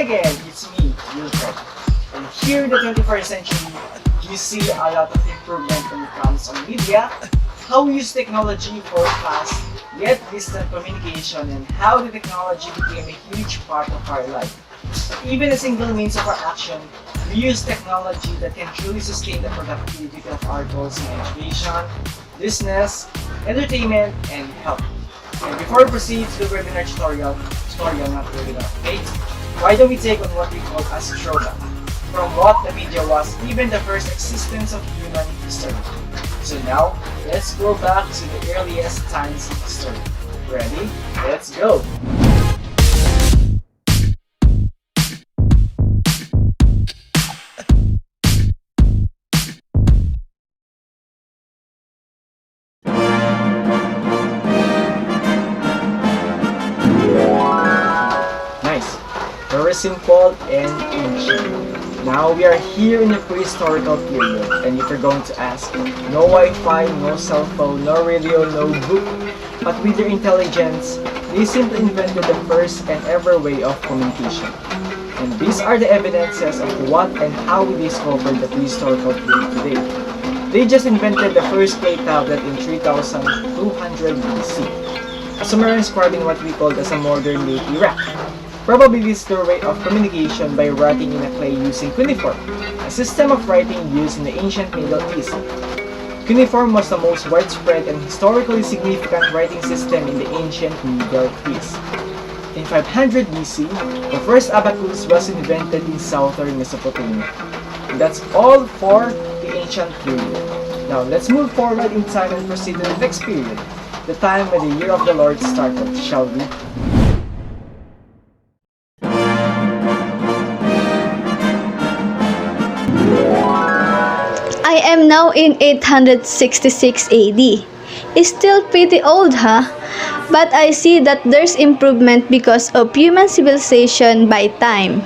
again, it's me, Wilfred. And here in the 21st century, you see a lot of improvement when it comes on media, how we use technology for fast yet distant communication, and how the technology became a huge part of our life. Even a single means of our action, we use technology that can truly sustain the productivity of our goals in education, business, entertainment, and health. And before we proceed to the webinar tutorial not webinar, okay? Why don't we take on what we call as throwback, from what the media was even the first existence of human history. So now, let's go back to the earliest times in history. Ready? Let's go! Very simple and ancient. Now we are here in the prehistorical period, and if you're going to ask, no Wi-Fi, no cell phone, no radio, no book, but with their intelligence, they simply invented the first and ever way of communication. And these are the evidences of what and how we discovered the prehistorical period today. They just invented the first clay tablet in 3200 BC, a Sumerian scribing what we call as a modern day Iraq. Probably this is their way of communication by writing in a clay using cuneiform, a system of writing used in the ancient Middle East. Cuneiform was the most widespread and historically significant writing system in the ancient Middle East. In 500 BC, the first abacus was invented in southern Mesopotamia. And that's all for the ancient period. Now let's move forward in time and proceed to the next period, the time when the year of the Lord started, shall we? I am now in 866 AD. It's still pretty old, huh? But I see that there's improvement because of human civilization by time.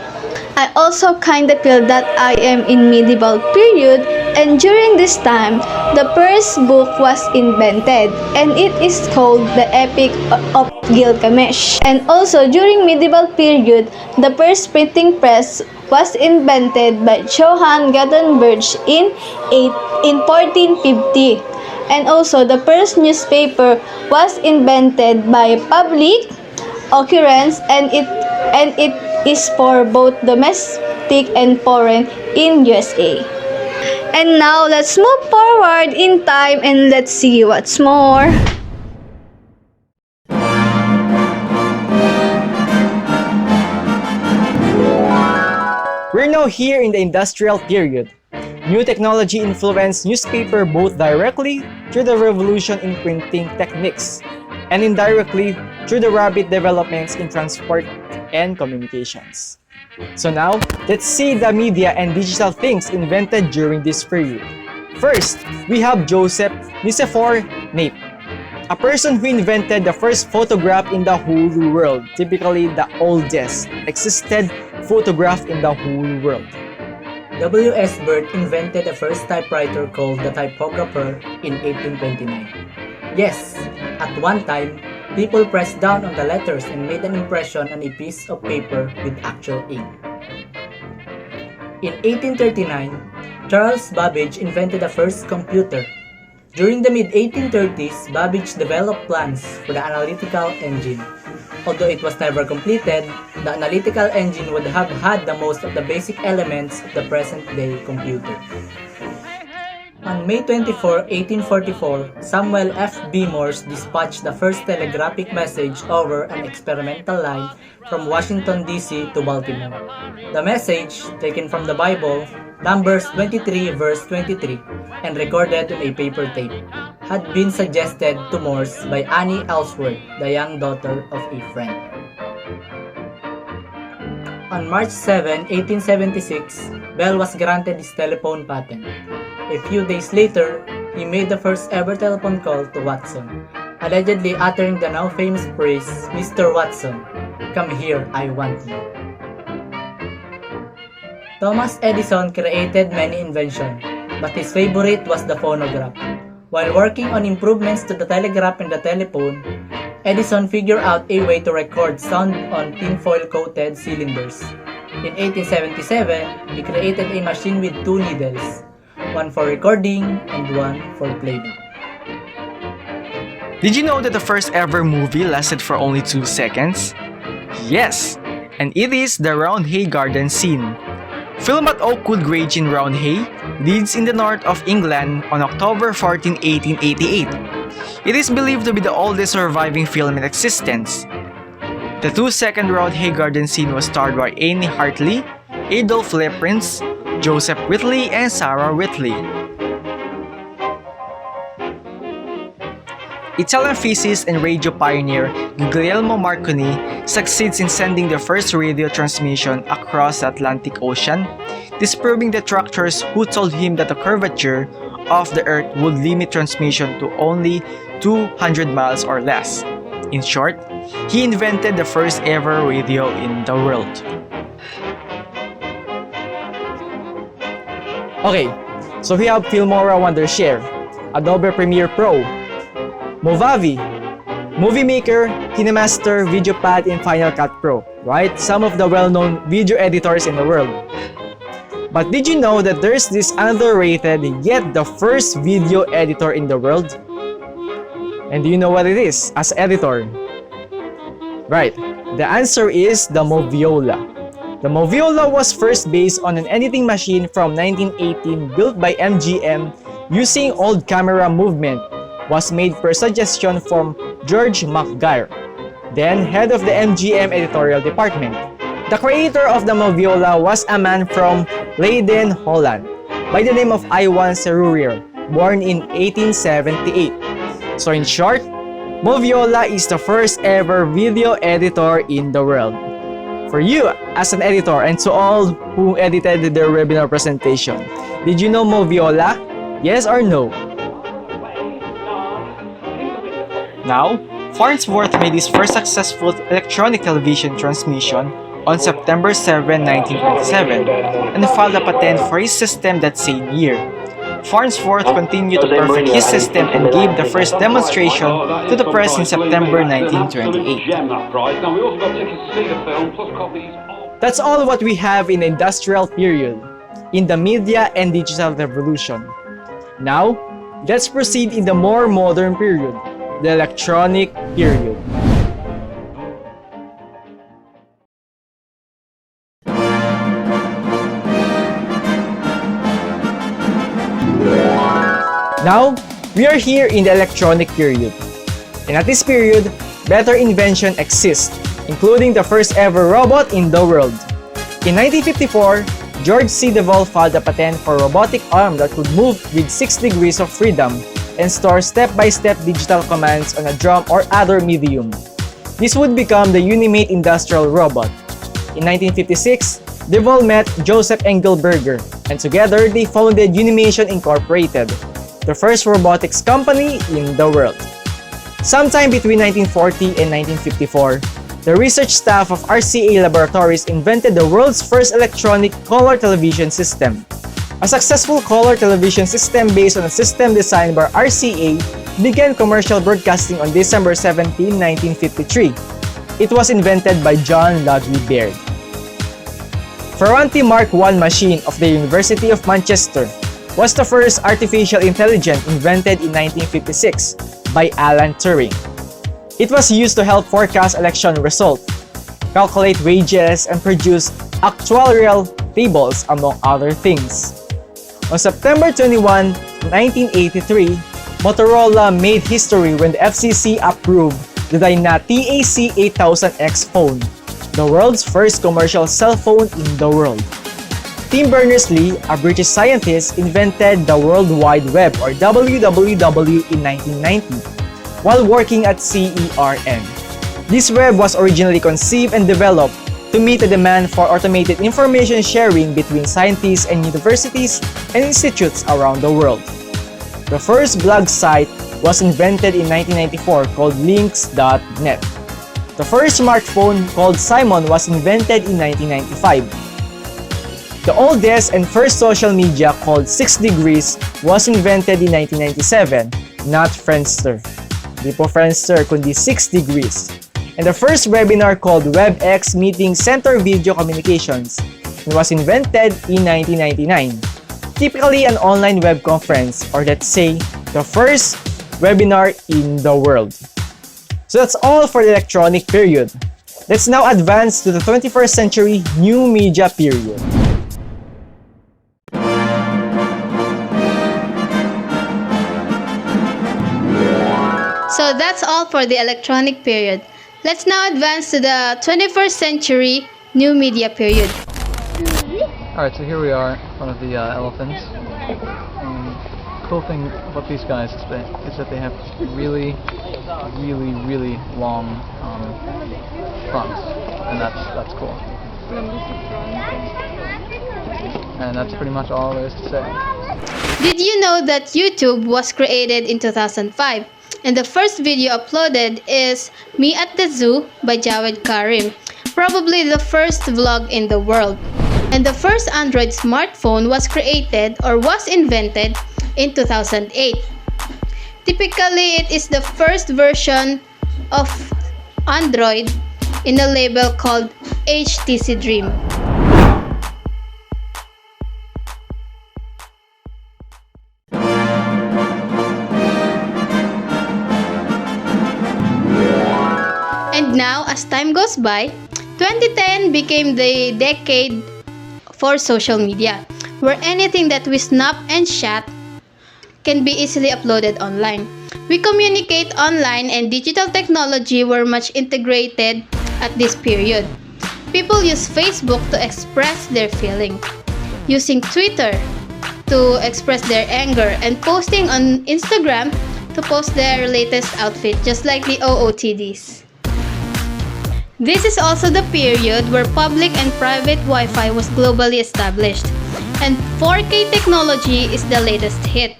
I also kinda feel that I am in medieval period, and during this time, the first book was invented, and it is called the Epic of Gilgamesh. And also during medieval period, the first printing press was invented by Johann Gutenberg in 1450. And also the first newspaper was invented by public occurrence, and it is for both domestic and foreign in USA. And now let's move forward in time and let's see what's more. We're now here in the industrial period. New technology influenced newspaper both directly through the revolution in printing techniques and indirectly through the rapid developments in transport and communications. So now, let's see the media and digital things invented during this period. First, we have Joseph Nicephore Nape, a person who invented the first photograph in the whole world, typically the oldest existed photograph in the whole world. W.S. Burt invented the first typewriter called the typographer in 1829. Yes, at one time, people pressed down on the letters and made an impression on a piece of paper with actual ink. In 1839, Charles Babbage invented the first computer. During the mid-1830s, Babbage developed plans for the analytical engine. Although it was never completed, the analytical engine would have had the most of the basic elements of the present-day computer. On May 24, 1844, Samuel F. B. Morse dispatched the first telegraphic message over an experimental line from Washington, D.C. to Baltimore. The message, taken from the Bible, Numbers 23 verse 23, and recorded on a paper tape, had been suggested to Morse by Annie Ellsworth, the young daughter of a friend. On March 7, 1876, Bell was granted his telephone patent. A few days later, he made the first ever telephone call to Watson, allegedly uttering the now famous phrase, "Mr. Watson, come here, I want you." Thomas Edison created many inventions, but his favorite was the phonograph. While working on improvements to the telegraph and the telephone, Edison figured out a way to record sound on tinfoil-coated cylinders. In 1877, he created a machine with two needles, one for recording and one for playback. Did you know that the first ever movie lasted for only 2 seconds? Yes, and it is the Round Hay Garden scene. Filmed at Oakwood Grange in Round Hay, Leeds in the north of England on October 14, 1888. It is believed to be the oldest surviving film in existence. The 2-second Round Hay Garden scene was starred by Annie Hartley, Adolph Leprince, Joseph Whitley, and Sarah Whitley. Italian physicist and radio pioneer Guglielmo Marconi succeeds in sending the first radio transmission across the Atlantic Ocean, disproving detractors who told him that the curvature of the Earth would limit transmission to only 200 miles or less. In short, he invented the first ever radio in the world. Okay, so we have Filmora Wondershare, Adobe Premiere Pro, Movavi, Movie Maker, KineMaster, VideoPad, and Final Cut Pro, right? Some of the well-known video editors in the world. But did you know that there's this underrated yet the first video editor in the world? And do you know what it is as editor? Right, the answer is the Moviola. The Moviola was first based on an editing machine from 1918 built by MGM using old camera movement, was made per suggestion from George McGuire, then head of the MGM editorial department. The creator of the Moviola was a man from Leiden, Holland, by the name of Iwan Serurier, born in 1878. So in short, Moviola is the first ever video editor in the world. For you as an editor and to all who edited their webinar presentation, did you know Moviola? Yes or no? Now, Farnsworth made his first successful electronic television transmission on September 7, 1927, and filed a patent for his system that same year. Farnsworth continued to perfect his system and gave the first demonstration to the press in September 1928. That's all what we have in the industrial period, in the media and digital revolution. Now, let's proceed in the more modern period, the electronic period. Now, we are here in the electronic period. And at this period, better invention exists, including the first ever robot in the world. In 1954, George C. DeVol filed a patent for a robotic arm that could move with 6 degrees of freedom and store step-by-step digital commands on a drum or other medium. This would become the Unimate industrial robot. In 1956, DeVol met Joseph Engelberger, and together they founded Unimation Incorporated, the first robotics company in the world. Sometime between 1940 and 1954, the research staff of RCA Laboratories invented the world's first electronic color television system. A successful color television system based on a system designed by RCA began commercial broadcasting on December 17, 1953. It was invented by John Logie Baird. Ferranti Mark I machine of the University of Manchester was the first artificial intelligence invented in 1956 by Alan Turing. It was used to help forecast election results, calculate wages, and produce actuarial tables, among other things. On September 21, 1983, Motorola made history when the FCC approved the Dyna TAC8000X phone, the world's first commercial cell phone in the world. Tim Berners-Lee, a British scientist, invented the World Wide Web or WWW in 1990 while working at CERN. This web was originally conceived and developed to meet the demand for automated information sharing between scientists and universities and institutes around the world. The first blog site was invented in 1994 called Links.net. The first smartphone called Simon was invented in 1995. The oldest and first social media called 6 Degrees was invented in 1997, not Friendster. Di po Friendster, kundi 6 Degrees. And the first webinar called WebEx Meeting Center Video Communications and was invented in 1999. Typically an online web conference, or let's say, the first webinar in the world. So that's all for the electronic period. Let's now advance to the 21st century new media period. So that's all for the electronic period. Let's now advance to the 21st century new media period. Alright, so here we are in front of the elephants. Cool thing about these guys is that they have really long fronts, and that's cool. And that's pretty much all there is to say. Did you know that YouTube was created in 2005? And the first video uploaded is Me at the Zoo by Jawed Karim, probably the first vlog in the world. And the first Android smartphone was created or was invented in 2008. Typically, it is the first version of Android in a label called HTC Dream. And now, as time goes by, 2010 became the decade for social media, where anything that we snap and chat can be easily uploaded online. We communicate online, and digital technology were much integrated at this period. People use Facebook to express their feelings, using Twitter to express their anger, and posting on Instagram to post their latest outfit, just like the OOTDs. This is also the period where public and private Wi-Fi was globally established, and 4K technology is the latest hit.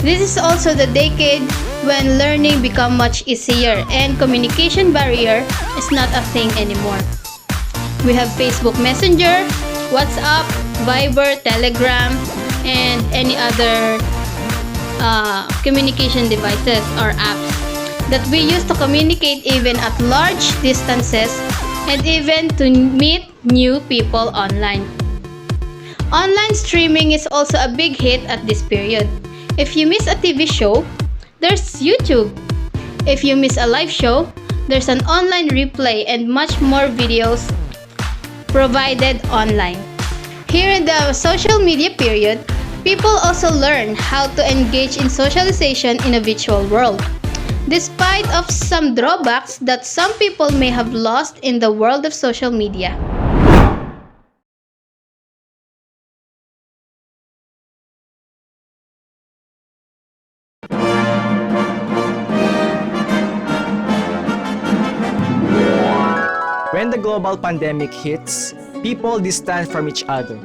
This is also the decade when learning became much easier and communication barrier is not a thing anymore. We have Facebook Messenger, WhatsApp, Viber, Telegram, and any other communication devices or apps that we use to communicate even at large distances and even to meet new people online. Online streaming is also a big hit at this period. If you miss a TV show, there's YouTube. If you miss a live show, there's an online replay and much more videos provided online. Here in the social media period, people also learn how to engage in socialization in a virtual world. Despite of some drawbacks that some people may have lost in the world of social media. When the global pandemic hits, people distance from each other.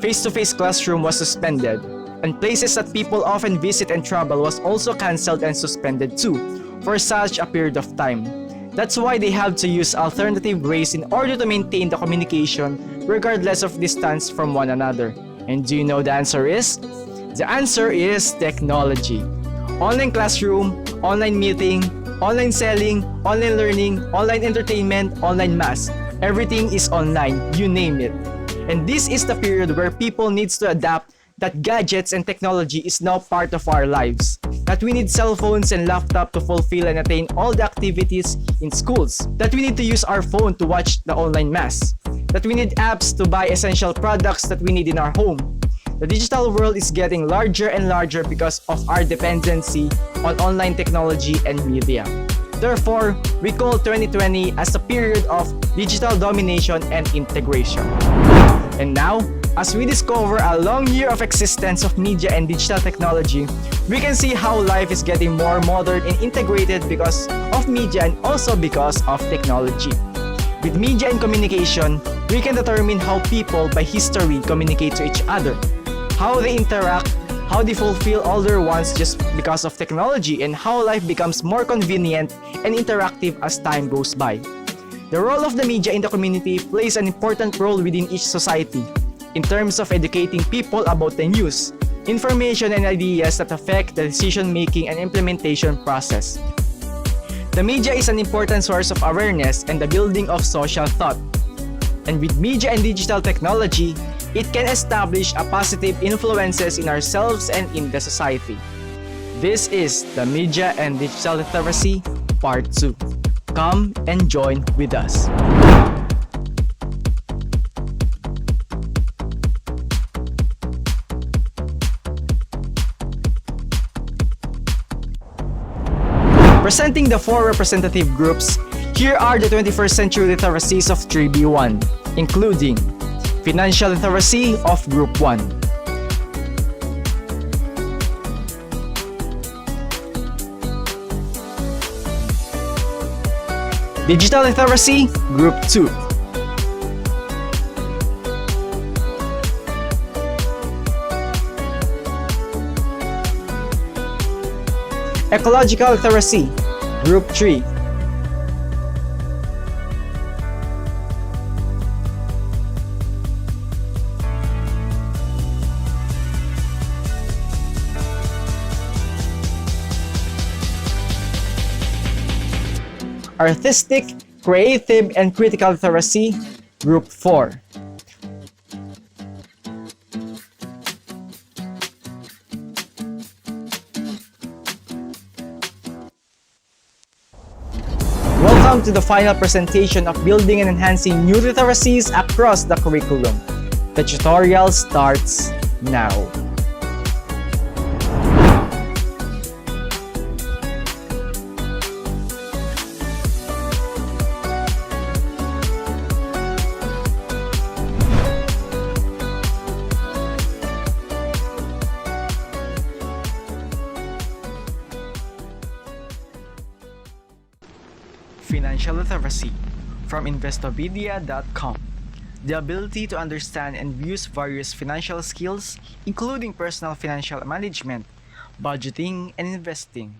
Face-to-face classroom was suspended, and places that people often visit and travel was also cancelled and suspended too, for such a period of time. That's why they have to use alternative ways in order to maintain the communication regardless of distance from one another. And do you know the answer is? The answer is technology. Online classroom, online meeting, online selling, online learning, online entertainment, online mass. Everything is online, you name it. And this is the period where people needs to adapt that gadgets and technology is now part of our lives. That we need cell phones and laptop to fulfill and attain all the activities in schools. That we need to use our phone to watch the online mass. That we need apps to buy essential products that we need in our home. The digital world is getting larger and larger because of our dependency on online technology and media. Therefore, we call 2020 as a period of digital domination and integration. And now, as we discover a long year of existence of media and digital technology, we can see how life is getting more modern and integrated because of media and also because of technology. With media and communication, we can determine how people by history communicate to each other, how they interact, how they fulfill all their wants just because of technology, and how life becomes more convenient and interactive as time goes by. The role of the media in the community plays an important role within each society in terms of educating people about the news, information, and ideas that affect the decision-making and implementation process. The media is an important source of awareness and the building of social thought. And with media and digital technology, it can establish a positive influences in ourselves and in the society. This is the Media and Digital Literacy Part 2. Come and join with us. Presenting the 4 representative groups, here are the 21st century literacies of 3B-1, including Financial Literacy of Group 1, Digital Literacy Group 2, Ecological Literacy Group 3, Artistic, Creative, and Critical Literacy Group 4. Welcome to the final presentation of building and enhancing new literacies across the curriculum. The tutorial starts now. Financial literacy from Investopedia.com. The ability to understand and use various financial skills, including personal financial management, budgeting, and investing.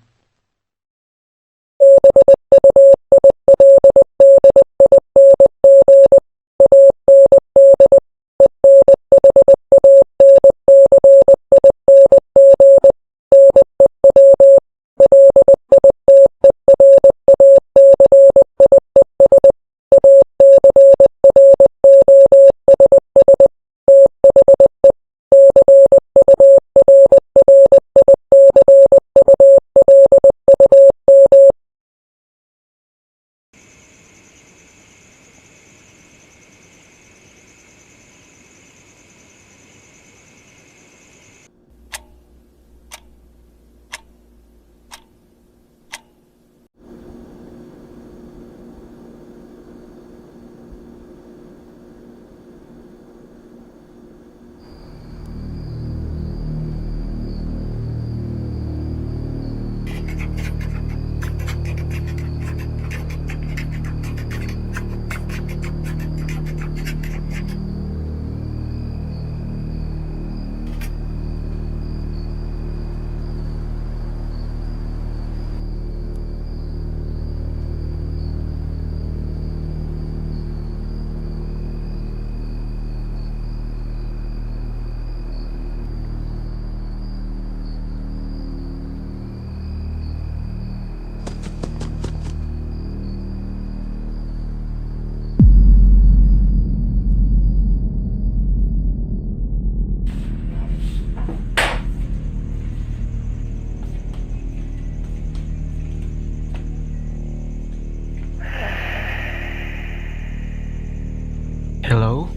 Hello?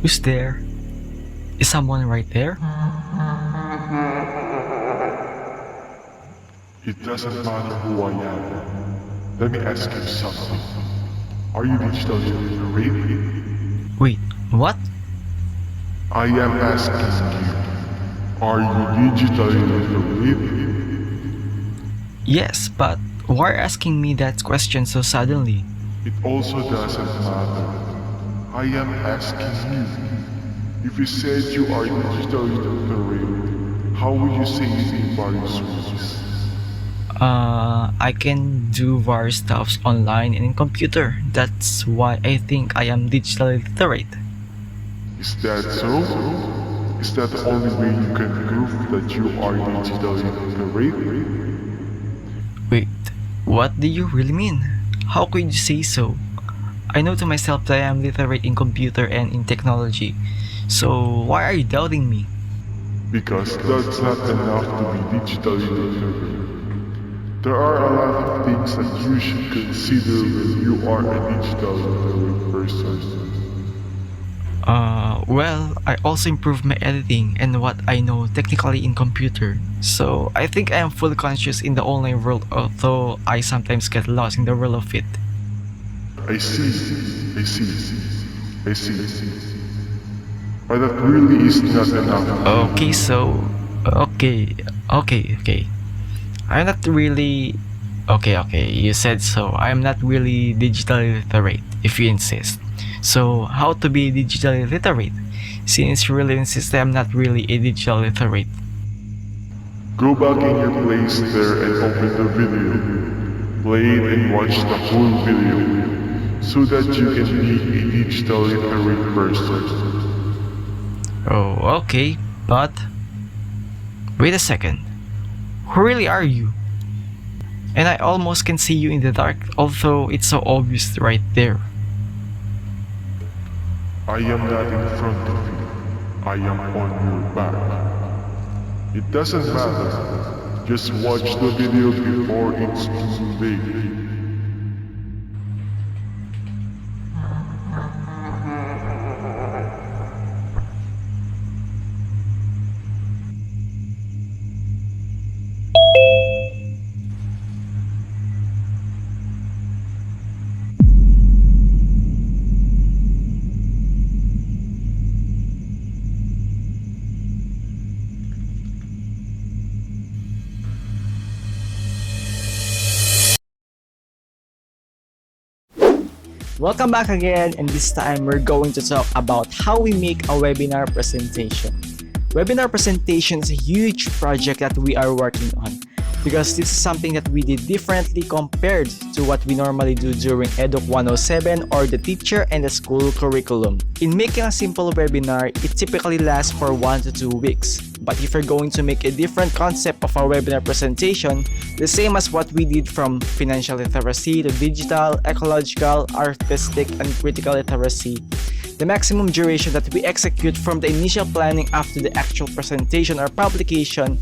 Who's there? Is someone right there? It doesn't matter who I am. Let me ask you something. Are you digitally literate? Wait, what? I am asking you. Are you digitally literate? Yes, but why are you asking me that question so suddenly? It also doesn't matter. I am asking you. If you said you are digitally literate, how will you say it in various ways? I can do various stuffs online and in computer. That's why I think I am digitally literate. Is that so? Is that the only way you can prove that you are digitally literate? Wait, what do you really mean? How could you say so? I know to myself that I am literate in computer and in technology. So why are you doubting me? Because that's not enough to be digitally literate. There are a lot of things that you should consider when you are a digital literate person. Well, I also improved my editing and what I know technically in computer. So I think I am fully conscious in the online world, although I sometimes get lost in the world of it. I see, I see, I see. But that really is not enough. Okay, so okay. I'm not really okay, you said so. I'm not really digitally literate, if you insist. So how to be digitally literate? Since you really insist I'm not really a digital literate. Go back in your place there and open the video. Play it and watch the whole video. So that you can be a digital literate person. Oh, okay, but wait a second. Who really are you? And I almost can see you in the dark, although it's so obvious right there. I am not in front of you. I am on your back. It doesn't matter. Just watch the video before it's too late. Welcome back again, and this time we're going to talk about how we make a webinar presentation. Webinar presentation is a huge project that we are working on because this is something that we did differently compared to what we normally do during Eduk 107 or the teacher and the school curriculum. In making a simple webinar, it typically lasts for 1 to 2 weeks. But if you're going to make a different concept of our webinar presentation, the same as what we did from financial literacy to digital, ecological, artistic, and critical literacy, the maximum duration that we execute from the initial planning after the actual presentation or publication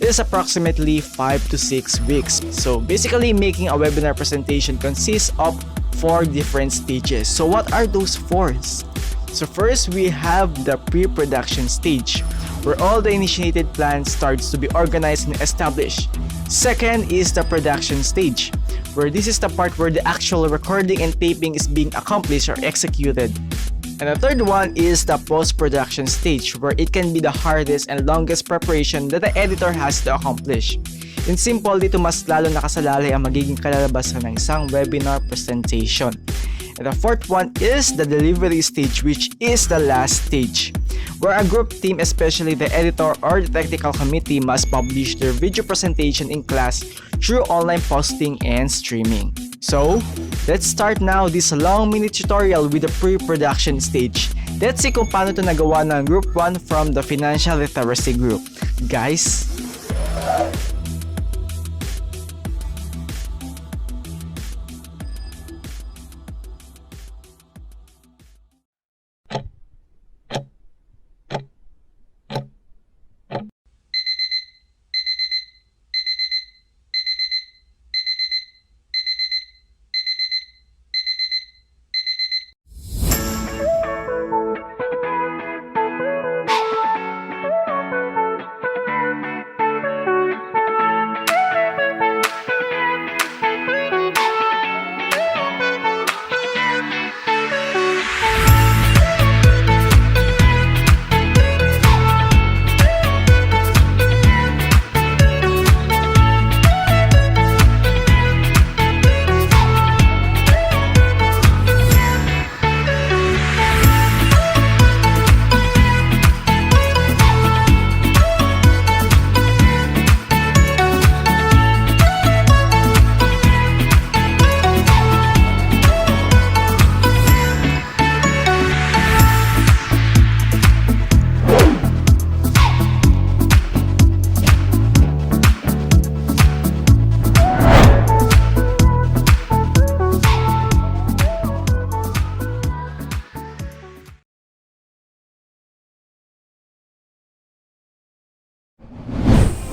is approximately 5 to 6 weeks. So basically, making a webinar presentation consists of 4 different stages. So what are those 4s? So first, we have the pre-production stage, where all the initiated plans starts to be organized and established. Second is the production stage, where this is the part where the actual recording and taping is being accomplished or executed. And the third one is the post-production stage, where it can be the hardest and longest preparation that the editor has to accomplish. In simple, dito mas lalo nakasalalay ang magiging kalalabasan ng isang webinar presentation. And the fourth one is the delivery stage, which is the last stage, where a group team, especially the editor or the technical committee, must publish their video presentation in class through online posting and streaming. So, let's start now this long mini tutorial with the pre-production stage. Let's see kung paano ito nagawa ng Group 1 from the Financial Literacy Group. Guys,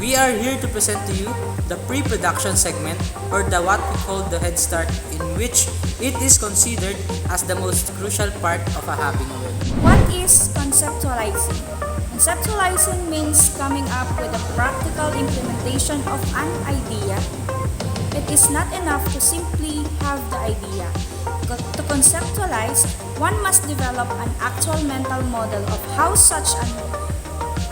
We are here to present to you the pre-production segment, or what we call the head start, in which it is considered as the most crucial part of having a wedding. What is conceptualizing? Conceptualizing means coming up with a practical implementation of an idea. It is not enough to simply have the idea. To conceptualize, one must develop an actual mental model of how such an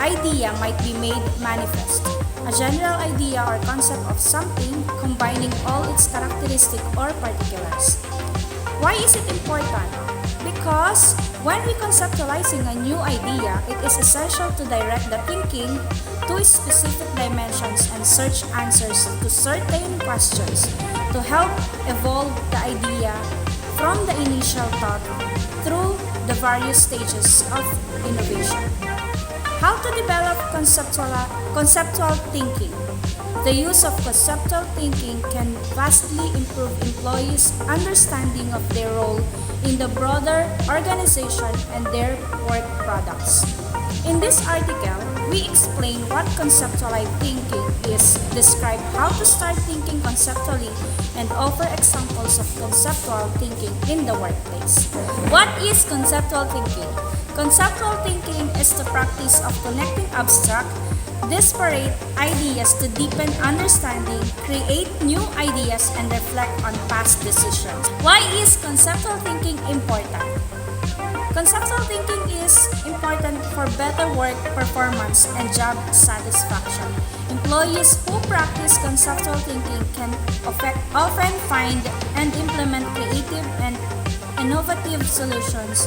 idea might be made manifest. A general idea or concept of something combining all its characteristics or particulars. Why is it important? Because when we conceptualizing a new idea, it is essential to direct the thinking to specific dimensions and search answers to certain questions to help evolve the idea from the initial thought through the various stages of innovation. How to develop conceptual thinking. The use of conceptual thinking can vastly improve employees' understanding of their role in the broader organization and their work products. In this article, we explain what conceptual thinking is, describe how to start thinking conceptually, and offer examples of conceptual thinking in the workplace. What is conceptual thinking? Conceptual thinking is the practice of connecting abstract, disparate ideas to deepen understanding, create new ideas, and reflect on past decisions. Why is conceptual thinking important? Conceptual thinking is important for better work performance and job satisfaction. Employees who practice conceptual thinking can often find and implement creative and innovative solutions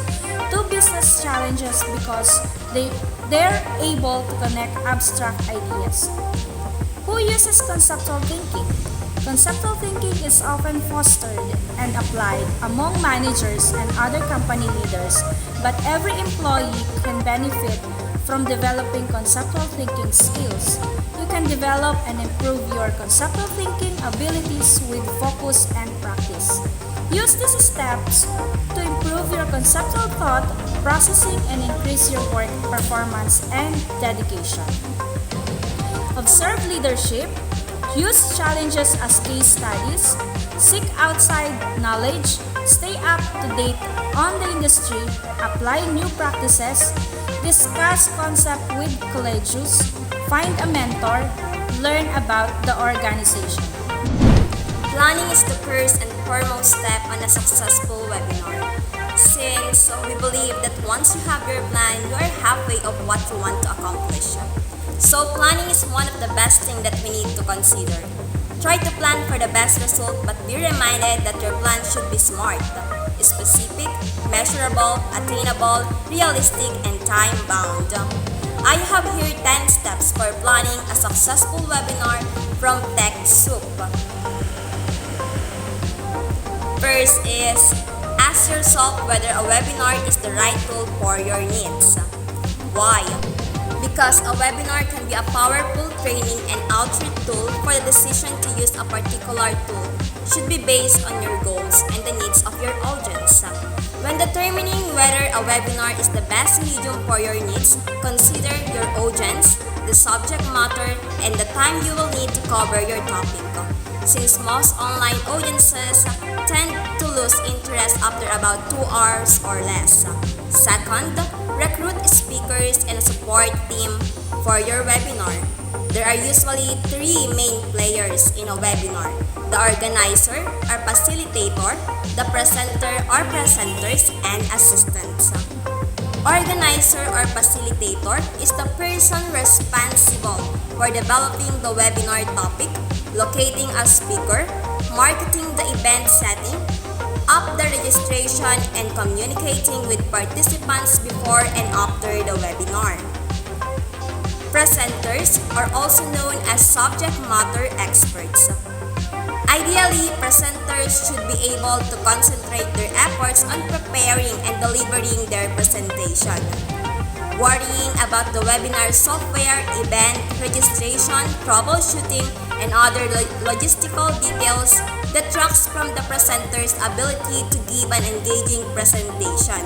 to business challenges because they're able to connect abstract ideas. Who uses conceptual thinking? Conceptual thinking is often fostered and applied among managers and other company leaders, but every employee can benefit from developing conceptual thinking skills. You can develop and improve your conceptual thinking abilities with focus and practice. Use these steps to improve your conceptual thought processing and increase your work performance and dedication. Observe leadership. Use challenges as case studies. Seek outside knowledge. Stay up to date on the industry. Apply new practices. Discuss concepts with colleagues. Find a mentor. Learn about the organization. Planning is the first and foremost step on a successful webinar. Since we believe that once you have your plan, you are halfway of what you want to accomplish. So planning is one of the best things that we need to consider. Try to plan for the best result, but be reminded that your plan should be smart, specific, measurable, attainable, realistic, and time-bound. I have here 10 steps for planning a successful webinar from TechSoup. First is, ask yourself whether a webinar is the right tool for your needs. Why? Because a webinar can be a powerful training and outreach tool, for the decision to use a particular tool should be based on your goals and the needs of your audience. When determining whether a webinar is the best medium for your needs, consider your audience, the subject matter, and the time you will need to cover your topic. Since most online audiences tend to lose interest after about 2 hours or less. Second, recruit speakers and a support team for your webinar. There are usually 3 main players in a webinar: the organizer or facilitator, the presenter or presenters, and assistants. Organizer or facilitator is the person responsible for developing the webinar topic, locating a speaker, marketing the event setting, up the registration, and communicating with participants before and after the webinar. Presenters are also known as subject matter experts. Ideally, presenters should be able to concentrate their efforts on preparing and delivering their presentation. Worrying about the webinar software, event, registration, troubleshooting, and other logistical details detracts from the presenter's ability to give an engaging presentation.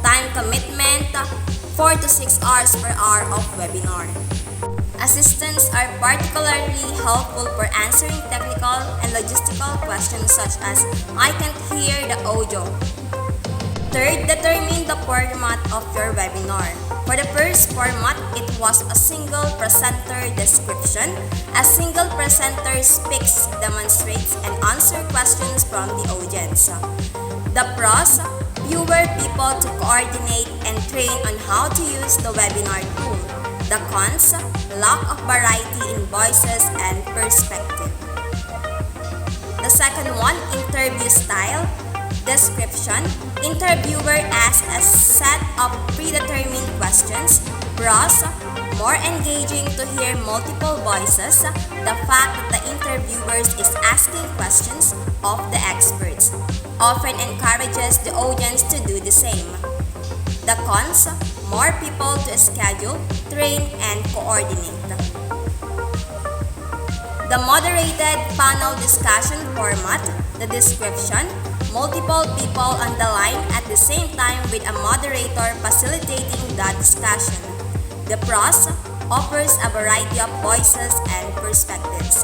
Time commitment, 4 to 6 hours per hour of webinar. Assistants are particularly helpful for answering technical and logistical questions such as, I can't hear the audio. Third, determine the format of your webinar. For the first format, it was a single presenter description. A single presenter speaks, demonstrates, and answers questions from the audience. The pros, fewer people to coordinate and train on how to use the webinar tool. The cons, lack of variety in voices and perspective. The second one, interview style. Description, interviewer asks a set of predetermined questions. Pros, more engaging to hear multiple voices. The fact that the interviewer is asking questions of the experts often encourages the audience to do the same. The cons, more people to schedule, train, and coordinate. The moderated panel discussion format. The description, multiple people on the line at the same time with a moderator facilitating the discussion. The pros, offers a variety of voices and perspectives.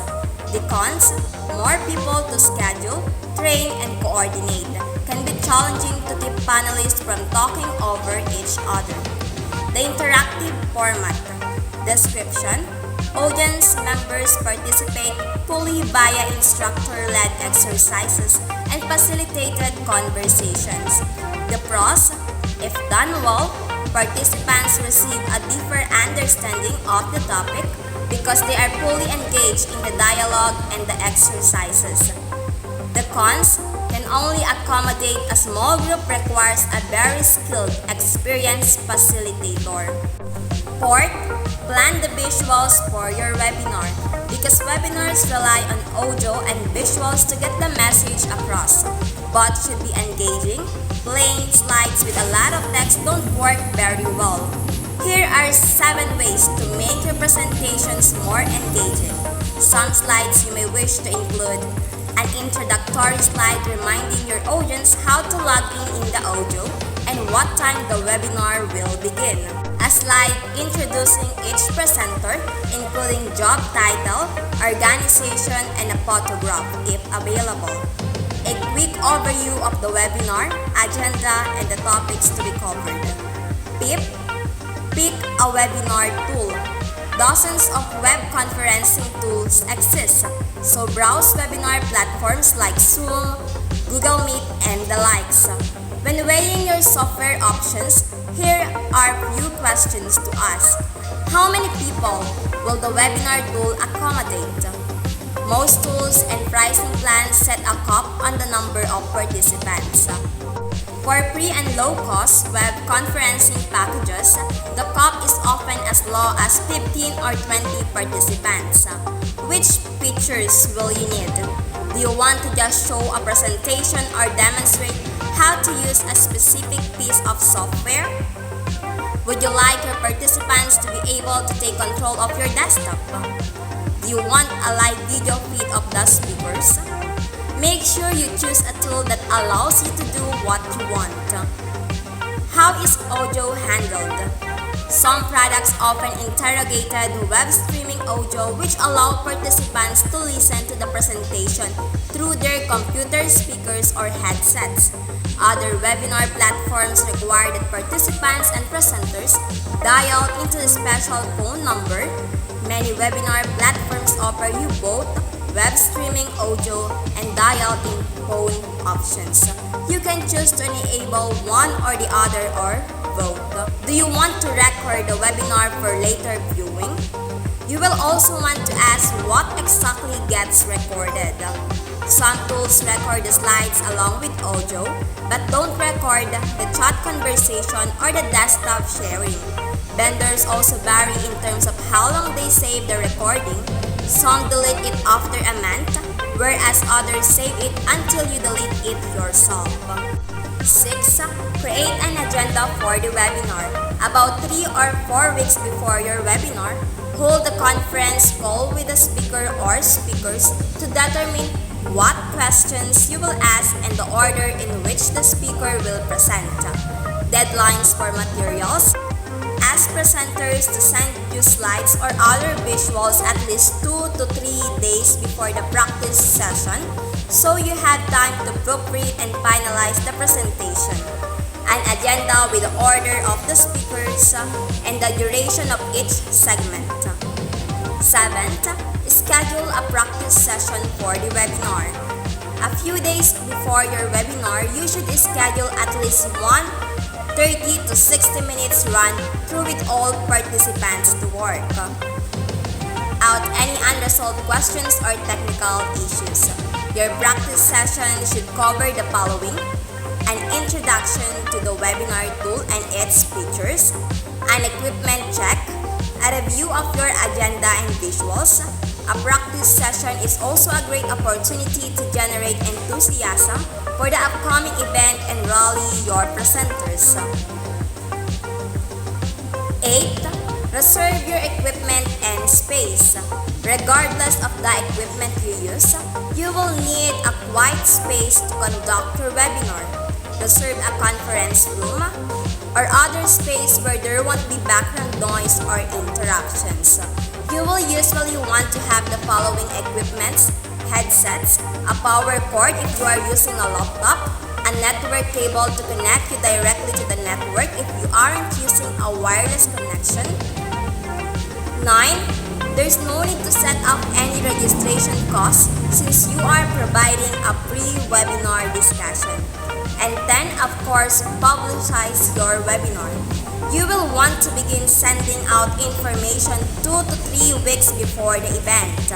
The cons, more people to schedule, train, and coordinate. Can be challenging to keep panelists from talking over each other. The interactive format. Description, audience members participate fully via instructor-led exercises and facilitated conversations. The pros, if done well, participants receive a deeper understanding of the topic because they are fully engaged in the dialogue and the exercises. The cons, can only accommodate a small group, requires a very skilled, experienced facilitator. Fourth, plan the visuals for your webinar because webinars rely on audio and visuals to get the message across. Both should be engaging. Plain slides with a lot of text don't work very well. Here are 7 ways to make your presentations more engaging. Some slides you may wish to include an introductory slide reminding your audience how to log in the audio and what time the webinar will begin. A slide introducing each presenter, including job title, organization, and a photograph if available. A quick overview of the webinar, agenda, and the topics to be covered. Tip: pick a webinar tool. Dozens of web conferencing tools exist, so browse webinar platforms like Zoom, Google Meet, and the likes. When weighing your software options, here are few questions to ask. How many people will the webinar tool accommodate? Most tools and pricing plans set a cap on the number of participants. For free and low-cost web conferencing packages, the cap is often as low as 15 or 20 participants. Which features will you need? Do you want to just show a presentation or demonstrate how to use a specific piece of software? Would you like your participants to be able to take control of your desktop? Do you want a live video feed of the speakers? Make sure you choose a tool that allows you to do what you want. How is audio handled? Some products often integrated web streaming audio which allow participants to listen to the presentation through their computer speakers or headsets. Other webinar platforms require that participants and presenters dial into a special phone number. Many webinar platforms offer you both web streaming audio and dial-in phone options. You can choose to enable one or the other or both. Do you want to record the webinar for later viewing? You will also want to ask what exactly gets recorded. Some tools record the slides along with audio, but don't record the chat conversation or the desktop sharing. Vendors also vary in terms of how long they save the recording. Some delete it after a month, whereas others save it until you delete it yourself. 6. Create an agenda for the webinar. About 3 or 4 weeks before your webinar, hold a conference call with the speaker or speakers to determine what questions you will ask and the order in which the speaker will present. Deadlines for materials. ask presenters to send you slides or other visuals at least 2 to 3 days before the practice session so you have time to proofread and finalize the presentation. An agenda with the order of the speakers and the duration of each segment. 7th, schedule a practice session for the webinar. A few days before your webinar, you should schedule at least one 30 to 60 minutes run through with all participants to work out any unresolved questions or technical issues. Your practice session should cover the following: an introduction to the webinar tool and its features, an equipment check, a review of your agenda and visuals. A practice session is also a great opportunity to generate enthusiasm for the upcoming event and rally your presenters. 8. Reserve your equipment and space. Regardless of the equipment you use, you will need a quiet space to conduct your webinar. Reserve a conference room or other space where there won't be background noise or interruptions. You will usually want to have the following equipments: headsets, a power cord if you are using a laptop, a network cable to connect you directly to the network if you aren't using a wireless connection. 9. There's no need to set up any registration costs since you are providing a pre-webinar discussion. And 10, of course, publicize your webinar. You will want to begin sending out information 2 to 3 weeks before the event.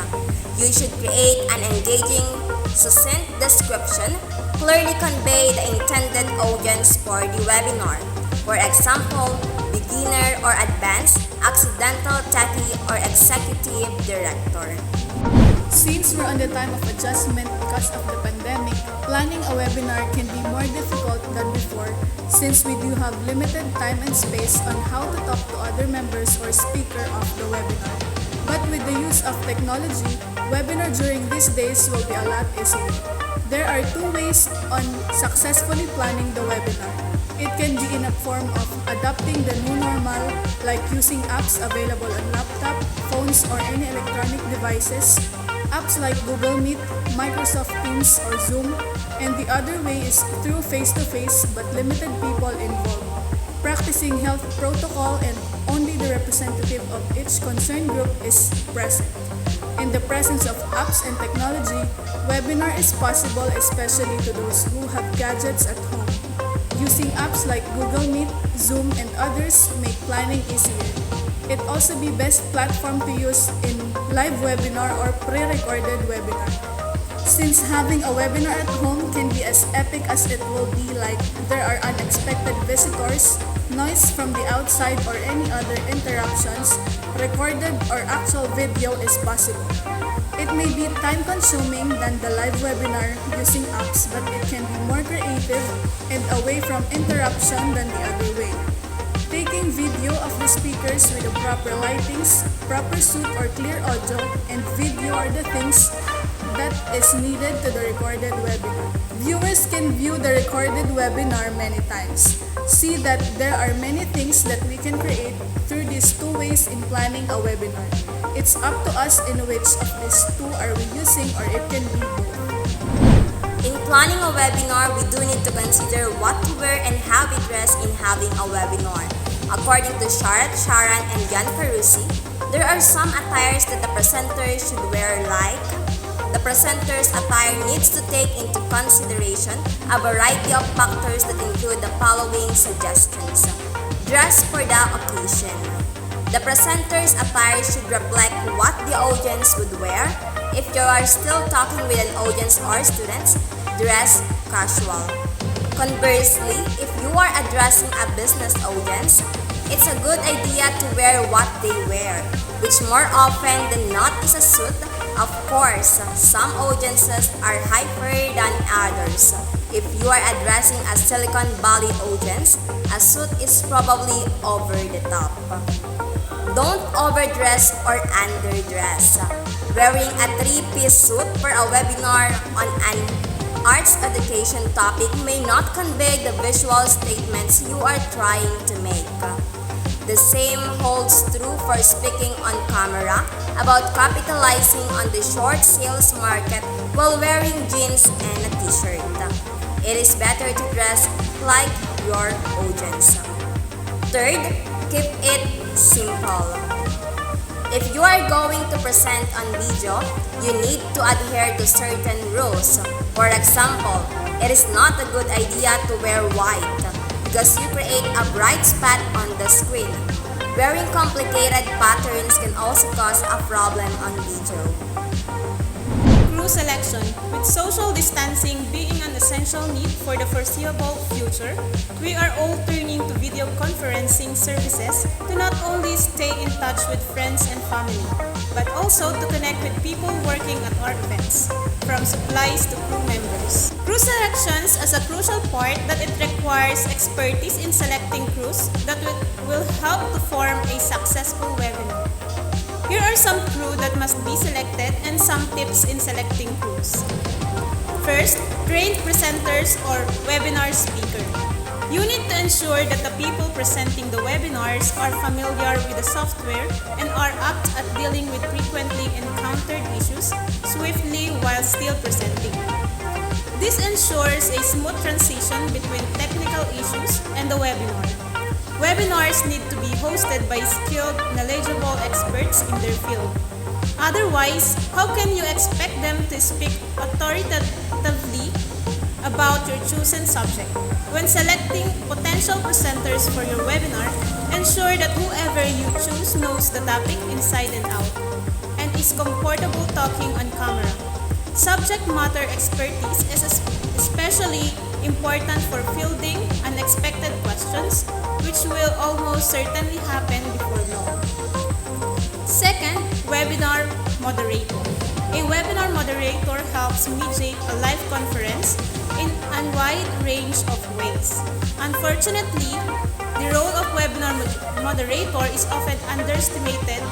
You should create an engaging, succinct description, clearly convey the intended audience for the webinar. For example, beginner or advanced, accidental techie, or executive director. Since we're on the time of adjustment because of the pandemic, planning a webinar can be more difficult than before since we do have limited time and space on how to talk to other members or speaker of the webinar. But with the use of technology, webinar during these days will be a lot easier. There are 2 ways on successfully planning the webinar. It can be in a form of adopting the new normal, like using apps available on laptop, phones, or any electronic devices, apps like Google Meet, Microsoft Teams, or Zoom, and the other way is through face-to-face but limited people involved, practicing health protocol and only the representative of each concerned group is present. In the presence of apps and technology, webinar is possible especially to those who have gadgets at home. Using apps like Google Meet, Zoom, and others make planning easier. It also be best platform to use in live webinar or pre-recorded webinar. Since having a webinar at home can be as epic as it will be like there are unexpected visitors, noise from the outside or any other interruptions, recorded or actual video is possible. It may be time-consuming than the live webinar using apps, but it can be more creative and away from interruption than the other way. Taking video of the speakers with the proper lightings, proper suit or clear audio, and video are the things that is needed to the recorded webinar. Viewers can view the recorded webinar many times. See that there are many things that we can create through these 2 ways in planning a webinar. It's up to us in which of these 2 are we using, or it can be both. In planning a webinar, we do need to consider what to wear and how we dress in having a webinar. According to Sharan and Jan Ferrucci, there are some attires that the presenter should wear like: the presenter's attire needs to take into consideration a variety of factors that include the following suggestions. Dress for the occasion. The presenter's attire should reflect what the audience would wear. If you are still talking with an audience or students, dress casual. Conversely, if you are addressing a business audience, it's a good idea to wear what they wear, which more often than not is a suit. Of course, some audiences are hyper than others. If you are addressing a Silicon Valley audience, a suit is probably over the top. Don't overdress or underdress. Wearing a 3-piece suit for a webinar on an arts education topic may not convey the visual statements you are trying to make. The same holds true for speaking on camera about capitalizing on the short sales market while wearing jeans and a t-shirt. It is better to dress like your audience. Third, keep it simple. If you are going to present on video, you need to adhere to certain rules. For example, it is not a good idea to wear white because you create a bright spot on the screen. Wearing complicated patterns can also cause a problem on video. Crew selection. With social distancing being an essential need for the foreseeable future, we are all turning to video conferencing services to not only stay in touch with friends and family, but also to connect with people working at our events, from supplies to crew members. Crew selections as a crucial part that it requires expertise in selecting crews that will help to form a successful webinar. Here are some crew that must be selected and some tips in selecting crews. First, trained presenters or webinar speaker. You need to ensure that the people presenting the webinars are familiar with the software and are apt at dealing with frequently encountered issues swiftly while still presenting. This ensures a smooth transition between technical issues and the webinar. Webinars need to be hosted by skilled, knowledgeable experts in their field. Otherwise, how can you expect them to speak authoritatively about your chosen subject? When selecting potential presenters for your webinar, ensure that whoever you choose knows the topic inside and out and is comfortable talking on camera. Subject matter expertise is especially important for fielding unexpected questions, which will almost certainly happen before long. Second, webinar moderator. A webinar moderator helps mediate a live conference in a wide range of ways. Unfortunately, the role of webinar moderator is often underestimated.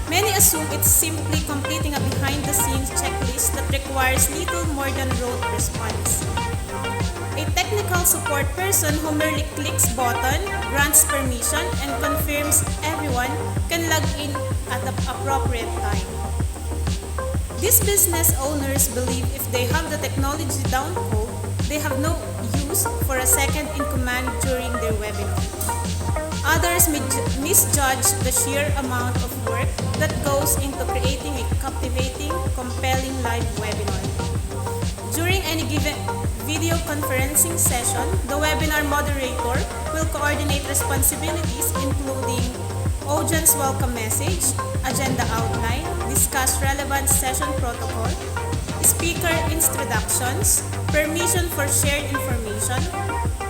Many assume it's simply completing a behind-the-scenes checklist that requires little more than rote response. A technical support person who merely clicks button, grants permission, and confirms everyone can log in at the appropriate time. These business owners believe if they have the technology down cold, they have no use for a second in command during their webinar. Others misjudge the sheer amount of work that goes into creating a captivating, compelling live webinar. During any given video conferencing session, the webinar moderator will coordinate responsibilities including audience welcome message, agenda outline, discuss relevant session protocol, speaker introductions, permission for shared information,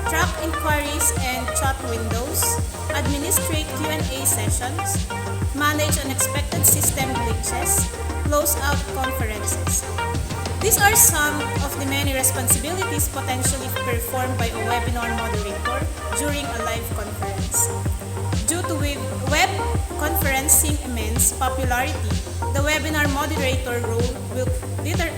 track inquiries and chat windows, administrate Q&A sessions, manage unexpected system glitches, close out conferences. These are some of the many responsibilities potentially performed by a webinar moderator during a live conference. Due to web conferencing immense popularity, the webinar moderator role will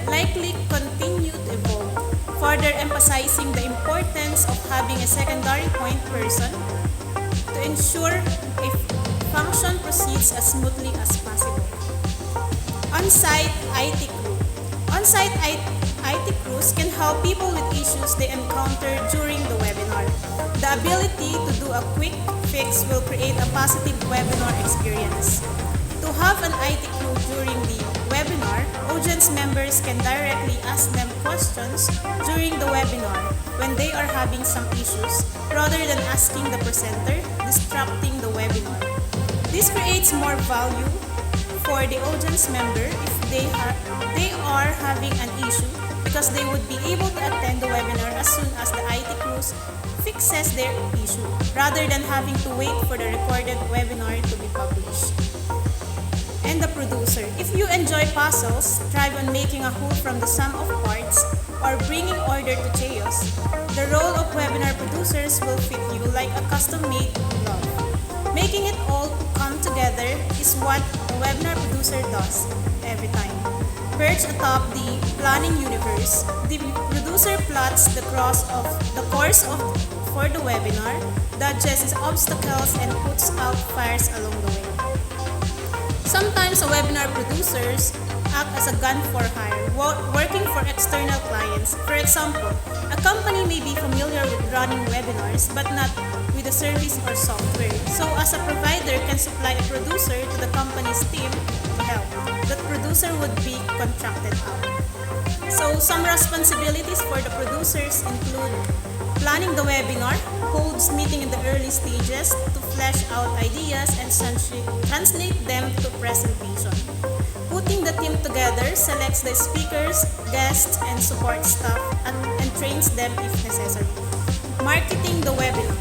likely continue to evolve, further emphasizing the importance of having a secondary point person to ensure a function proceeds as smoothly as possible. On-site IT crew. On-site IT crews can help people with issues they encounter during the webinar. The ability to do a quick fix will create a positive webinar experience. To have an IT crew during the webinar, audience members can directly ask them questions during the webinar when they are having some issues, rather than asking the presenter, disrupting the webinar. This creates more value for the audience member if they are having an issue, because they would be able to attend the webinar as soon as the IT crews fixes their issue, rather than having to wait for the recorded webinar to be published. And the producer. If you enjoy puzzles, thrive on making a whole from the sum of parts, or bringing order to chaos, the role of webinar producers will fit you like a custom-made glove. Making it all come together is what a webinar producer does every time. Perched atop the planning universe, the producer plots the course of before the webinar, dodges obstacles, and puts out fires along the way. Sometimes webinar producers act as a gun for hire, working for external clients. For example, a company may be familiar with running webinars but not with the service or software. So as a provider can supply a producer to the company's team to help. That producer would be contracted out. So some responsibilities for the producers include planning the webinar, holds meeting in the early stages to flesh out ideas and translate them to presentation. Putting the team together, selects the speakers, guests, and support staff and trains them if necessary. Marketing the webinar,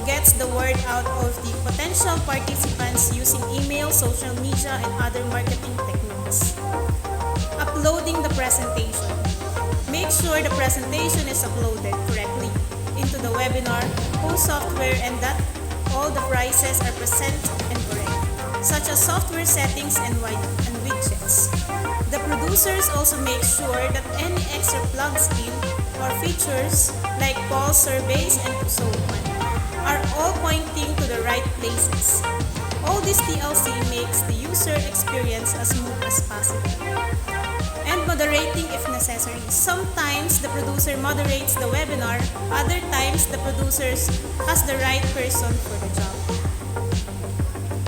gets the word out of the potential participants using email, social media, and other marketing techniques. Uploading the presentation. Make sure the presentation is uploaded correctly into the webinar host software and that all the prices are present and correct, such as software settings and widgets. The producers also make sure that any extra plugs in or features like poll surveys and so on are all pointing to the right places. All this TLC makes the user experience as smooth as possible. And moderating if necessary. Sometimes the producer moderates the webinar, other times the producer has the right person for the job.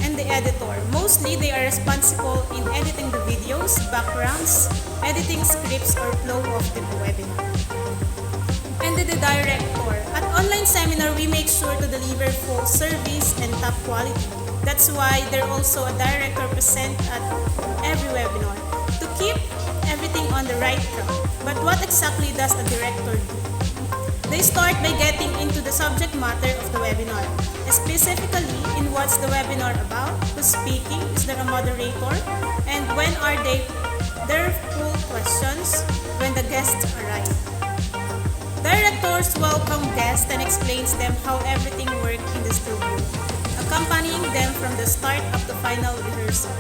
And the editor. Mostly they are responsible in editing the videos, backgrounds, editing scripts or flow of the webinar. And the director. At online seminar, we make sure to deliver full service and top quality. That's why there also a director present at every webinar to keep everything on the right track. But what exactly does the director do? They start by getting into the subject matter of the webinar, specifically in what's the webinar about, who's speaking, is there a moderator, and when are their full questions when the guests arrive. Directors welcome guests and explains them how everything works in the studio, accompanying them from the start up to final rehearsal.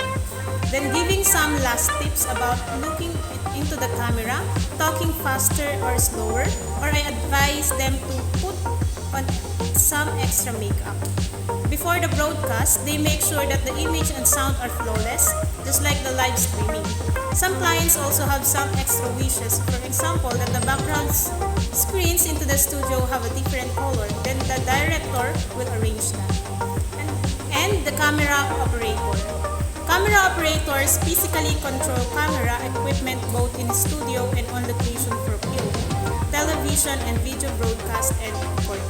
Then giving some last tips about looking into the camera, talking faster or slower, or I advise them to put on some extra makeup. Before the broadcast, they make sure that the image and sound are flawless, just like the live streaming. Some clients also have some extra wishes, for example, that the background screens into the studio have a different color, then the director will arrange that. And the camera operator. Camera operators physically control camera equipment both in studio and on location for film, television and video broadcast and recording.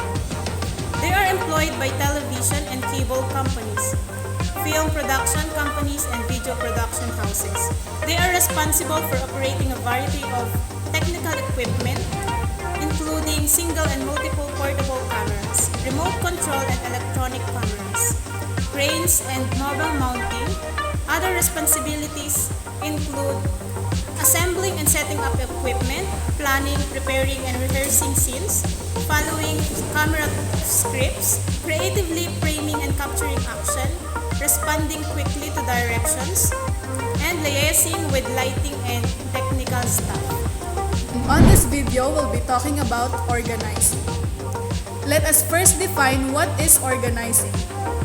They are employed by television and cable companies, film production companies, and video production houses. They are responsible for operating a variety of technical equipment, including single and multiple portable cameras, remote control and electronic cameras, cranes and mobile mounting. Other responsibilities include assembling and setting up equipment, planning, preparing, and rehearsing scenes, following camera scripts, creatively framing and capturing action, responding quickly to directions, and liaising with lighting and technical staff. On this video, we'll be talking about organizing. Let us first define what is organizing.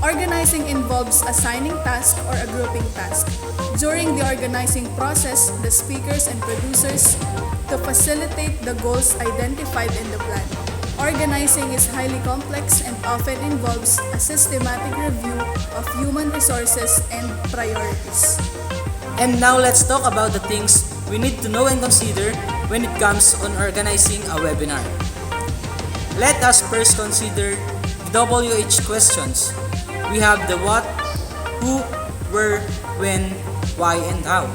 Organizing involves assigning tasks or a grouping task. During the organizing process, the speakers and producers to facilitate the goals identified in the plan. Organizing is highly complex and often involves a systematic review of human resources and priorities. And now let's talk about the things we need to know and consider when it comes on organizing a webinar. Let us first consider the WH questions. We have the what, who, where, when, why, and how.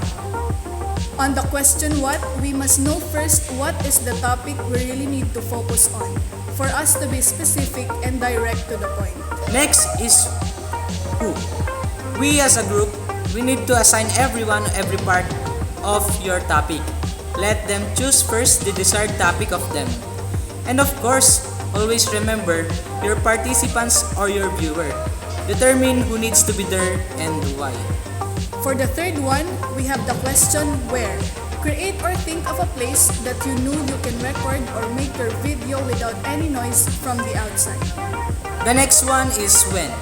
On the question what, we must know first what is the topic we really need to focus on for us to be specific and direct to the point. Next is who. We as a group, we need to assign everyone every part of your topic. Let them choose first the desired topic of them. And of course, always remember your participants or your viewer. Determine who needs to be there and why. For the third one, we have the question where. Create or think of a place that you knew you can record or make your video without any noise from the outside. The next one is when.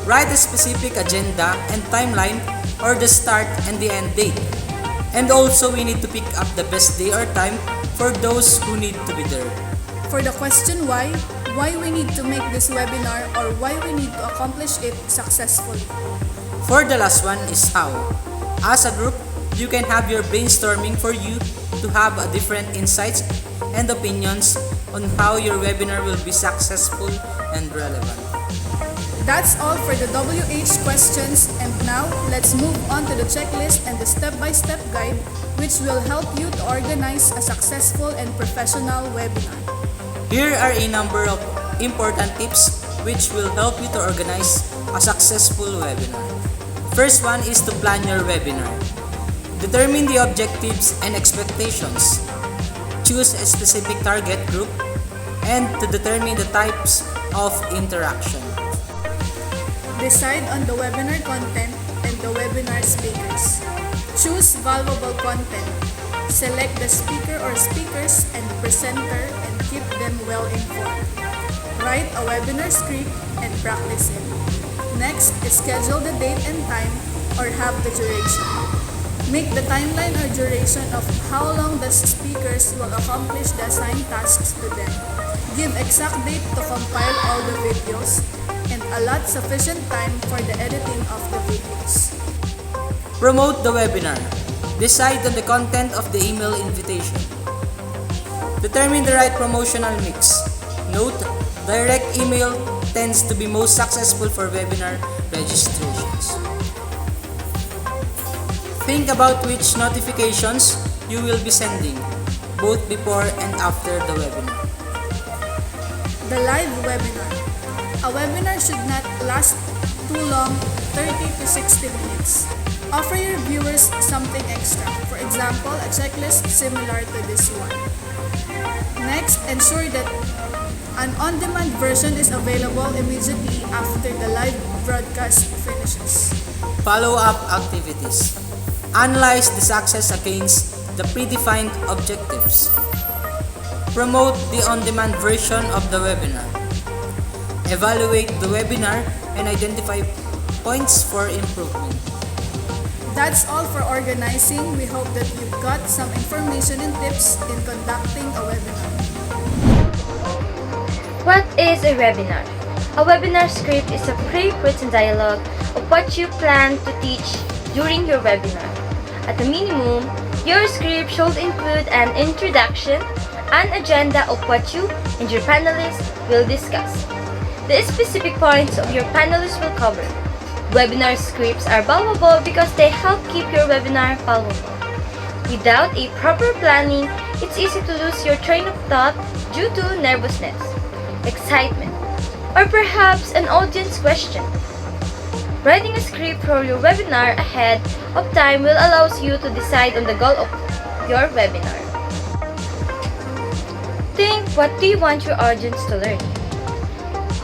Write a specific agenda and timeline or the start and the end date. And also we need to pick up the best day or time for those who need to be there. For the question why we need to make this webinar or why we need to accomplish it successfully. For the last one is how. As a group, you can have your brainstorming for you to have a different insights and opinions on how your webinar will be successful and relevant. That's all for the WH questions, and now let's move on to the checklist and the step-by-step guide which will help you to organize a successful and professional webinar. Here are a number of important tips which will help you to organize a successful webinar. First one is to plan your webinar. Determine the objectives and expectations. Choose a specific target group and to determine the types of interaction. Decide on the webinar content and the webinar speakers. Choose valuable content. Select the speaker or speakers and presenter and keep them well informed. Write a webinar script and practice it. Next is schedule the date and time or have the duration. Make the timeline or duration of how long the speakers will accomplish the assigned tasks to them. Give exact date to compile all the videos and allot sufficient time for the editing of the videos. Promote the webinar. Decide on the content of the email invitation. Determine the right promotional mix. Note, direct email tends to be most successful for webinar registrations. Think about which notifications you will be sending, both before and after the webinar. The live webinar. A webinar should not last too long, 30 to 60 minutes. Offer your viewers something extra, for example, a checklist similar to this one. Next, ensure that an on-demand version is available immediately after the live broadcast finishes. Follow-up activities. Analyze the success against the predefined objectives. Promote the on-demand version of the webinar. Evaluate the webinar and identify points for improvement. That's all for organizing. We hope that you've got some information and tips in conducting a webinar. What is a webinar? A webinar script is a pre-written dialogue of what you plan to teach during your webinar. At a minimum, your script should include an introduction, an agenda of what you and your panelists will discuss, the specific points of your panelists will cover. Webinar scripts are valuable because they help keep your webinar valuable. Without a proper planning, it's easy to lose your train of thought due to nervousness, excitement, or perhaps an audience question. Writing a script for your webinar ahead of time will allow you to decide on the goal of your webinar. Think, what do you want your audience to learn?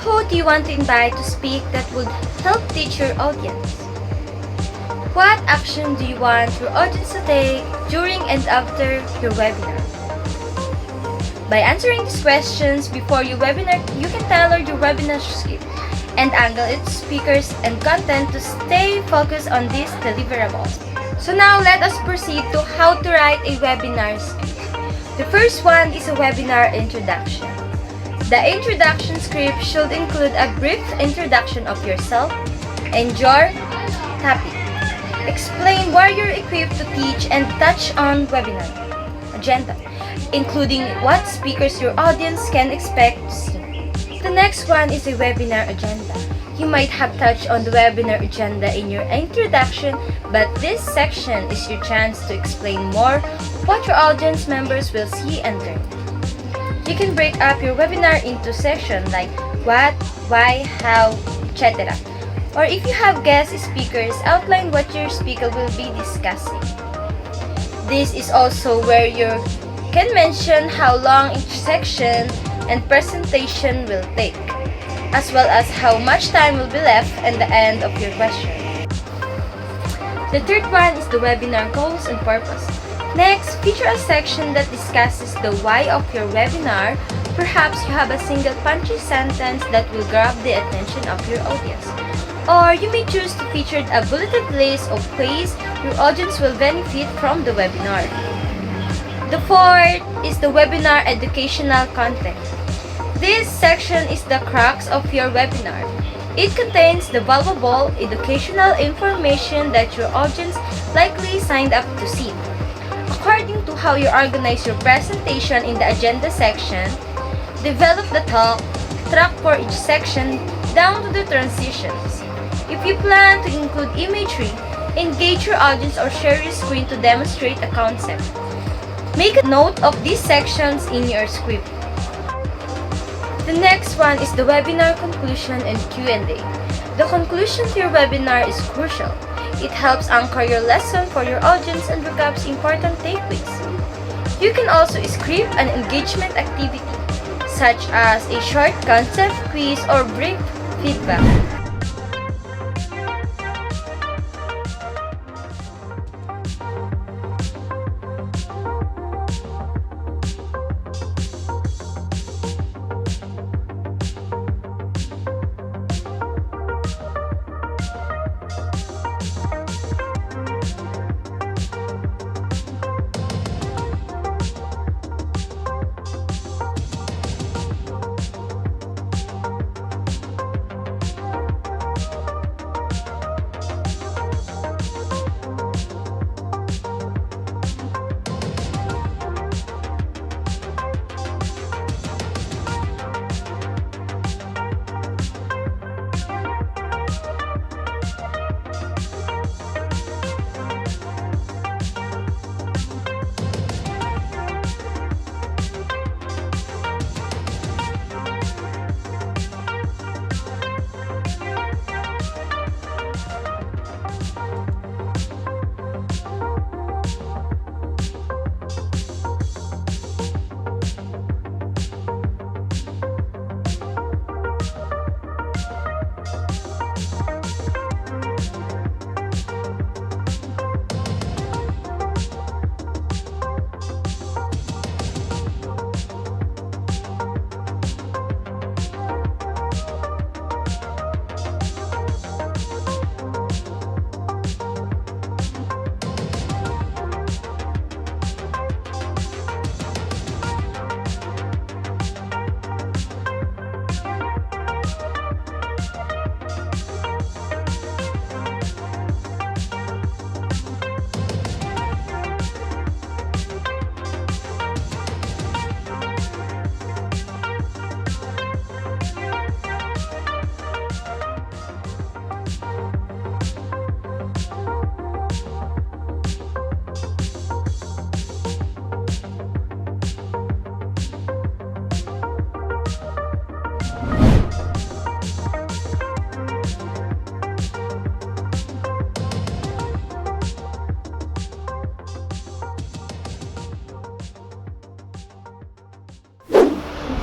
Who do you want to invite to speak that would help teach your audience? What action do you want your audience to take during and after your webinar? By answering these questions before your webinar, you can tailor your webinar script and angle its speakers and content to stay focused on these deliverables. So now let us proceed to how to write a webinar script. The first one is a webinar introduction. The introduction script should include a brief introduction of yourself and your topic. Explain why you're equipped to teach and touch on webinar agenda, including what speakers your audience can expect to see. The next one is a webinar agenda. You might have touched on the webinar agenda in your introduction, but this section is your chance to explain more what your audience members will see and learn. You can break up your webinar into sections like what, why, how, etc. Or if you have guest speakers, outline what your speaker will be discussing. This is also where you can mention how long each section and presentation will take, as well as how much time will be left at the end of your question. The third one is the webinar goals and purpose. Next, feature a section that discusses the why of your webinar. Perhaps you have a single punchy sentence that will grab the attention of your audience. Or you may choose to feature a bulleted list of ways your audience will benefit from the webinar. The fourth is the webinar educational content. This section is the crux of your webinar. It contains the valuable educational information that your audience likely signed up to see. According to how you organize your presentation in the agenda section, develop the talk track for each section down to the transitions. If you plan to include imagery, engage your audience or share your screen to demonstrate a concept. Make a note of these sections in your script. The next one is the webinar conclusion and Q&A. The conclusion to your webinar is crucial. It helps anchor your lesson for your audience and recaps important takeaways. You can also script an engagement activity, such as a short concept quiz or brief feedback.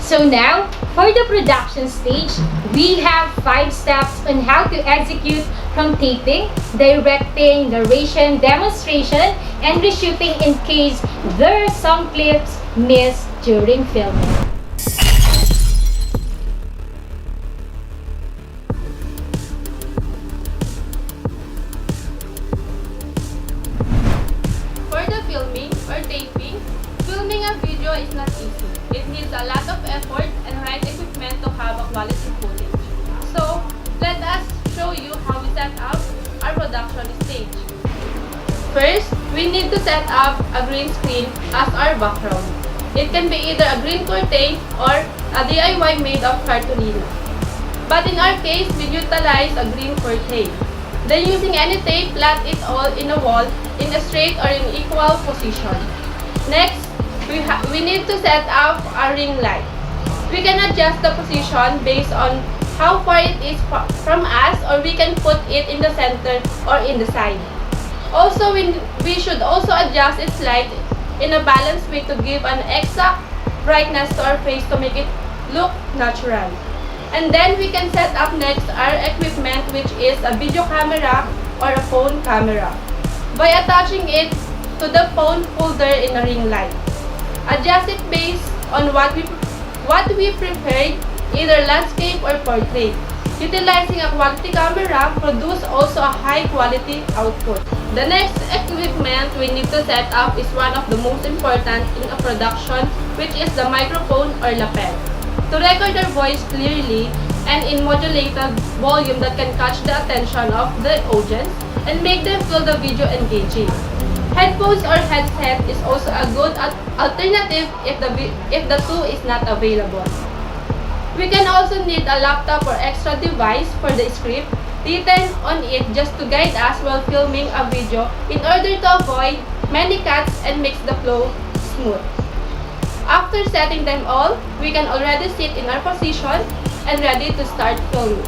So now, for the production stage, we have 5 steps on how to execute from taping, directing, narration, demonstration, and reshooting in case there are some clips missed during filming. For the filming or taping, filming a video is not easy. It needs a lot of effort and right equipment to have a quality footage. So, let us show you how we set up our production stage. First, we need to set up a green screen as our background. It can be either a green curtain or a DIY made of cartolina. But in our case, we utilize a green curtain. Then using any tape, flat it all in a wall in a straight or in equal position. Next, we need to set up our ring light. We can adjust the position based on how far it is from us, or we can put it in the center or in the side. Also, we should also adjust its light in a balanced way to give an exact brightness to our face to make it look natural. And then we can set up next our equipment, which is a video camera or a phone camera. By attaching it to the phone holder in a ring light. Adjust it based on what we prepared, either landscape or portrait. Utilizing a quality camera produce also a high quality output. The next equipment we need to set up is one of the most important in a production, which is the microphone or lapel. To record our voice clearly and in modulated volume that can catch the attention of the audience and make them feel the video engaging. Headphones or headset is also a good alternative if the two is not available. We can also need a laptop or extra device for the script written on it just to guide us while filming a video in order to avoid many cuts and makes the flow smooth. After setting them all, we can already sit in our position and ready to start filming.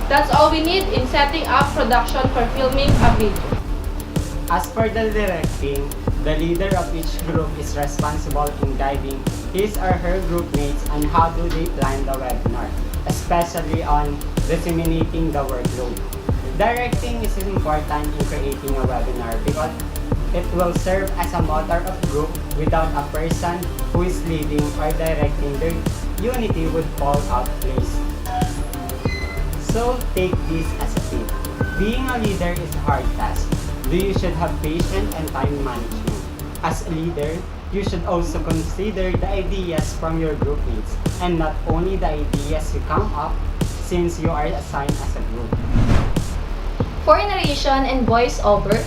That's all we need in setting up production for filming a video. As for the directing, the leader of each group is responsible in guiding his or her group mates on how do they plan the webinar, especially on disseminating the workload. Directing is important in creating a webinar because it will serve as a motor of group. Without a person who is leading or directing, the unity would fall out of place. So take this as a tip. Being a leader is a hard task. You should have patience and time management. As a leader, you should also consider the ideas from your group mates and not only the ideas you come up since you are assigned as a group. For narration and voiceover,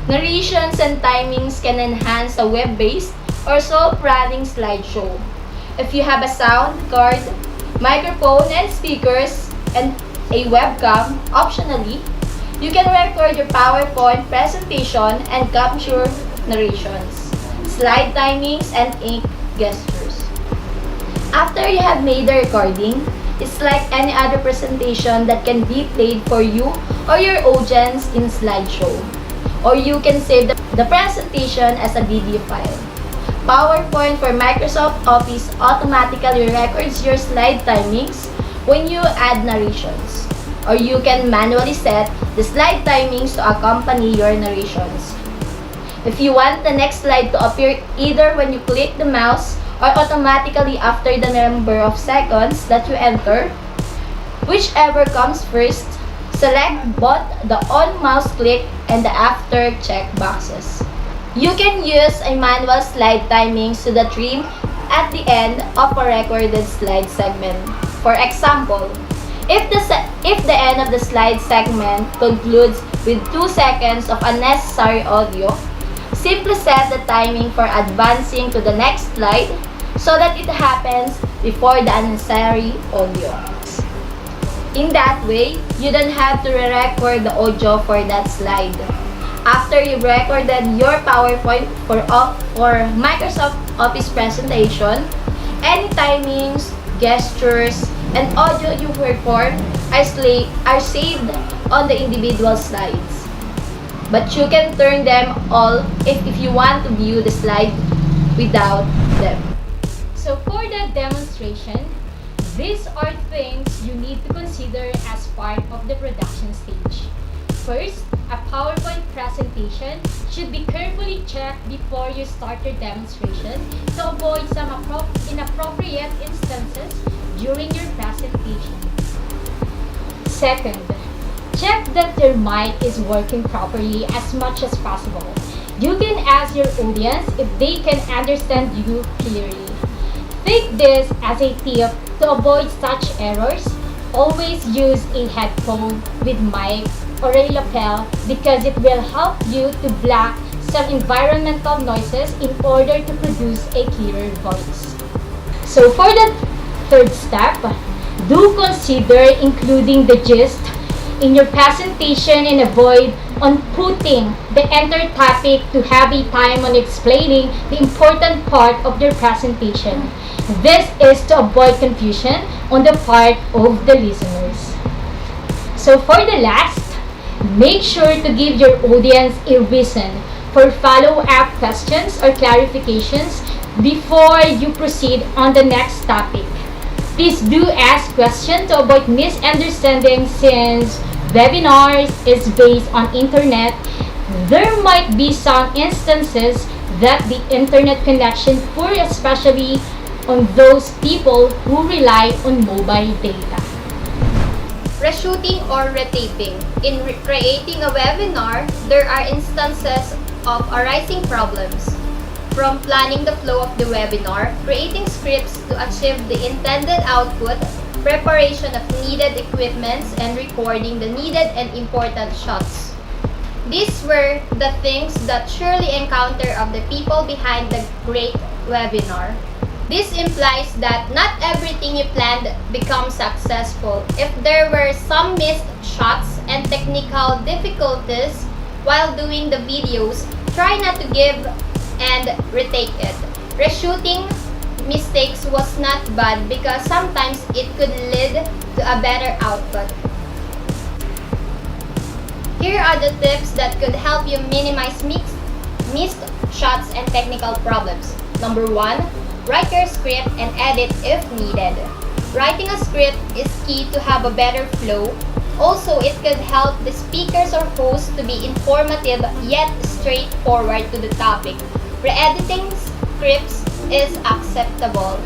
narrations and timings can enhance a web-based or self-running slideshow. If you have a sound card, microphone and speakers, and a webcam, optionally, you can record your PowerPoint presentation and capture narrations, slide timings, and ink gestures. After you have made the recording, it's like any other presentation that can be played for you or your audience in slideshow. Or you can save the presentation as a video file. PowerPoint for Microsoft Office automatically records your slide timings when you add narrations. Or you can manually set the slide timings to accompany your narrations. If you want the next slide to appear either when you click the mouse or automatically after the number of seconds that you enter, whichever comes first, select both the on mouse click and the after check boxes. You can use a manual slide timings to the trim at the end of a recorded slide segment. For example, if the end of the slide segment concludes with 2 seconds of unnecessary audio, simply set the timing for advancing to the next slide so that it happens before the unnecessary audio. In that way, you don't have to re-record the audio for that slide. After you've recorded your PowerPoint for Microsoft Office presentation, any timings, gestures, and audio you record are saved on the individual slides. But you can turn them all if you want to view the slide without them. So for the demonstration, these are things you need to consider as part of the production stage. First, a PowerPoint presentation should be carefully checked before you start your demonstration to avoid some inappropriate instances during your presentation. Second, check that your mic is working properly as much as possible. You can ask your audience if they can understand you clearly. Take this as a tip to avoid such errors. Always use a headphone with mic or a lapel because it will help you to block some environmental noises in order to produce a clearer voice. So for the third step, do consider including the gist in your presentation and avoid on putting the entire topic to have a time on explaining the important part of your presentation. This is to avoid confusion on the part of the listeners. So for the last, make sure to give your audience a reason for follow-up questions or clarifications before you proceed on the next topic. Please do ask questions to avoid misunderstandings since webinars is based on internet There might be some instances that the internet connection poor, especially on those people who rely on mobile data. Reshooting or retaping. In creating a webinar, there are instances of arising problems. From planning the flow of the webinar, creating scripts to achieve the intended output, preparation of needed equipments, and recording the needed and important shots. These were the things that surely encounter of the people behind the great webinar. This implies that not everything you planned becomes successful. If there were some missed shots and technical difficulties while doing the videos, try not to give and retake it. Reshooting mistakes was not bad because sometimes it could lead to a better output. Here are the tips that could help you minimize missed shots and technical problems. Number 1. Write your script and edit if needed. Writing a script is key to have a better flow. Also, it could help the speakers or hosts to be informative yet straightforward to the topic. Re-editing scripts is acceptable.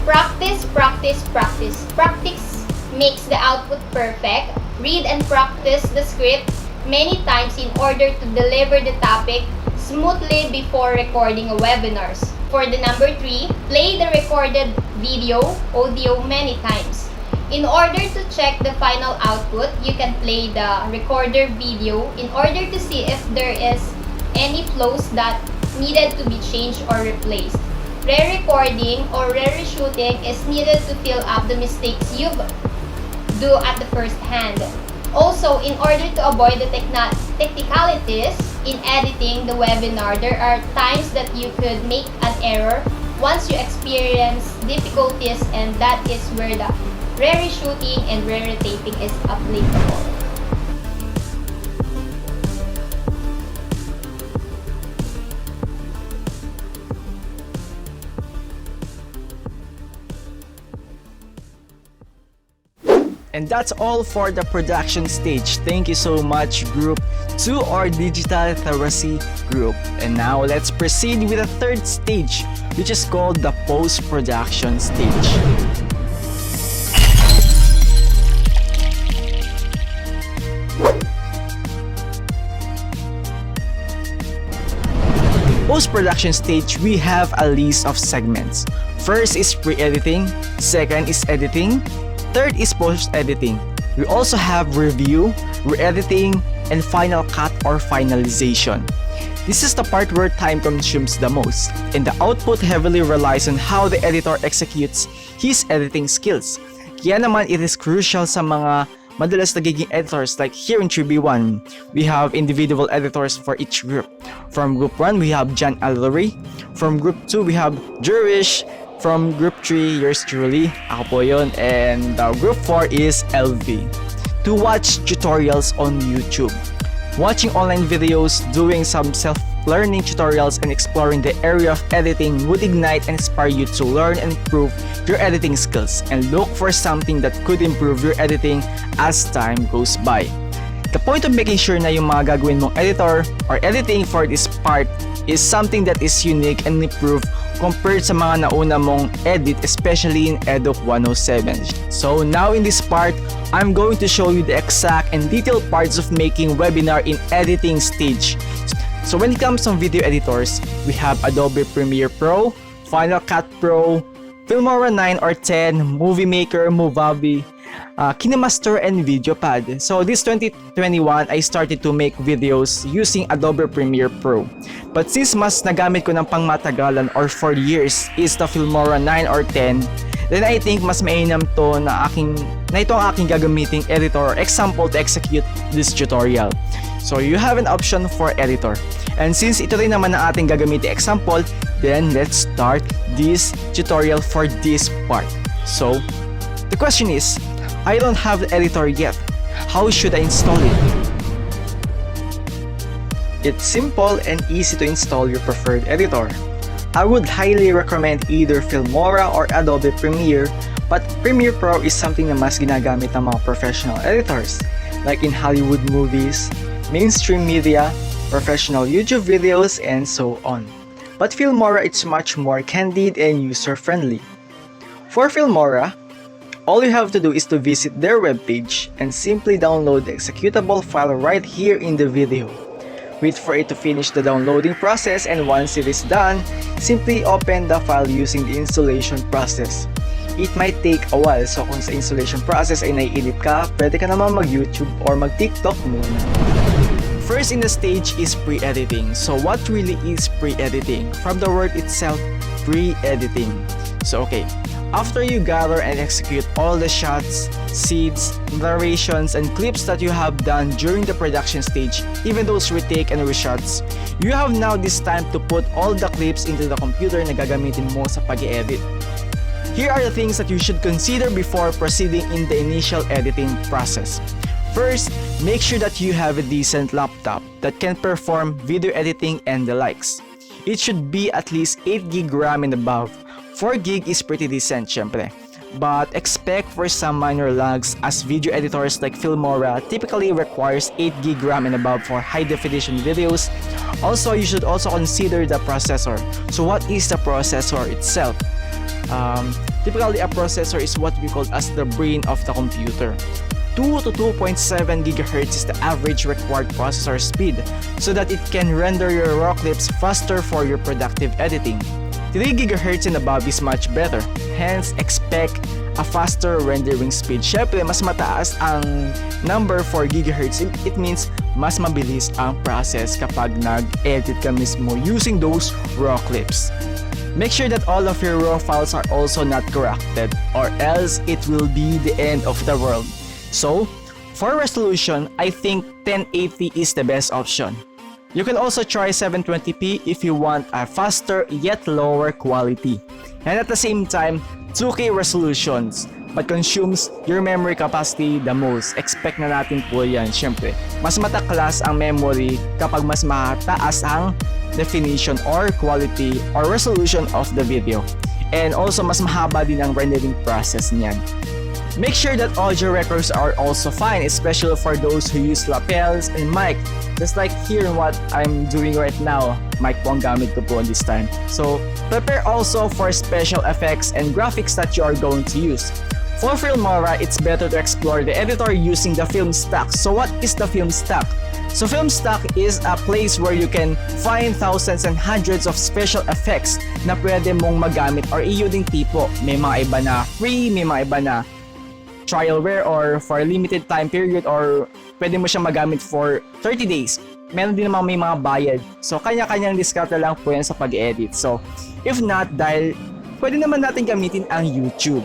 Practice, practice, practice. Practice makes the output perfect. Read and practice the script many times in order to deliver the topic smoothly before recording a webinars. For the number 3, play the recorded audio many times. In order to check the final output, you can play the recorder video in order to see if there is any flows that needed to be changed or replaced. Re-recording or re-reshooting is needed to fill up the mistakes you do at the first hand. Also, in order to avoid the technicalities in editing the webinar, there are times that you could make an error once you experience difficulties, and that is where the re-reshooting and re-retaping is applicable. And that's all for the production stage. Thank you so much, Group 2 or Digital Literacy Group. And now let's proceed with the third stage, which is called the post-production stage. Post-production stage, we have a list of segments. First is pre-editing, second is editing, third is post-editing. We also have review, re-editing, and final cut or finalization. This is the part where time consumes the most, and the output heavily relies on how the editor executes his editing skills. Kaya naman it is crucial sa mga madalas nagiging editors like here in 3B-1. We have individual editors for each group. From Group 1, we have Janine Ellazar. From Group 2, we have Jerwish. From Group 3, yours truly, ako po yun. And Group 4 is LV. To watch tutorials on YouTube. Watching online videos, doing some self-learning tutorials, and exploring the area of editing would ignite and inspire you to learn and improve your editing skills, and look for something that could improve your editing as time goes by. The point of making sure na yung mga gagawin mong editor or editing for this part is something that is unique and improved compared sa mga nauna mong edit, especially in Eduk 107. So now in this part, I'm going to show you the exact and detailed parts of making webinar in editing stage. So when it comes to video editors, we have Adobe Premiere Pro, Final Cut Pro, Filmora 9 or 10, Movie Maker, Movavi, KineMaster, and VideoPad. So this 2021, I started to make videos using Adobe Premiere Pro. But since mas nagamit ko ng pangmatagalan or for years is the Filmora 9 or 10, then I think mas mainam to na ito ang aking gagamiting editor or example to execute this tutorial. So you have an option for editor. And since ito rin naman ang ating gagamiting example, then let's start this tutorial for this part. So the question is, I don't have the editor yet. How should I install it? It's simple and easy to install your preferred editor. I would highly recommend either Filmora or Adobe Premiere, but Premiere Pro is something na mas ginagamit ng mga professional editors, like in Hollywood movies, mainstream media, professional YouTube videos, and so on. But Filmora is much more candid and user-friendly. For Filmora, all you have to do is to visit their webpage and simply download the executable file right here in the video. Wait for it to finish the downloading process, and once it is done, simply open the file using the installation process. It might take a while, so kung sa installation process ay naiinip ka, pwede ka naman mag-YouTube or mag-TikTok muna. First in the stage is pre-editing. So what really is pre-editing? From the word itself, pre-editing. So okay, after you gather and execute all the shots, scenes, narrations, and clips that you have done during the production stage, even those retake and reshots, you have now this time to put all the clips into the computer na gagamitin mo sa pag-edit. Here are the things that you should consider before proceeding in the initial editing process. First, make sure that you have a decent laptop that can perform video editing and the likes. It should be at least 8GB RAM and above. 4GB is pretty decent syempre. But expect for some minor lags, as video editors like Filmora typically requires 8GB RAM and above for high definition videos. Also, you should also consider the processor. So what is the processor itself? Typically a processor is what we call as the brain of the computer. 2 to 2.7 GHz is the average required processor speed so that it can render your raw clips faster for your productive editing. 3 GHz and above is much better, hence expect a faster rendering speed. Syempre, mas mataas ang number 4 GHz, it means mas mabilis ang process kapag nag-edit ka mismo using those raw clips. Make sure that all of your raw files are also not corrupted, or else it will be the end of the world. So, for resolution, I think 1080 is the best option. You can also try 720p if you want a faster yet lower quality. And at the same time, 2K resolutions, but consumes your memory capacity the most. Expect na natin po yan, syempre. Mas mataklas ang memory kapag mas mataas ang definition or quality or resolution of the video. And also, mas mahaba din ang rendering process niyan. Make sure that audio records are also fine, especially for those who use lapels and mic. Just like here what I'm doing right now, mic po ang gamit ko po this time. So, prepare also for special effects and graphics that you are going to use. For Filmora, it's better to explore the editor using the film stack. So what is the film stack? So film stack is a place where you can find thousands and hundreds of special effects na pwede mong magamit or i-using tipo. May mga iba na free, may mga iba na trialware or for a limited time period, or pwede mo siya magamit for 30 days. Meron din naman may mga bayad. So kanya-kanyang discount lang po yan sa pag-edit. So if not, dahil pwede naman natin gamitin ang YouTube.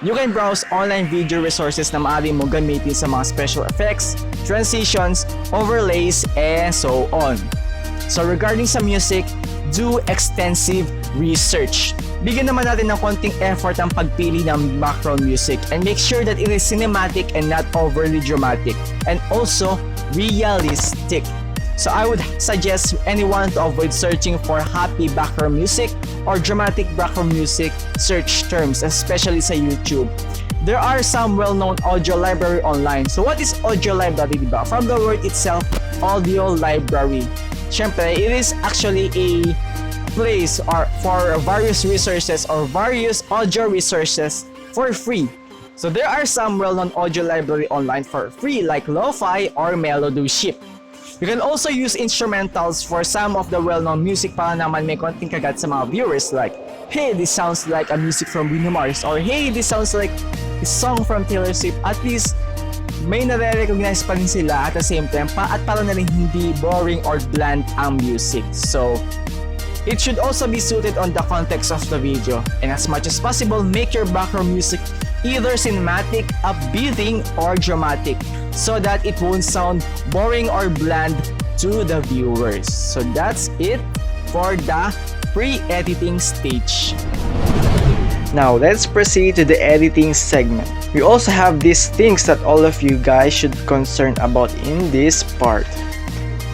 You can browse online video resources na maaari mo gamitin sa mga special effects, transitions, overlays, and so on. So regarding sa music, do extensive research. Bigyan naman natin ng konting effort ang pagpili ng background music and make sure that it is cinematic and not overly dramatic, and also realistic. So I would suggest anyone to avoid searching for happy background music or dramatic background music search terms, especially sa YouTube. There are some well-known audio library online. So what is audio library, diba? From the word itself, audio library. Syempre, it is actually a place or for various resources or various audio resources for free. So there are some well-known audio library online for free like Lo-Fi or Melody. You can also use instrumentals for some of the well-known music para naman may konting kagat sa mga viewers, like, hey, this sounds like a music from Bruno Mars, or hey, this sounds like a song from Taylor Swift. At least may nare-recognize pa rin sila at the same time at para na rin hindi boring or bland ang music. So it should also be suited on the context of the video, and as much as possible, make your background music either cinematic, upbeating, or dramatic so that it won't sound boring or bland to the viewers. So that's it for the pre-editing stage. Now let's proceed to the editing segment. We also have these things that all of you guys should concern about in this part.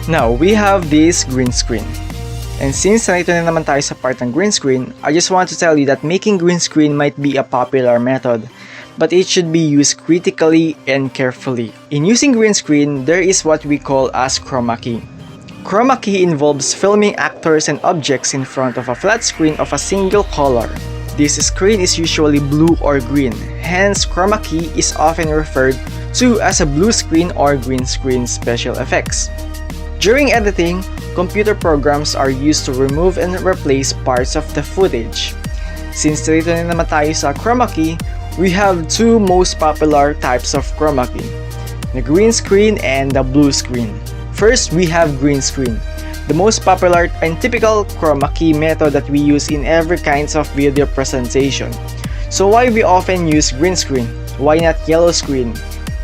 Now we have this green screen. And since nandito na naman tayo sa part ng green screen, I just want to tell you that making green screen might be a popular method. but it should be used critically and carefully. In using green screen, there is what we call as chroma key. Chroma key involves filming actors and objects in front of a flat screen of a single color. This screen is usually blue or green, hence chroma key is often referred to as a blue screen or green screen special effects. During editing, computer programs are used to remove and replace parts of the footage. Since dito na naman tayo sa chroma key, we have two most popular types of chroma key, the green screen and the blue screen. First, we have green screen, the most popular and typical chroma key method that we use in every kinds of video presentation. So why we often use green screen? Why not yellow screen,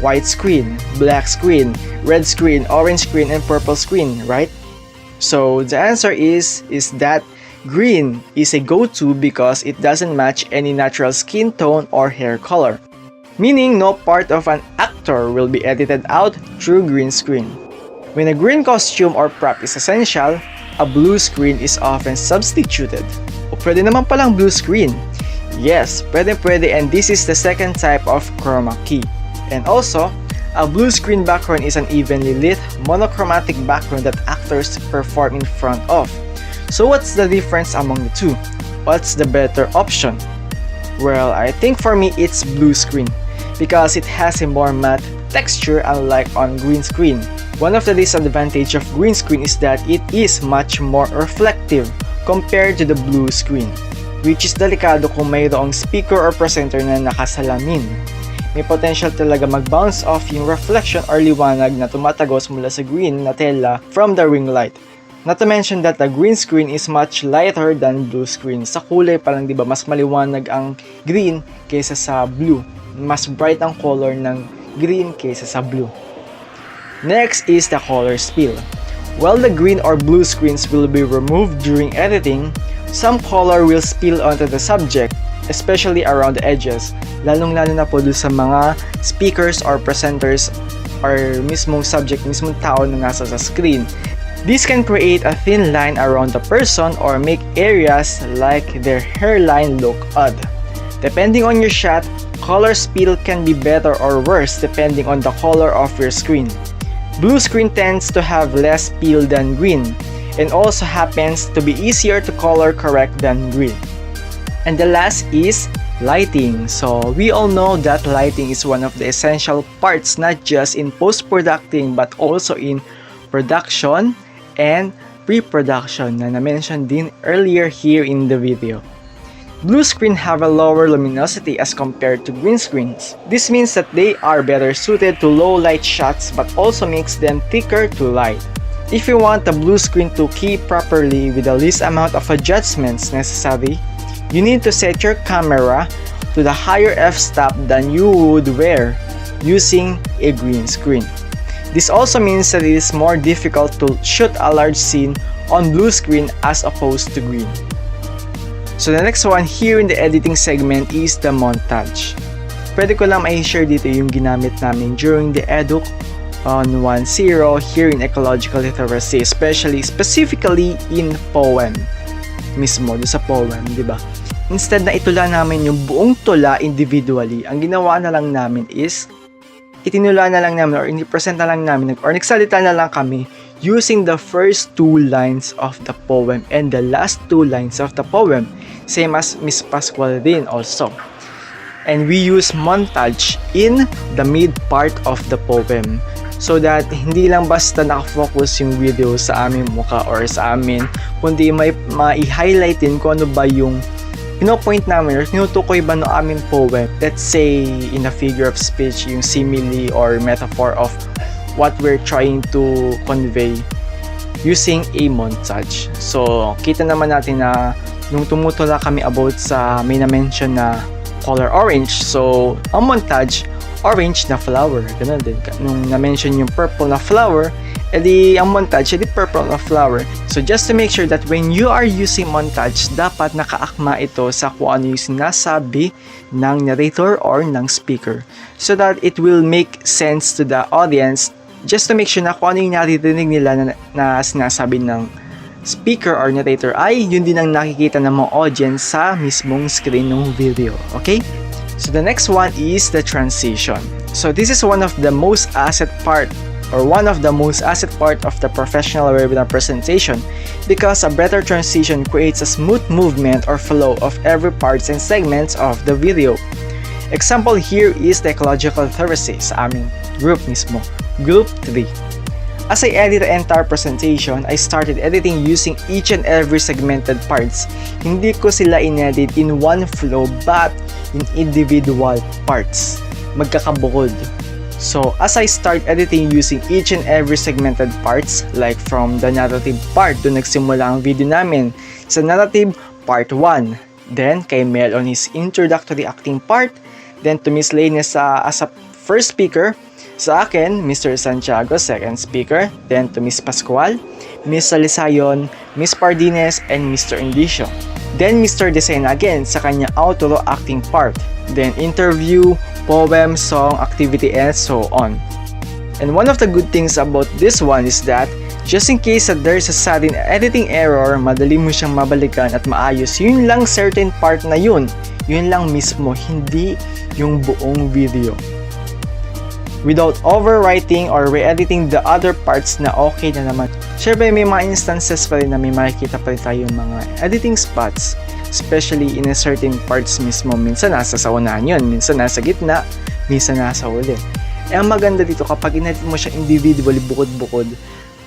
white screen, black screen, red screen, orange screen, and purple screen, right? So the answer is that green is a go-to because it doesn't match any natural skin tone or hair color, meaning no part of an actor will be edited out through green screen. When a green costume or prop is essential, a blue screen is often substituted. O pwede naman palang blue screen. Yes, pwede and this is the second type of chroma key. And also, a blue screen background is an evenly lit, monochromatic background that actors perform in front of. So what's the difference among the two? What's the better option? Well, I think for me it's blue screen because it has a more matte texture unlike on green screen. One of the disadvantages of green screen is that it is much more reflective compared to the blue screen, which is delikado kung mayroong speaker or presenter na nakasalamin. May potential talaga mag-bounce off yung reflection or liwanag na tumatagos mula sa green na tela from the ring light. Not to mention that the green screen is much lighter than blue screen. Sa kulay pa lang, di ba, mas maliwanag ang green kaysa sa blue. Mas bright ang color ng green kaysa sa blue. Next is the color spill. While the green or blue screens will be removed during editing, some color will spill onto the subject, especially around the edges, lalong-lalo na po doon sa mga speakers or presenters or mismong subject, mismong tao na nasa sa screen. This can create a thin line around the person or make areas like their hairline look odd. Depending on your shot, color spill can be better or worse depending on the color of your screen. Blue screen tends to have less spill than green, and also happens to be easier to color correct than green. And the last is lighting. So we all know that lighting is one of the essential parts not just in post-producing but also in production and pre-production na na-mention din earlier here in the video. Blue screen have a lower luminosity as compared to green screens. This means that they are better suited to low light shots but also makes them thicker to light. If you want the blue screen to key properly with the least amount of adjustments necessary, you need to set your camera to the higher f-stop than you would wear using a green screen. This also means that it is more difficult to shoot a large scene on blue screen as opposed to green. So the next one here in the editing segment is the montage. Pwede ko lang i-share dito yung ginamit namin during the eduk on 1.0 here in ecological literacy, specifically in poem mismo, do sa poem, di ba? Instead na itula namin yung buong tula individually, ang ginawa na lang namin is itinula na lang namin or ini-present na lang namin or nagsalita na lang kami using the first two lines of the poem and the last two lines of the poem, same as Miss Pascual din also. And we use montage in the mid part of the poem so that hindi lang basta nakafocus yung video sa aming mukha or sa amin, kundi may ma-highlight din kung ano ba yung pinopoint namin or tinutukoy ba ng aming poem. Let's say in a figure of speech, yung simile or metaphor of what we're trying to convey using a montage. So, kita naman natin na nung tumutula kami about sa may na-mention na color orange. So, ang montage, orange na flower. Ganun din. Nung na-mention yung purple na flower, edi ang montage, edi purple na flower. So, just to make sure that when you are using montage, dapat nakaakma ito sa kung ano yung sinasabi ng narrator or ng speaker. So that it will make sense to the audience, just to make sure na kung ano yung naririnig nila na sinasabi ng speaker or narrator ay yun din ang nakikita ng mga audience sa mismong screen ng video. Okay? So the next one is the transition. So this is one of the most asset part of the professional webinar presentation because a better transition creates a smooth movement or flow of every parts and segments of the video. Example here is the ecological literacy sa aming group mismo, Group 3. As I edit the entire presentation, I started editing using each and every segmented parts. Hindi ko sila inedit in one flow but in individual parts. Magkakabukod. So, as I start editing using each and every segmented parts, like from the narrative part, doon nagsimula ang video namin, sa narrative part 1, then kay Mel on his introductory acting part, then to Miss Lane as a first speaker, sa akin, Mr. Santiago, second speaker, then to Miss Pascual, Miss Talisayon, Miss Pardines, and Mr. Indicio. Then Mr. Design again sa kanya outro acting part, then interview, poem, song, activity, and so on. And one of the good things about this one is that just in case that there's a sudden editing error, madali mo siyang mabalikan at maayos. Yun lang certain part na yun lang mismo, hindi yung buong video. Without overwriting or re-editing the other parts na okay na naman. Syempre may mga instances pa rin na may makikita pa rin tayong mga editing spots, especially in a certain parts mismo. Minsan nasa sa unahan yun, minsan nasa gitna, minsan nasa uli. Ang maganda dito kapag inedit mo siya individually, bukod-bukod,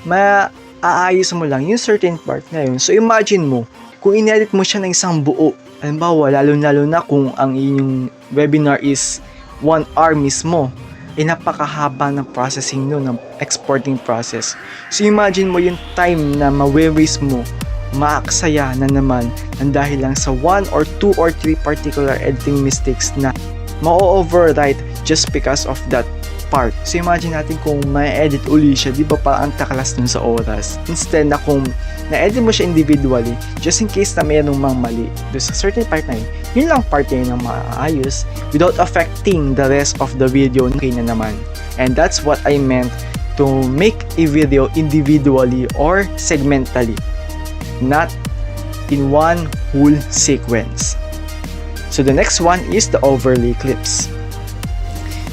maaayos mo lang yung certain part na yun. So imagine mo, kung inedit mo siya ng isang buo, halimbawa lalo na kung ang inyong webinar is 1 hour mismo, napakahaba ng processing nun, ng exporting process. So imagine mo yung time na ma-waste mo, maaksaya na naman ng dahil lang sa 1 or 2 or 3 particular editing mistakes na ma-overwrite just because of that part. So imagine natin kung ma-edit uli siya, di ba parang taklas nun sa oras. Instead na kung na-edit mo siya individually, just in case na mayroong mang mali doon sa certain part na yun lang part na yun ang maayos without affecting the rest of the video okay na naman. And that's what I meant to make a video individually or segmentally, not in one whole sequence. So the next one is the overlay clips.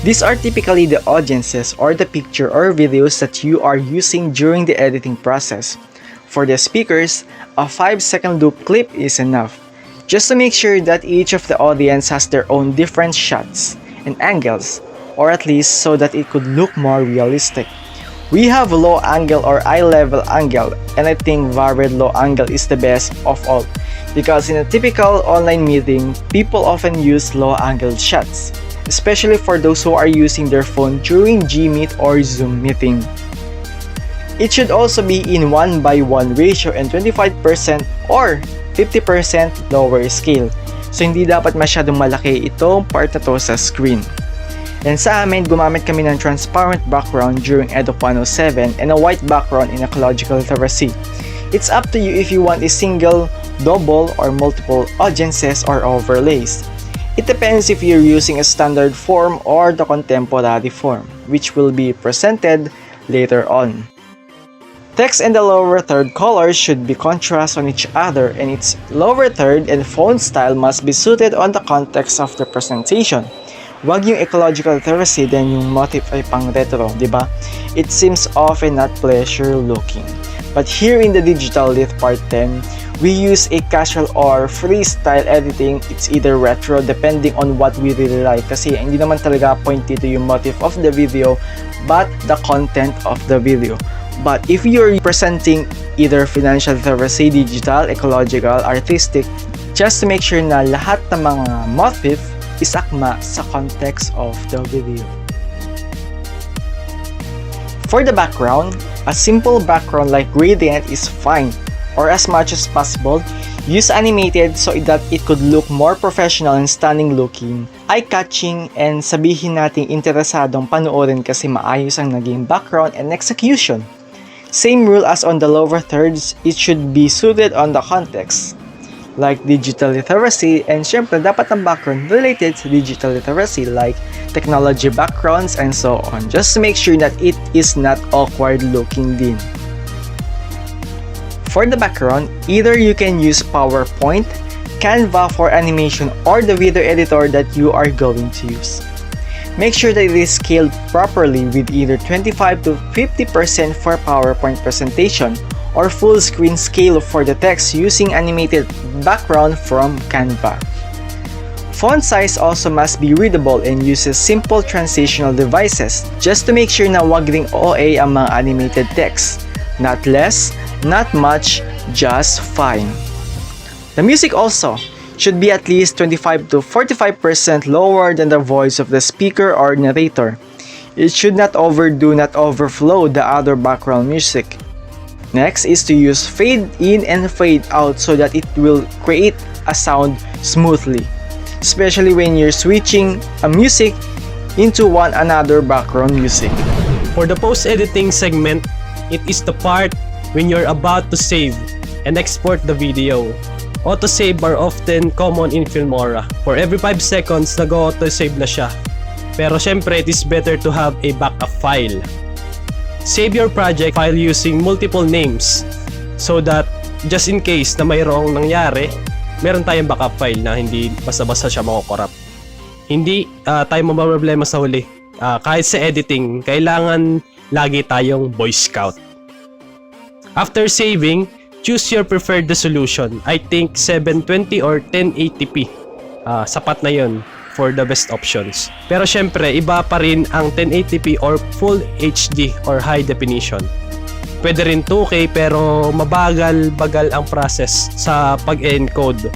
These are typically the audiences or the picture or videos that you are using during the editing process. For the speakers, a 5-second loop clip is enough, just to make sure that each of the audience has their own different shots and angles, or at least so that it could look more realistic. We have low angle or eye level angle, and I think varied low angle is the best of all, because in a typical online meeting, people often use low angle shots, especially for those who are using their phone during Gmeet or Zoom meeting. It should also be in 1:1 ratio and 25% or 50% lower scale. So hindi dapat masyadong malaki itong part na to sa screen. And sa amin, gumamit kami ng transparent background during EDOC 107 and a white background in ecological literacy. It's up to you if you want a single, double, or multiple audiences or overlays. It depends if you're using a standard form or the contemporary form, which will be presented later on. Text and the lower third colors should be contrast on each other, and its lower third and font style must be suited on the context of the presentation. Wag yung ecological literacy then yung motif ay pang retro, di ba? It seems often not pleasure looking. But here in the digital lit part 10, we use a casual or freestyle editing. It's either retro depending on what we really like, kasi hindi naman talaga point dito yung motif of the video but the content of the video. But if you're presenting either financial literacy, digital, ecological, artistic, just to make sure na lahat ng mga motif is akma sa context of the video. For the background, a simple background like gradient is fine, or as much as possible, use animated so that it could look more professional and stunning looking, eye-catching, and sabihin nating interesadong panoorin kasi maayos ang naging background and execution. Same rule as on the lower thirds, it should be suited on the context, like digital literacy, and syempre dapat ang background related to digital literacy like technology backgrounds and so on, just to make sure that it is not awkward looking din. For the background, either you can use PowerPoint, Canva for animation or the video editor that you are going to use. Make sure that it is scaled properly with either 25 to 50% for PowerPoint presentation or full screen scale for the text using animated background from Canva. Font size also must be readable and uses simple transitional devices just to make sure na wag ding OA ang mga animated text. Not less, not much, just fine. The music also should be at least 25 to 45% lower than the voice of the speaker or narrator. It should not overdo, not overflow the other background music. Next is to use fade in and fade out so that it will create a sound smoothly, especially when you're switching a music into one another background music. For the post-editing segment, it is the part when you're about to save and export the video. Autosave are often common in Filmora. For every 5 seconds, nag-autosave na siya. Pero syempre, it is better to have a backup file. Save your project file using multiple names so that just in case na mayroong nangyari, meron tayong backup file na hindi basta-basta siya makukorrupt. Hindi tayo mabaproblema sa huli. Kahit sa editing, kailangan lagi tayong Boy Scout. After saving, choose your preferred resolution. I think 720 or 1080p. Sapat na yun for the best options. Pero syempre, iba pa rin ang 1080p or Full HD or High Definition. Pwede rin 2K pero mabagal-bagal ang process sa pag-encode.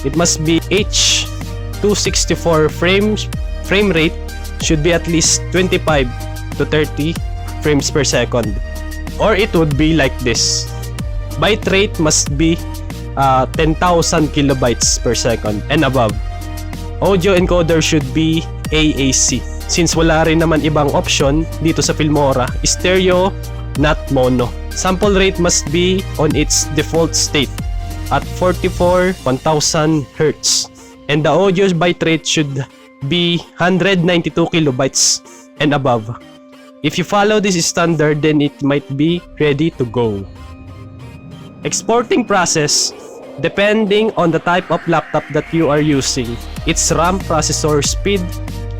It must be H264 frame rate should be at least 25 to 30 frames per second. Or it would be like this. Byte rate must be 10,000 kilobytes per second and above. Audio encoder should be AAC. Since wala rin naman ibang option dito sa Filmora, stereo, not mono. Sample rate must be on its default state at 44 1000 Hz. And the audio byte rate should be 192 kilobytes and above. If you follow this standard, then it might be ready to go. Exporting process, depending on the type of laptop that you are using, its RAM, processor, speed,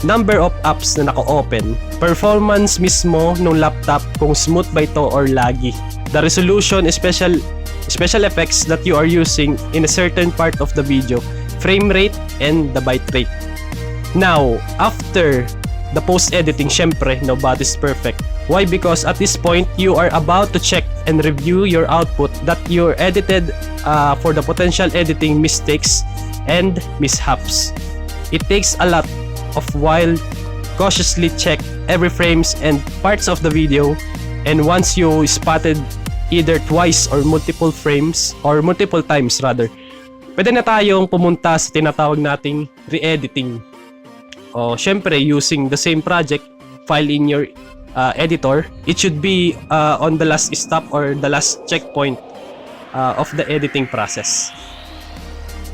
number of apps na naka-open, performance mismo ng laptop kung smooth ba ito or laggy, the resolution, special effects that you are using in a certain part of the video, frame rate, and the byte rate. Now, after the post-editing, syempre, nobody's perfect. Why? Because at this point, you are about to check and review your output that you're edited for the potential editing mistakes and mishaps. It takes a lot of while cautiously check every frames and parts of the video, and once you spotted either twice or multiple frames or multiple times rather, pwede na tayong pumunta sa tinatawag nating re-editing. O syempre, using the same project file in your editor, it should be on the last stop or the last checkpoint of the editing process.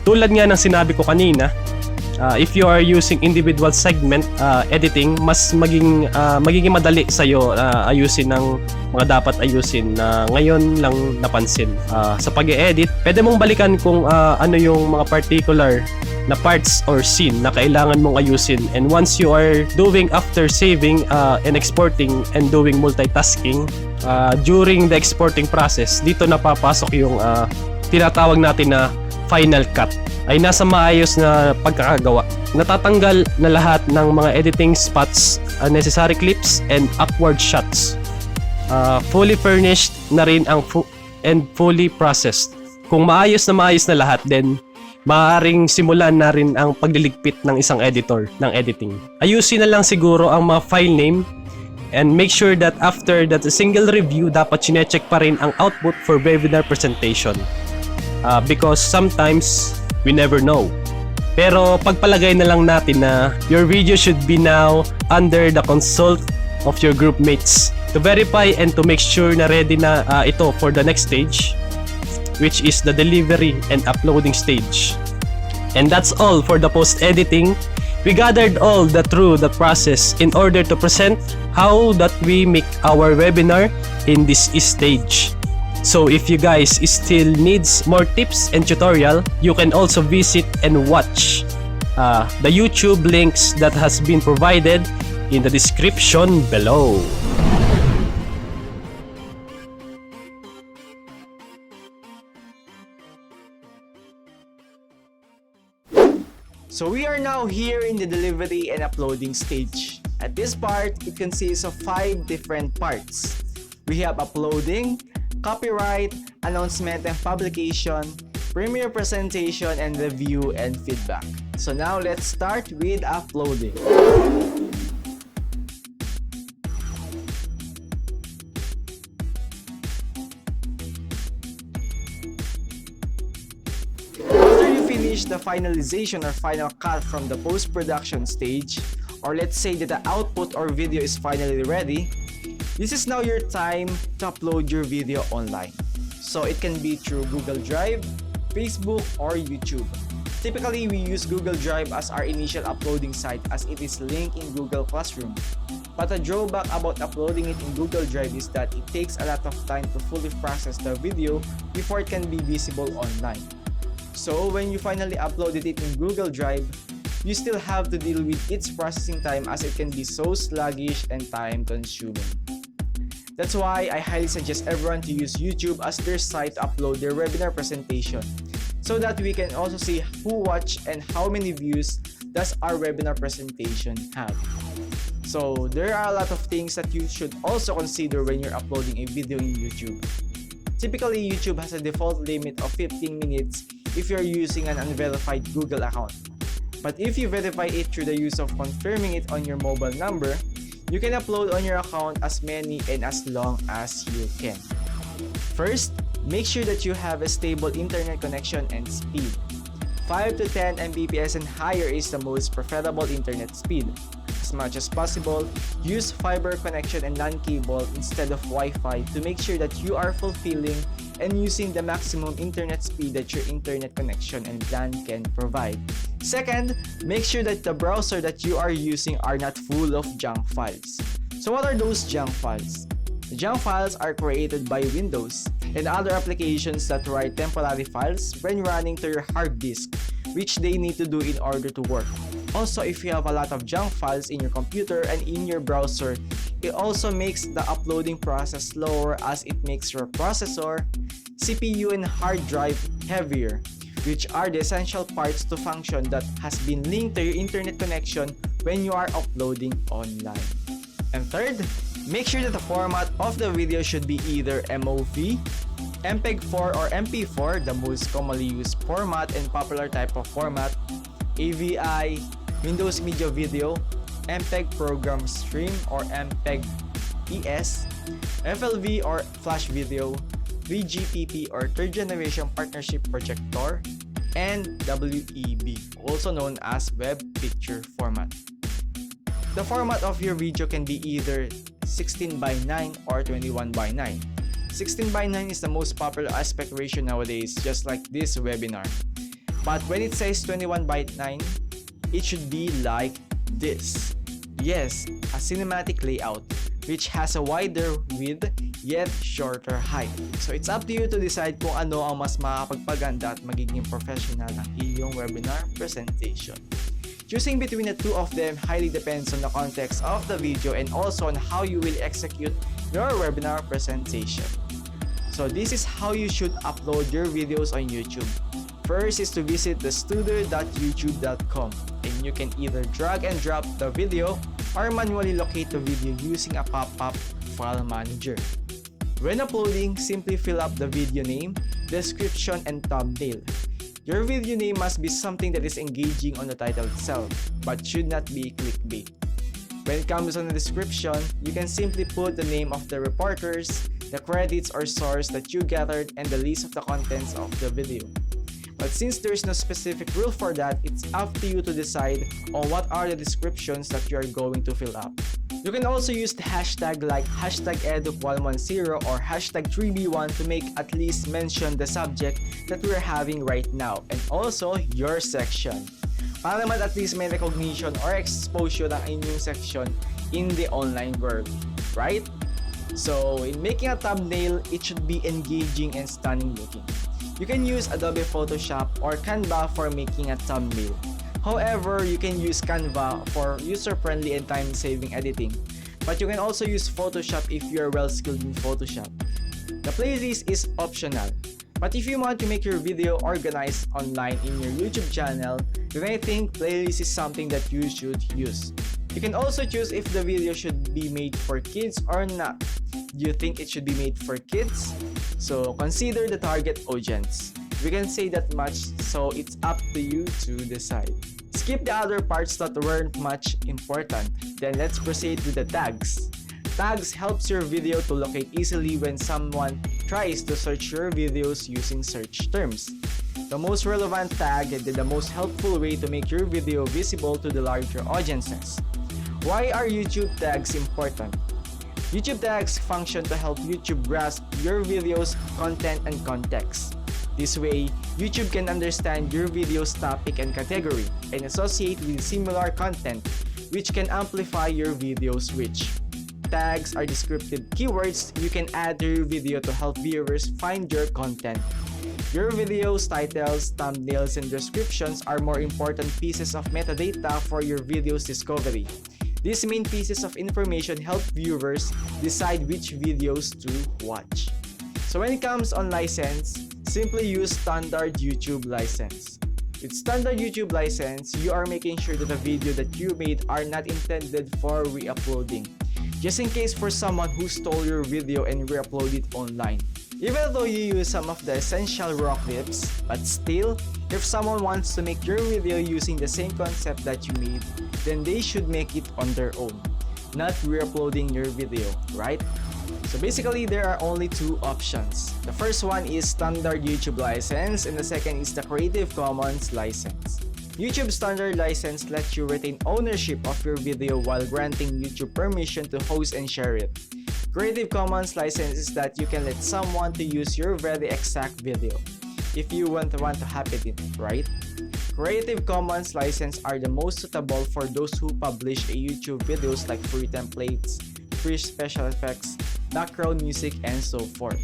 Tulad nga ng sinabi ko kanina, if you are using individual segment editing, mas magiging madali sa'yo ayusin ng mga dapat ayusin na ngayon lang napansin. Sa pag-e-edit, pwede mong balikan kung ano yung mga particular na parts or scene na kailangan mong ayusin, and once you are doing after saving and exporting and doing multitasking during the exporting process, dito napapasok yung tinatawag natin na final cut, ay nasa maayos na pagkakagawa. Natatanggal na lahat ng mga editing spots, unnecessary clips, and awkward shots. Fully furnished na rin and fully processed. Kung maayos na lahat, then maaaring simulan na rin ang pagliligpit ng isang editor ng editing. Ayusin na lang siguro ang mga file name and make sure that after that single review, dapat chinecheck pa rin ang output for webinar presentation. Because sometimes, we never know. Pero pagpalagay na lang natin na your video should be now under the consult of your group mates to verify and to make sure na ready na ito for the next stage, which is the delivery and uploading stage. And that's all for the post-editing. We gathered all through the process in order to present how that we make our webinar in this stage. So if you guys still needs more tips and tutorial, you can also visit and watch the YouTube links that has been provided in the description below. So we are now here in the delivery and uploading stage. At this part, it consists of 5 different parts. We have uploading, copyright, announcement and publication, premiere presentation, and review and feedback. So now let's start with uploading. After you finish the finalization or final cut from the post-production stage, or let's say that the output or video is finally ready, this is now your time to upload your video online. So it can be through Google Drive, Facebook, or YouTube. Typically, we use Google Drive as our initial uploading site as it is linked in Google Classroom. But the drawback about uploading it in Google Drive is that it takes a lot of time to fully process the video before it can be visible online. So when you finally uploaded it in Google Drive, you still have to deal with its processing time as it can be so sluggish and time consuming. That's why I highly suggest everyone to use YouTube as their site to upload their webinar presentation, so that we can also see who watched and how many views does our webinar presentation have. So there are a lot of things that you should also consider when you're uploading a video in YouTube. Typically, YouTube has a default limit of 15 minutes if you're using an unverified Google account. But if you verify it through the use of confirming it on your mobile number, you can upload on your account as many and as long as you can. First, make sure that you have a stable internet connection and speed. 5 to 10 Mbps and higher is the most preferable internet speed. As much as possible, use fiber connection and non-cable instead of Wi-Fi to make sure that you are fulfilling and using the maximum internet speed that your internet connection and plan can provide. Second, make sure that the browser that you are using are not full of junk files. So what are those junk files? The junk files are created by Windows and other applications that write temporary files when running to your hard disk, which they need to do in order to work. Also, if you have a lot of junk files in your computer and in your browser, it also makes the uploading process slower as it makes your processor, CPU, and hard drive heavier, which are the essential parts to function that has been linked to your internet connection when you are uploading online. And third, make sure that the format of the video should be either MOV, MPEG-4 or MP4, the most commonly used format and popular type of format, AVI, Windows Media Video, MPEG Program Stream or MPEG-ES, FLV or Flash Video, VGPP or Third Generation Partnership Projector, and WEB, also known as Web Picture Format. The format of your video can be either 16:9 or 21:9. 16:9 is the most popular aspect ratio nowadays, just like this webinar. But when it says 21:9, it should be like this. Yes, a cinematic layout, which has a wider width yet shorter height. So it's up to you to decide kung ano ang mas makakapagpaganda at magiging professional ng iyong webinar presentation. Choosing between the two of them highly depends on the context of the video and also on how you will execute your webinar presentation. So this is how you should upload your videos on YouTube. First is to visit the studio.youtube.com and you can either drag and drop the video or manually locate the video using a pop-up file manager. When uploading, simply fill up the video name, description, and thumbnail. Your video name must be something that is engaging on the title itself, but should not be clickbait. When it comes on the description, you can simply put the name of the reporters, the credits or source that you gathered, and the list of the contents of the video. But since there is no specific rule for that, it's up to you to decide on what are the descriptions that you are going to fill up. You can also use the hashtag like #eduk110 or #3B-1 to make at least mention the subject that we're having right now and also your section. Para naman at least may recognition or exposure ang inyong section in the online world, right? So in making a thumbnail, it should be engaging and stunning looking. You can use Adobe Photoshop or Canva for making a thumbnail. However, you can use Canva for user-friendly and time-saving editing. But you can also use Photoshop if you are well-skilled in Photoshop. The playlist is optional. But if you want to make your video organized online in your YouTube channel, then I think playlist is something that you should use. You can also choose if the video should be made for kids or not. Do you think it should be made for kids? So consider the target audience. We can say that much, so it's up to you to decide. Skip the other parts that weren't much important. Then let's proceed with the tags. Tags helps your video to locate easily when someone tries to search your videos using search terms. The most relevant tag and the most helpful way to make your video visible to the larger audiences. Why are YouTube tags important? YouTube tags function to help YouTube grasp your video's content and context. This way, YouTube can understand your video's topic and category and associate with similar content, which can amplify your video's reach. Tags are descriptive keywords you can add to your video to help viewers find your content. Your video's titles, thumbnails, and descriptions are more important pieces of metadata for your video's discovery. These main pieces of information help viewers decide which videos to watch. So when it comes on license, simply use standard YouTube license. With standard YouTube license, you are making sure that the video that you made are not intended for re-uploading. Just in case for someone who stole your video and re-upload it online. Even though you use some of the essential raw clips, but still, if someone wants to make your video using the same concept that you made, then they should make it on their own, not re-uploading your video, right? So basically, there are only two options. The first one is standard YouTube license and the second is the Creative Commons license. YouTube standard license lets you retain ownership of your video while granting YouTube permission to host and share it. Creative Commons license is that you can let someone to use your very exact video if you want to happen it, right? Creative Commons license are the most suitable for those who publish a YouTube videos like free templates, free special effects, background music, and so forth.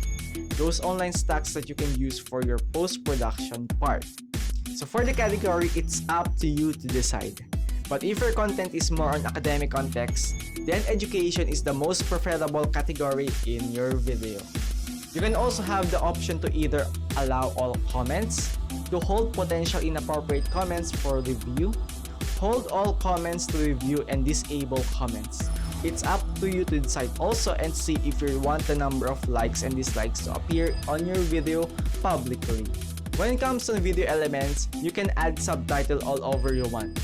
Those online stacks that you can use for your post-production part. So for the category, it's up to you to decide. But if your content is more on academic context, then education is the most preferable category in your video. You can also have the option to either allow all comments, to hold potential inappropriate comments for review, hold all comments to review, and disable comments. It's up to you to decide also and see if you want the number of likes and dislikes to appear on your video publicly. When it comes to video elements, you can add subtitle all over you want.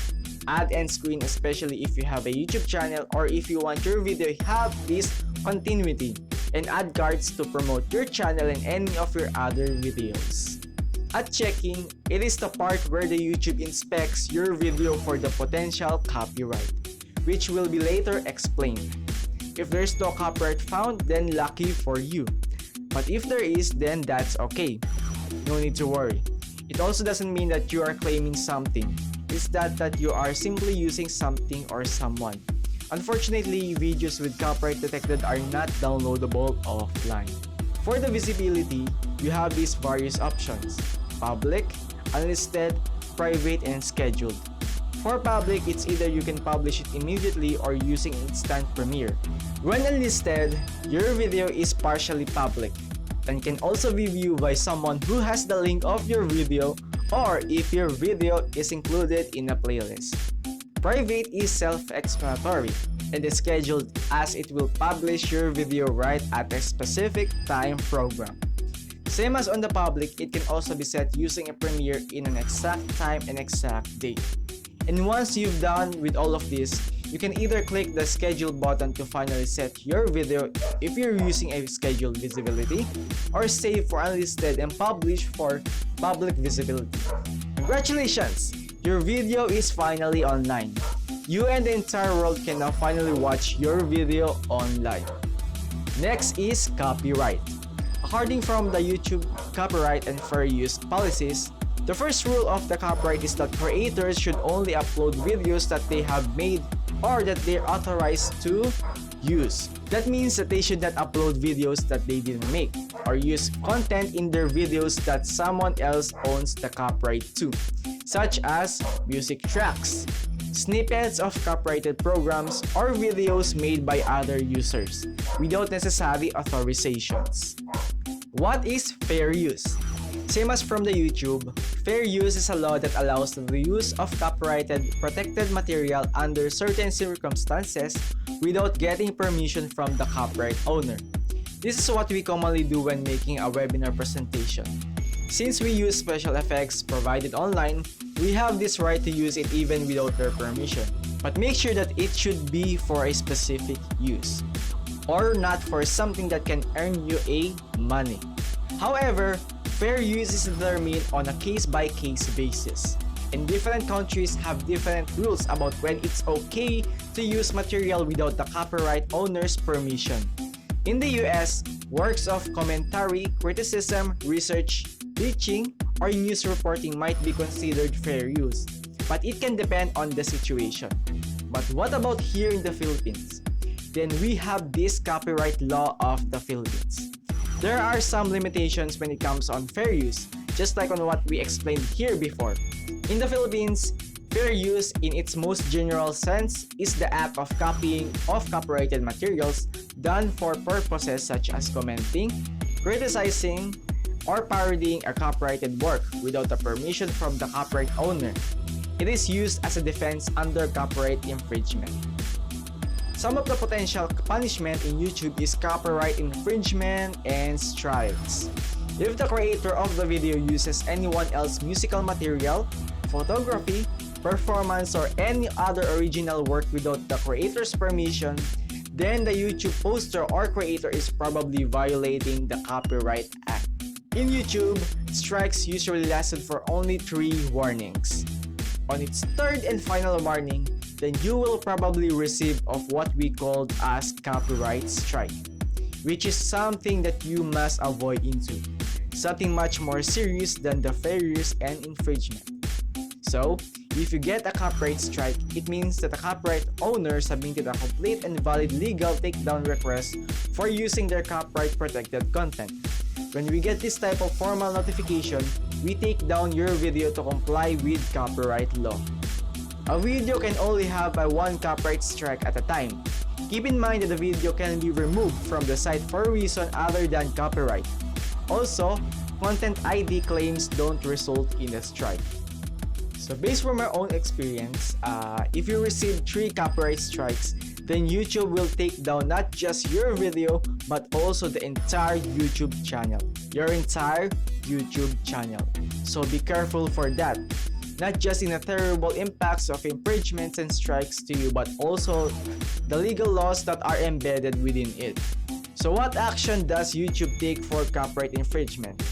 Add end screen, especially if you have a YouTube channel or if you want your video to have this continuity, and add cards to promote your channel and any of your other videos. At checking, it is the part where the YouTube inspects your video for the potential copyright, which will be later explained. If there's no copyright found, then lucky for you. But if there is, then that's okay. No need to worry. It also doesn't mean that you are claiming something. It's that you are simply using something or someone. Unfortunately, videos with copyright detected are not downloadable offline. For the visibility, you have these various options: public, unlisted, private, and scheduled. For public, it's either you can publish it immediately or using instant premiere. When unlisted, your video is partially public and can also be viewed by someone who has the link of your video or if your video is included in a playlist. Private is self-explanatory and is scheduled as it will publish your video right at a specific time program. Same as on the public, it can also be set using a premiere in an exact time and exact date. And once you've done with all of this, you can either click the schedule button to finally set your video if you're using a scheduled visibility, or save for unlisted and publish for public visibility. Congratulations! Your video is finally online. You and the entire world can now finally watch your video online. Next is copyright. According from the YouTube copyright and fair use policies, the first rule of the copyright is that creators should only upload videos that they have made or that they're authorized to use. That means that they should not upload videos that they didn't make or use content in their videos that someone else owns the copyright to, such as music tracks, snippets of copyrighted programs, or videos made by other users without necessary authorizations. What is fair use? Same as from the YouTube, fair use is a law that allows the use of copyrighted protected material under certain circumstances without getting permission from the copyright owner. This is what we commonly do when making a webinar presentation. Since we use special effects provided online, we have this right to use it even without their permission. But make sure that it should be for a specific use, or not for something that can earn you a money. However, fair use is determined on a case-by-case basis, and different countries have different rules about when it's okay to use material without the copyright owner's permission. In the US, works of commentary, criticism, research, teaching, or news reporting might be considered fair use, but it can depend on the situation. But what about here in the Philippines? Then we have this copyright law of the Philippines. There are some limitations when it comes on fair use, just like on what we explained here before. In the Philippines, fair use in its most general sense is the act of copying of copyrighted materials done for purposes such as commenting, criticizing, or parodying a copyrighted work without the permission from the copyright owner. It is used as a defense under copyright infringement. Some of the potential punishment in YouTube is copyright infringement and strikes. If the creator of the video uses anyone else's musical material, photography, performance, or any other original work without the creator's permission, then the YouTube poster or creator is probably violating the Copyright Act. In YouTube, strikes usually lasted for only 3 warnings. On its third and final warning, then you will probably receive of what we called as copyright strike, which is something that you must avoid into, something much more serious than the fair use and infringement. So, if you get a copyright strike, it means that the copyright owner submitted a complete and valid legal takedown request for using their copyright protected content. When we get this type of formal notification, we take down your video to comply with copyright law. A video can only have one copyright strike at a time. Keep in mind that the video can be removed from the site for a reason other than copyright. Also, content ID claims don't result in a strike. So based from our own experience, if you receive 3 copyright strikes, then YouTube will take down not just your video, but also the entire YouTube channel. Your entire YouTube channel. So be careful for that. Not just in the terrible impacts of infringements and strikes to you, but also the legal laws that are embedded within it. So what action does YouTube take for copyright infringement?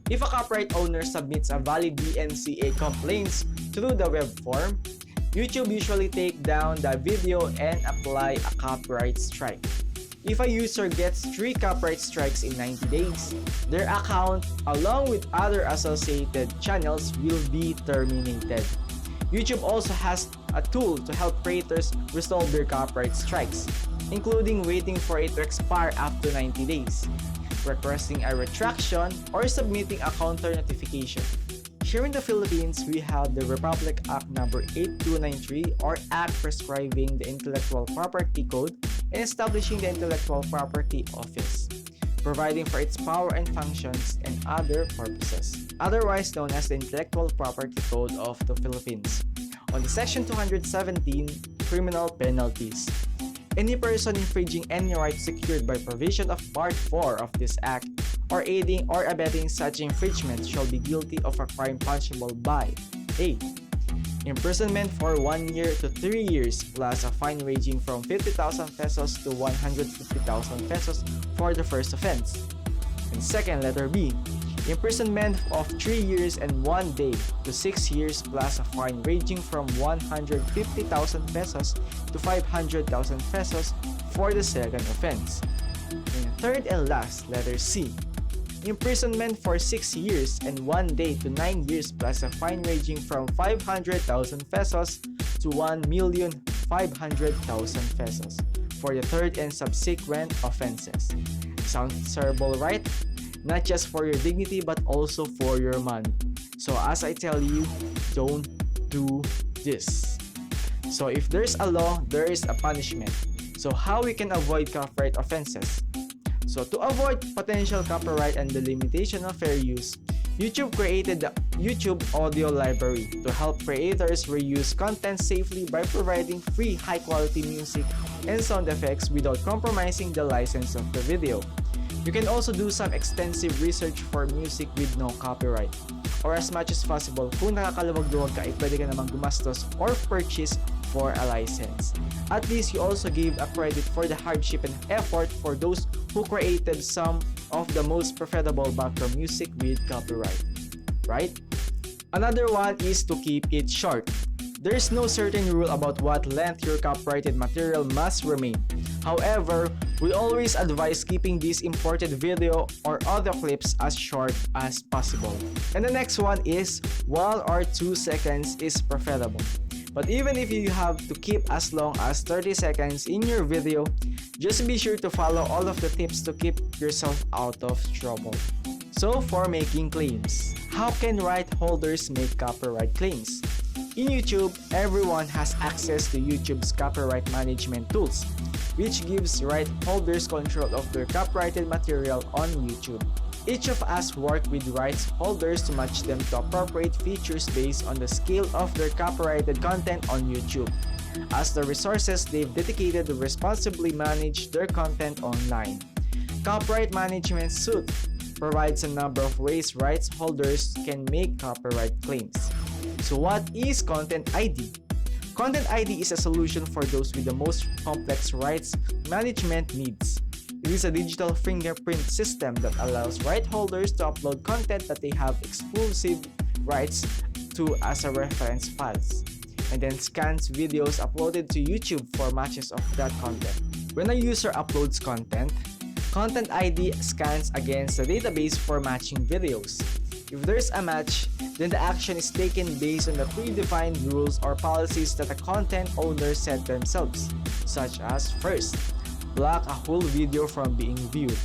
If a copyright owner submits a valid DMCA complaints through the web form, YouTube usually take down the video and apply a copyright strike. If a user gets 3 copyright strikes in 90 days, their account, along with other associated channels, will be terminated. YouTube also has a tool to help creators resolve their copyright strikes, including waiting for it to expire after 90 days, requesting a retraction, or submitting a counter notification. Here in the Philippines, we have the Republic Act No. 8293, or Act prescribing the Intellectual Property Code and establishing the Intellectual Property Office, providing for its power and functions and other purposes, otherwise known as the Intellectual Property Code of the Philippines. On the Section 217, Criminal Penalties. Any person infringing any right secured by provision of Part 4 of this Act, or aiding or abetting such infringement, shall be guilty of a crime punishable by A. Imprisonment for 1 year to 3 years plus a fine ranging from 50,000 pesos to 150,000 pesos for the first offense. And second, letter B. Imprisonment of 3 years and 1 day to 6 years plus a fine ranging from 150,000 pesos to 500,000 pesos for the second offense. And third and last, letter C. Imprisonment for 6 years and 1 day to 9 years plus a fine ranging from 500,000 pesos to 1,500,000 pesos for the third and subsequent offenses. Sounds terrible, right? Not just for your dignity but also for your money. So as I tell you, don't do this. So if there's a law, there is a punishment. So how we can avoid copyright offenses? So to avoid potential copyright and the limitation of fair use, YouTube created the YouTube Audio Library to help creators reuse content safely by providing free high-quality music and sound effects without compromising the license of the video. You can also do some extensive research for music with no copyright. Or as much as possible, kung nakakaluwag-luwag ka, pwede ka namang gumastos or purchase for a license. At least you also give a credit for the hardship and effort for those who created some of the most profitable background music with copyright, right? Another one is to keep it short. There is no certain rule about what length your copyrighted material must remain. However, we always advise keeping this imported video or audio clips as short as possible. And the next one is 1 or 2 seconds is preferable. But even if you have to keep as long as 30 seconds in your video, just be sure to follow all of the tips to keep yourself out of trouble. So for making claims, how can right holders make copyright claims? In YouTube, everyone has access to YouTube's copyright management tools, which gives right holders control of their copyrighted material on YouTube. Each of us work with rights holders to match them to appropriate features based on the scale of their copyrighted content on YouTube, as the resources they've dedicated to responsibly manage their content online. Copyright Management Suite provides a number of ways rights holders can make copyright claims. So what is Content ID? Content ID is a solution for those with the most complex rights management needs. It is a digital fingerprint system that allows right holders to upload content that they have exclusive rights to as a reference files, and then scans videos uploaded to YouTube for matches of that content. When a user uploads content, Content ID scans against the database for matching videos. If there's a match, then the action is taken based on the predefined rules or policies that the content owner set themselves, such as first, block a whole video from being viewed.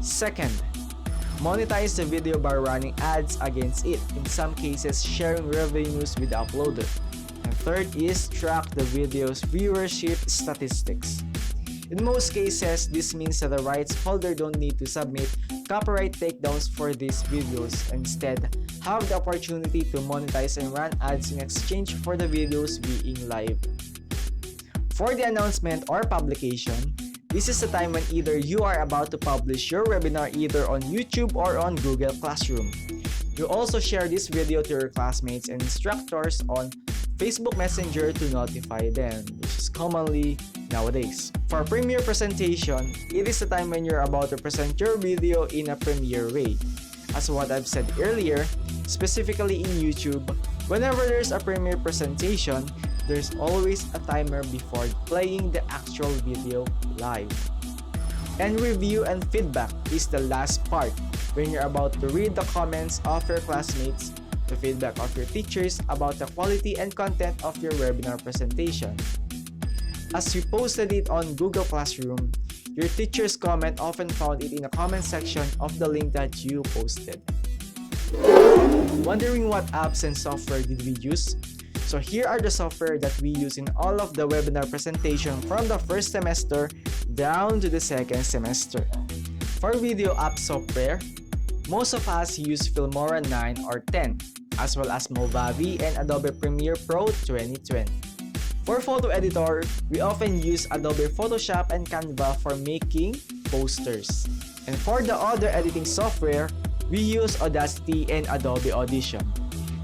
Second, monetize the video by running ads against it, in some cases sharing revenues with the uploader. And third is track the video's viewership statistics. In most cases, this means that the rights holder don't need to submit copyright takedowns for these videos, instead have the opportunity to monetize and run ads in exchange for the videos being live. For the announcement or publication, this is the time when either you are about to publish your webinar either on YouTube or on Google Classroom. You also share this video to your classmates and instructors on Facebook Messenger to notify them, which is commonly nowadays. For Premiere presentation, it is the time when you're about to present your video in a Premiere way. As what I've said earlier, specifically in YouTube, whenever there's a Premiere presentation, there's always a timer before playing the actual video live. And review and feedback is the last part, when you're about to read the comments of your classmates, the feedback of your teachers about the quality and content of your webinar presentation. As you posted it on Google Classroom, your teacher's comment often found it in the comment section of the link that you posted. Wondering what apps and software did we use? So here are the software that we use in all of the webinar presentation from the first semester down to the second semester. For video app software, most of us use Filmora 9 or 10, as well as Movavi and Adobe Premiere Pro 2020. For photo editor, we often use Adobe Photoshop and Canva for making posters. And for the other editing software, we use Audacity and Adobe Audition.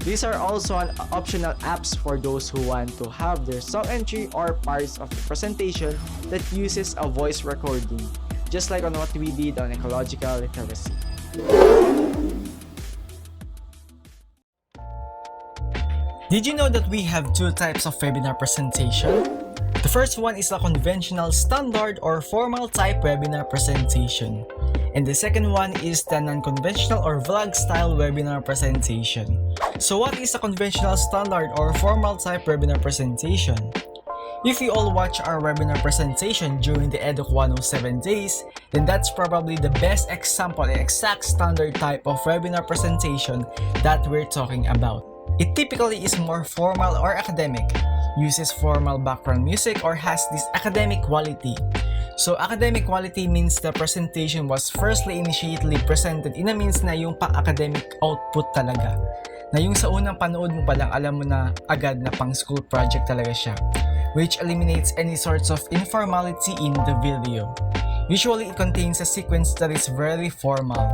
These are also optional apps for those who want to have their song entry or parts of the presentation that uses a voice recording, just like on what we did on ecological literacy. Did you know that we have two types of webinar presentation? The first one is a conventional standard or formal type webinar presentation. And the second one is the non-conventional or vlog style webinar presentation. So what is a conventional standard or formal type webinar presentation? If you all watch our webinar presentation during the EDUC 107 days, then that's probably the best example and exact standard type of webinar presentation that we're talking about. It typically is more formal or academic, uses formal background music, or has this academic quality. So academic quality means the presentation was firstly initially presented in a means na yung pang-academic output talaga. Na yung sa unang panood mo palang alam mo na agad na pang school project talaga siya, which eliminates any sorts of informality in the video. Usually it contains a sequence that is very formal.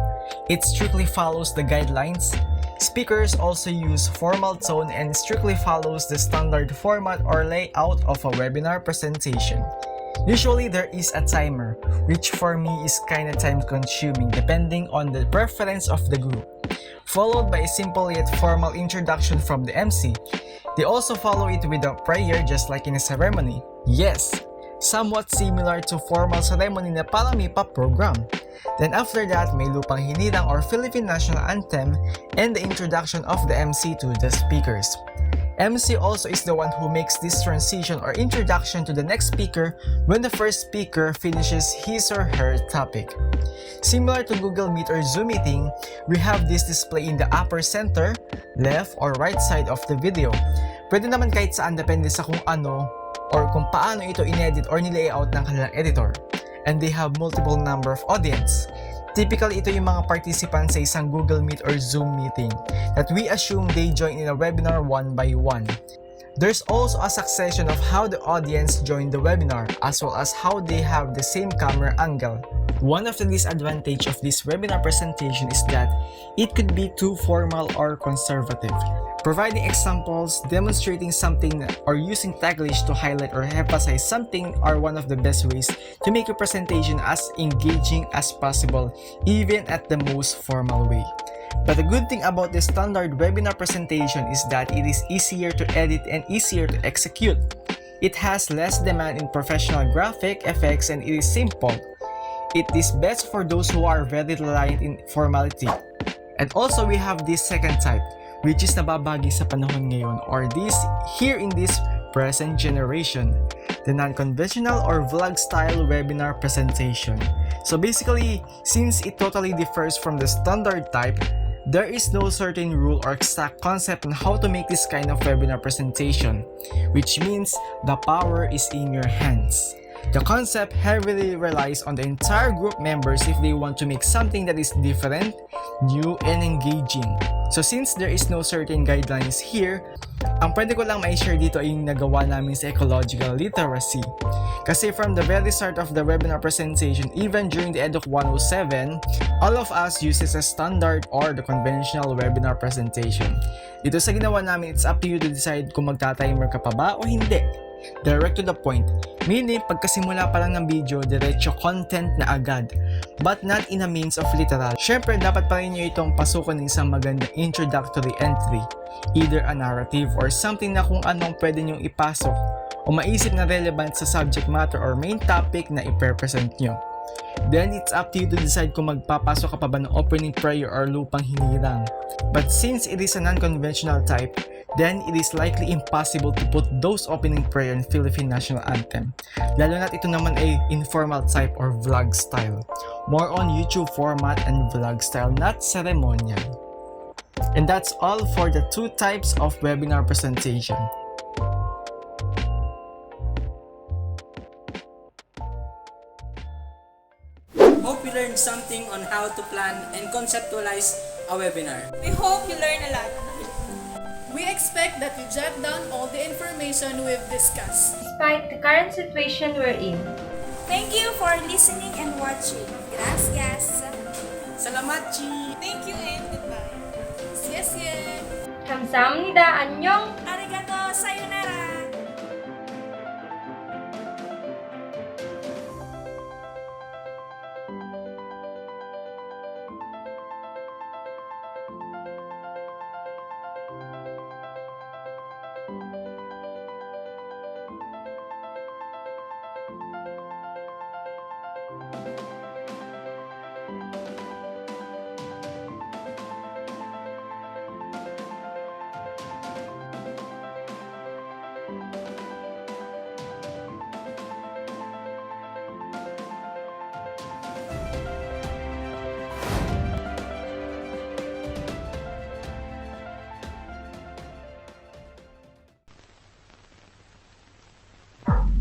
It strictly follows the guidelines. Speakers also use formal tone and strictly follows the standard format or layout of a webinar presentation. Usually there is a timer, which for me is kinda time consuming depending on the preference of the group, followed by a simple yet formal introduction from the MC. They also follow it with a prayer just like in a ceremony. Yes, somewhat similar to formal ceremony na palamipa program. Then after that, may lupang hinirang or Philippine National Anthem and the introduction of the MC to the speakers. MC also is the one who makes this transition or introduction to the next speaker when the first speaker finishes his or her topic. Similar to Google Meet or Zoom meeting, we have this display in the upper center, left, or right side of the video. Pwede naman kahit saan depende sa kung ano or kung paano ito inedit or nilayout ng kanilang editor. And they have multiple number of audience. Typically, ito yung mga participants sa isang Google Meet or Zoom meeting that we assume they join in a webinar one by one. There's also a succession of how the audience join the webinar as well as how they have the same camera angle. One of the disadvantages of this webinar presentation is that it could be too formal or conservative. Providing examples, demonstrating something, or using taglish to highlight or emphasize something are one of the best ways to make your presentation as engaging as possible, even at the most formal way. But the good thing about the standard webinar presentation is that it is easier to edit and easier to execute. It has less demand in professional graphic effects and it is simple. It is best for those who are very reliant in formality. And also we have this second type, which is nababagi sa panahon ngayon or this here in this present generation, the non-conventional or vlog style webinar presentation. So basically, since it totally differs from the standard type, there is no certain rule or exact concept on how to make this kind of webinar presentation, which means the power is in your hands. The concept heavily relies on the entire group members if they want to make something that is different, new, and engaging. So since there is no certain guidelines here, ang pwede ko lang ma-share dito ay yung nagawa namin sa ecological literacy. Kasi from the very start of the webinar presentation, even during the EDUC 107, all of us uses a standard or the conventional webinar presentation. Dito sa ginawa namin, it's up to you to decide kung magta-timer ka pa ba o hindi. Direct to the point, meaning pagkasimula pa lang ng video, diretso content na agad, but not in a means of literal. Syempre, dapat pa rin nyo itong pasukan ng isang magandang introductory entry, either a narrative or something na kung anong pwede nyong ipasok o maisip na relevant sa subject matter or main topic na i-present nyo. Then it's up to you to decide kung magpapasok ka pa ba ng opening prayer or lupang hinirang. But since it is a non-conventional type, then it is likely impossible to put those opening prayer in Philippine National Anthem. Lalo na't ito naman ay informal type or vlog style. More on YouTube format and vlog style, not ceremonial. And that's all for the two types of webinar presentation. Hope you learned something on how to plan and conceptualize a webinar. We hope you learn a lot. We expect that you jot down all the information we've discussed. Despite the current situation we're in. Thank you for listening and watching. Gracias. Salamat, Chi. Thank you and goodbye. Yes, yes. 감사합니다. 안녕. Arigato, sayonara.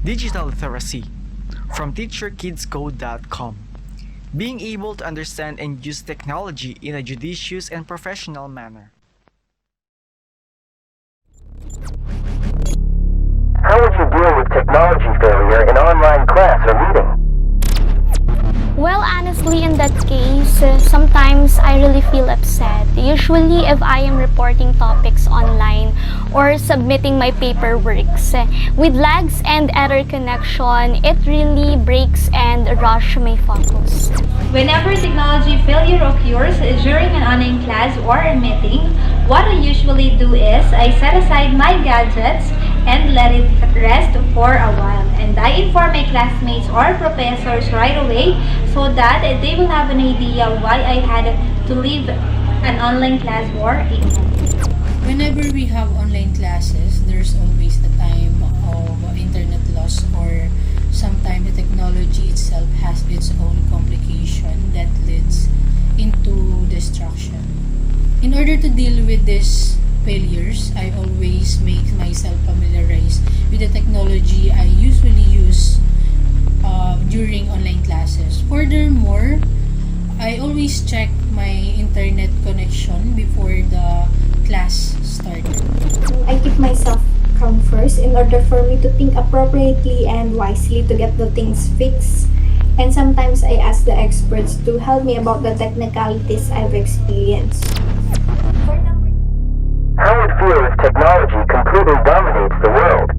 digital literacy from teacherkidscode.com. Being able to understand and use technology in a judicious and professional manner. How would you deal with technology failure in online class or meeting? Well, honestly, in that case, sometimes I really feel upset. Usually, if I am reporting topics online or submitting my paperworks, with lags and error connection, it really breaks and rush my focus. Whenever technology failure occurs during an online class or a meeting, what I usually do is I set aside my gadgets and let it rest for a while. And I inform my classmates or professors right away so that they will have an idea why I had to leave an online class or a meeting. Whenever we have online classes, there's always the time of internet loss, or sometimes the technology itself has its own complication that leads into destruction. In order to deal with these failures, I always make myself familiarized with the technology I usually use during online classes. Furthermore, I always check my internet connection before the class started. I keep myself calm first in order for me to think appropriately and wisely to get the things fixed. And sometimes I ask the experts to help me about the technicalities I've experienced. How would it feel if technology completely dominates the world?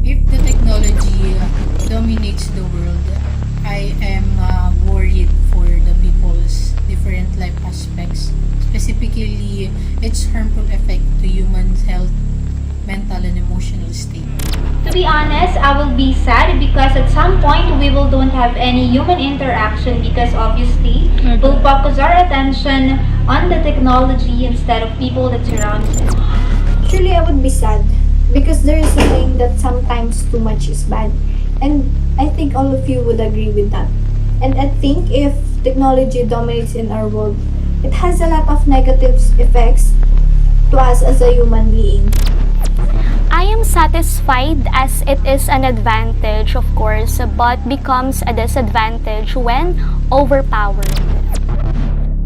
If the technology dominates the world, I am worried for the people's different life aspects, specifically its harmful effect to human health, mental and emotional state. To be honest, I will be sad because at some point we will don't have any human interaction because obviously we'll focus our attention on the technology instead of people that surround us. Surely I would be sad because there is a saying that sometimes too much is bad. And I think all of you would agree with that. And I think if technology dominates in our world, it has a lot of negative effects to us as a human being. I am satisfied as it is an advantage, of course, but becomes a disadvantage when overpowered.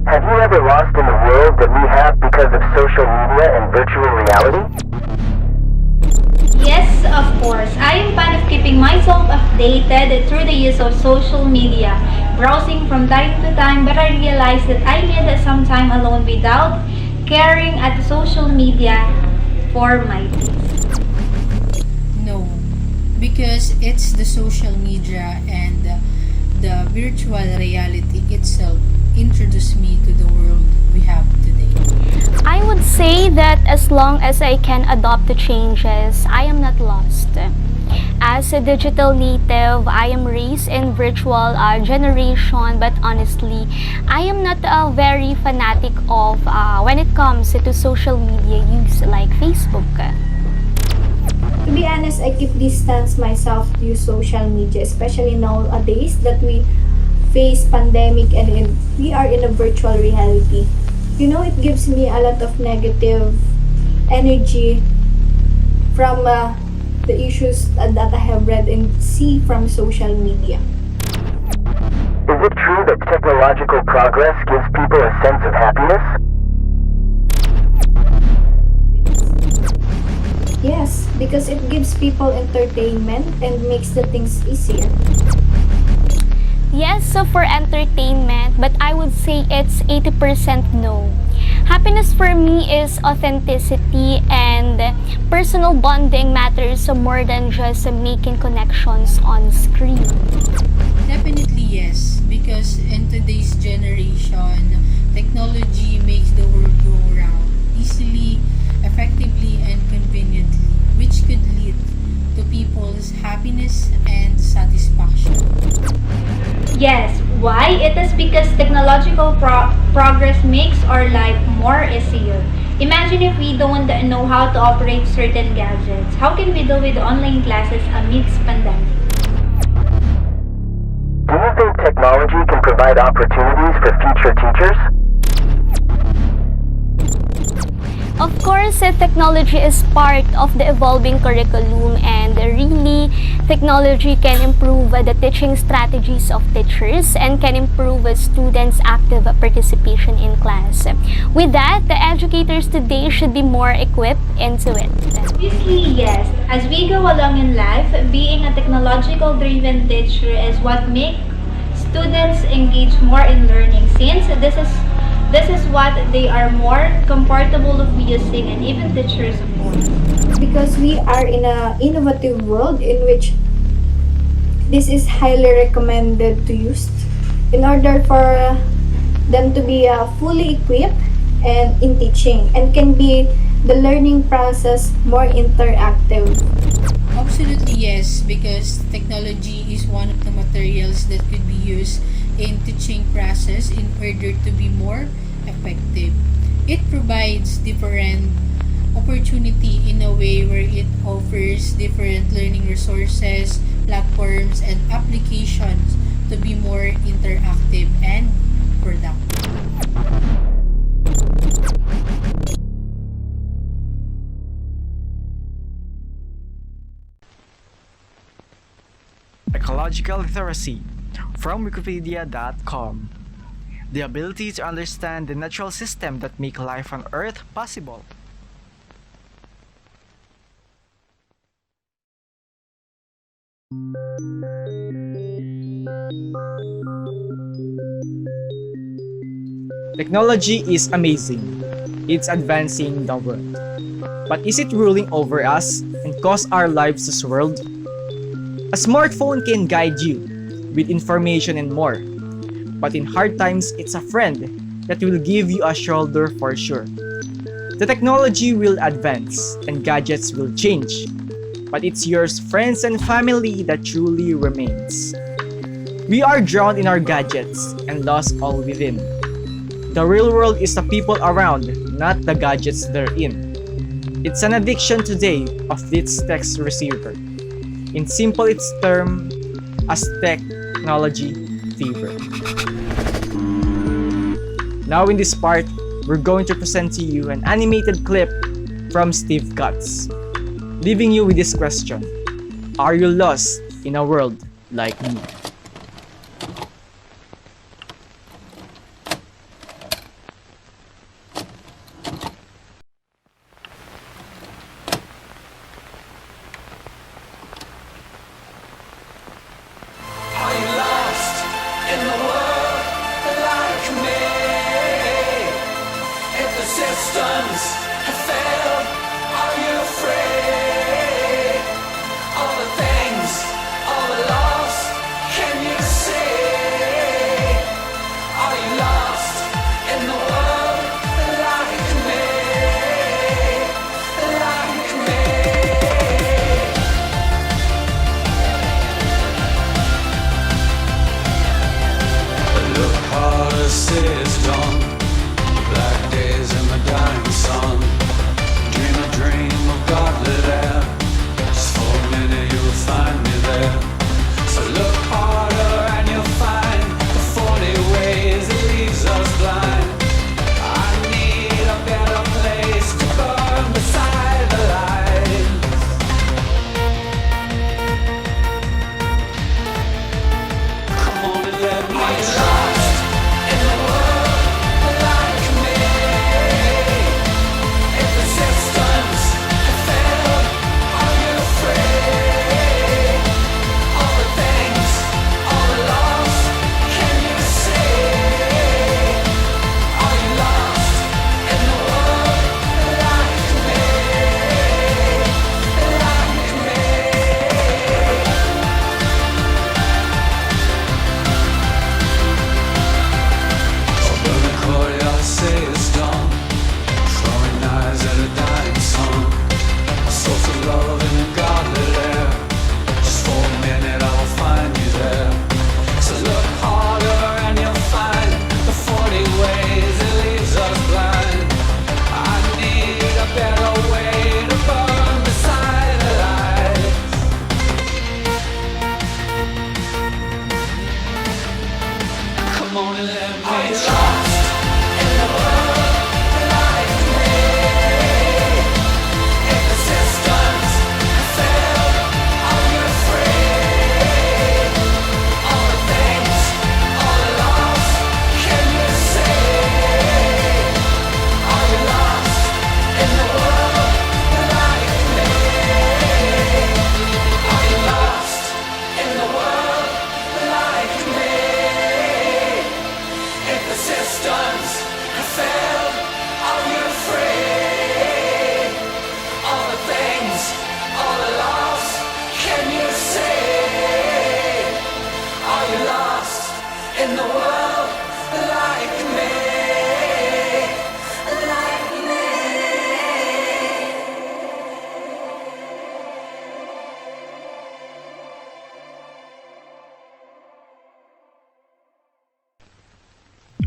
Have you ever lost in the world that we have because of social media and virtual reality? Yes, of course. I am fan of keeping myself updated through the use of social media, browsing from time to time, but I realized that I need some time alone without caring at the social media for my peace. No, because it's the social media and the virtual reality itself introduced me to the world we have today. I would say that as long as I can adopt the changes, I am not lost. As a digital native, I am raised in virtual generation, but honestly, I am not very fanatic of when it comes to social media use like Facebook. To be honest, I keep distance myself to use social media, especially nowadays that we face pandemic and we are in a virtual reality. You know, it gives me a lot of negative energy from the issues that I have read and see from social media. Is it true that technological progress gives people a sense of happiness? Yes, because it gives people entertainment and makes the things easier. Yes, so for entertainment, but I would say it's 80% no. Happiness for me is authenticity, and personal bonding matters more than just making connections on screen. Definitely yes, because in today's generation, technology makes the world go round easily, effectively, and conveniently, which could lead to people's happiness and satisfaction. Yes, why? It is because technological progress makes our life more easier. Imagine if we don't know how to operate certain gadgets. How can we deal with online classes amidst pandemic? Do you think technology can provide opportunities for future teachers? Of course, technology is part of the evolving curriculum, and really, technology can improve the teaching strategies of teachers and can improve students' active participation in class. With that, the educators today should be more equipped into it. Obviously, yes. As we go along in life, being a technological-driven teacher is what makes students engage more in learning, since this is what they are more comfortable of using, and even teachers of course. Because we are in an innovative world in which this is highly recommended to use in order for them to be fully equipped and in teaching, and can be the learning process more interactive. Absolutely yes, because technology is one of the materials that could be used in teaching process in order to be more effective. It provides different opportunity in a way where it offers different learning resources, platforms, and applications to be more interactive and productive. Ecological literacy from Wikipedia.com. The ability to understand the natural system that make life on Earth possible. Technology is amazing. It's advancing the world. But is it ruling over us and cause our lives to swirl? A smartphone can guide you with information and more. But in hard times, it's a friend that will give you a shoulder for sure. The technology will advance and gadgets will change. But it's your friends and family that truly remains. We are drowned in our gadgets and lost all within. The real world is the people around, not the gadgets they're in. It's an addiction today of this text receiver. In simple its term as technology fever. Now in this part, we're going to present to you an animated clip from Steve Guts, leaving you with this question: are you lost in a world like me? in the world like me.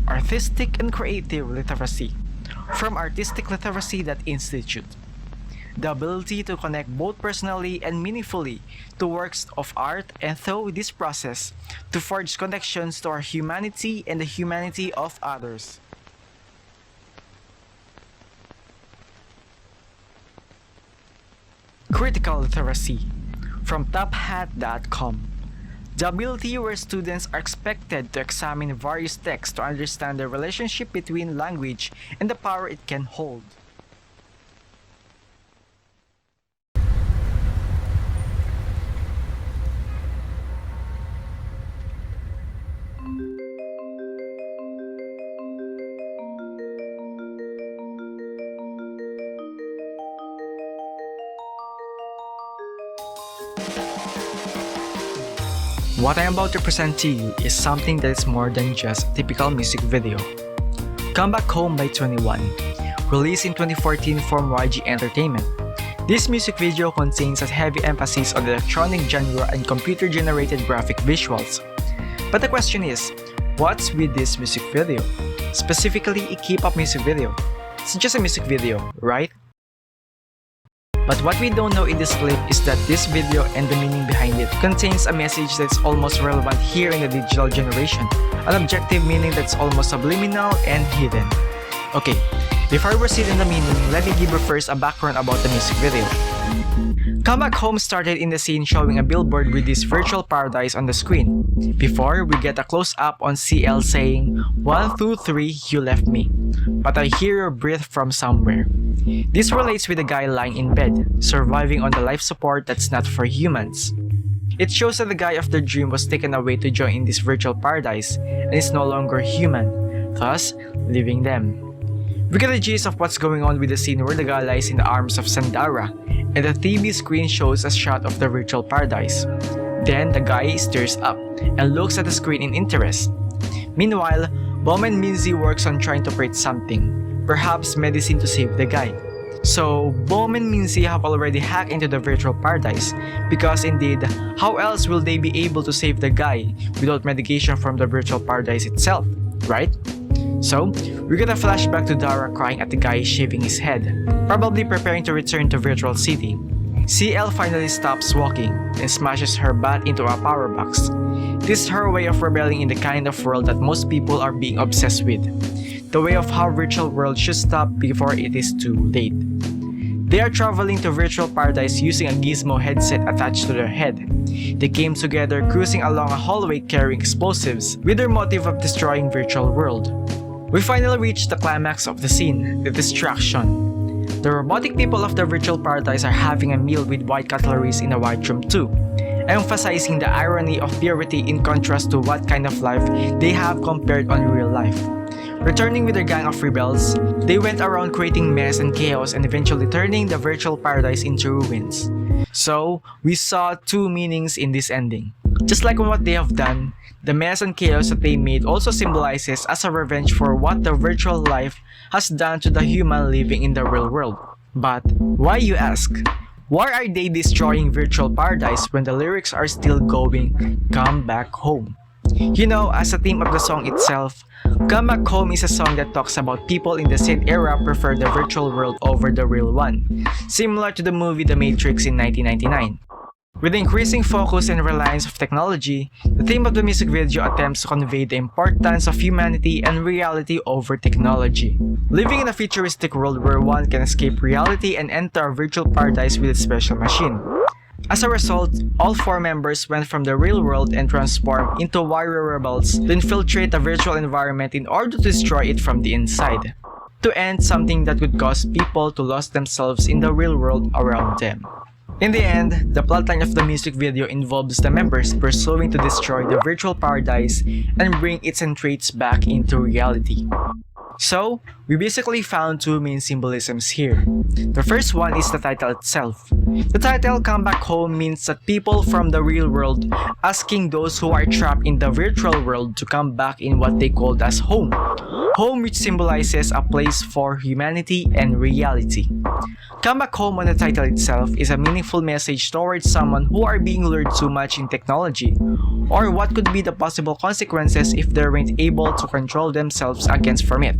Artistic and creative literacy from Artistic Literacy Institute. The ability to connect both personally and meaningfully to works of art, and through this process to forge connections to our humanity and the humanity of others. Critical literacy from tophat.com. The ability where students are expected to examine various texts to understand the relationship between language and the power it can hold. What I am about to present to you is something that is more than just a typical music video. Come Back Home by 21, released in 2014 from YG Entertainment. This music video contains a heavy emphasis on the electronic genre and computer-generated graphic visuals. But the question is, what's with this music video? Specifically, a K-pop music video. It's just a music video, right? But what we don't know in this clip is that this video and the meaning behind it contains a message that's almost relevant here in the digital generation, an objective meaning that's almost subliminal and hidden. Okay, before I proceed in the meaning, let me give you first a background about the music video. Come Back Home started in the scene showing a billboard with this virtual paradise on the screen. Before, we get a close-up on CL saying, 1, 2, 3, you left me, but I hear your breath from somewhere. This relates with a guy lying in bed, surviving on the life support that's not for humans. It shows that the guy of the dream was taken away to join in this virtual paradise and is no longer human, thus leaving them. We get a gist of what's going on with the scene where the guy lies in the arms of Sandara, and the TV screen shows a shot of the virtual paradise. Then the guy stares up and looks at the screen in interest. Meanwhile, Bom and Minzy works on trying to create something, perhaps medicine to save the guy. So, Bom and Minzy have already hacked into the virtual paradise, because indeed, how else will they be able to save the guy without medication from the virtual paradise itself, right? So, we get a flashback to Dara crying at the guy shaving his head, probably preparing to return to Virtual City. CL finally stops walking and smashes her bat into a power box. This is her way of rebelling in the kind of world that most people are being obsessed with. The way of how virtual world should stop before it is too late. They are traveling to Virtual Paradise using a gizmo headset attached to their head. They came together cruising along a hallway carrying explosives with their motive of destroying virtual world. We finally reach the climax of the scene, the distraction. The robotic people of the Virtual Paradise are having a meal with white cutleries in a white room too, emphasizing the irony of purity in contrast to what kind of life they have compared on real life. Returning with their gang of rebels, they went around creating mess and chaos and eventually turning the Virtual Paradise into ruins. So, we saw two meanings in this ending. Just like what they have done, the mess and chaos that they made also symbolizes as a revenge for what the virtual life has done to the human living in the real world. But, why you ask? Why are they destroying Virtual Paradise when the lyrics are still going, "Come Back Home"? You know, as a theme of the song itself, Come Back Home is a song that talks about people in the same era prefer the virtual world over the real one, similar to the movie The Matrix in 1999. With the increasing focus and reliance of technology, the theme of the music video attempts to convey the importance of humanity and reality over technology. Living in a futuristic world where one can escape reality and enter a virtual paradise with a special machine. As a result, all four members went from the real world and transformed into warrior rebels to infiltrate the virtual environment in order to destroy it from the inside, to end something that could cause people to lose themselves in the real world around them. In the end, the plotline of the music video involves the members pursuing to destroy the virtual paradise and bring its traits back into reality. So, We basically found two main symbolisms here. The first one is the title itself. The title "Come Back Home" means that people from the real world asking those who are trapped in the virtual world to come back in what they called as home. Home, which symbolizes a place for humanity and reality. Come Back Home on the title itself is a meaningful message towards someone who are being lured too much in technology, or what could be the possible consequences if they weren't able to control themselves against from it.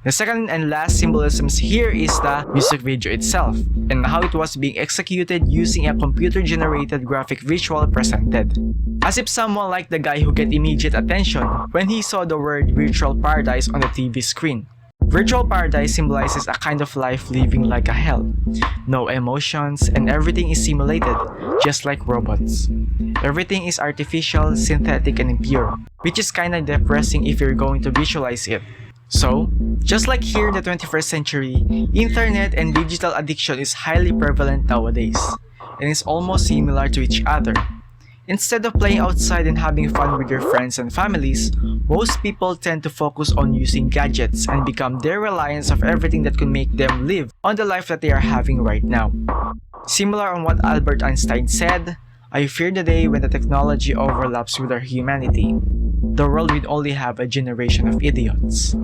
The second and last symbolisms here is the music video itself, and how it was being executed using a computer-generated graphic visual presented. As if someone like the guy who get immediate attention when he saw the word virtual paradise on the TV screen. Virtual paradise symbolizes a kind of life living like a hell. No emotions and everything is simulated, just like robots. Everything is artificial, synthetic, and impure, which is kinda depressing if you're going to visualize it. So, just like here in the 21st century, internet and digital addiction is highly prevalent nowadays, and is almost similar to each other. Instead of playing outside and having fun with your friends and families, most people tend to focus on using gadgets and become their reliance of everything that can make them live on the life that they are having right now. Similar on what Albert Einstein said, "I fear the day when the technology overlaps with our humanity. The world will only have a generation of idiots."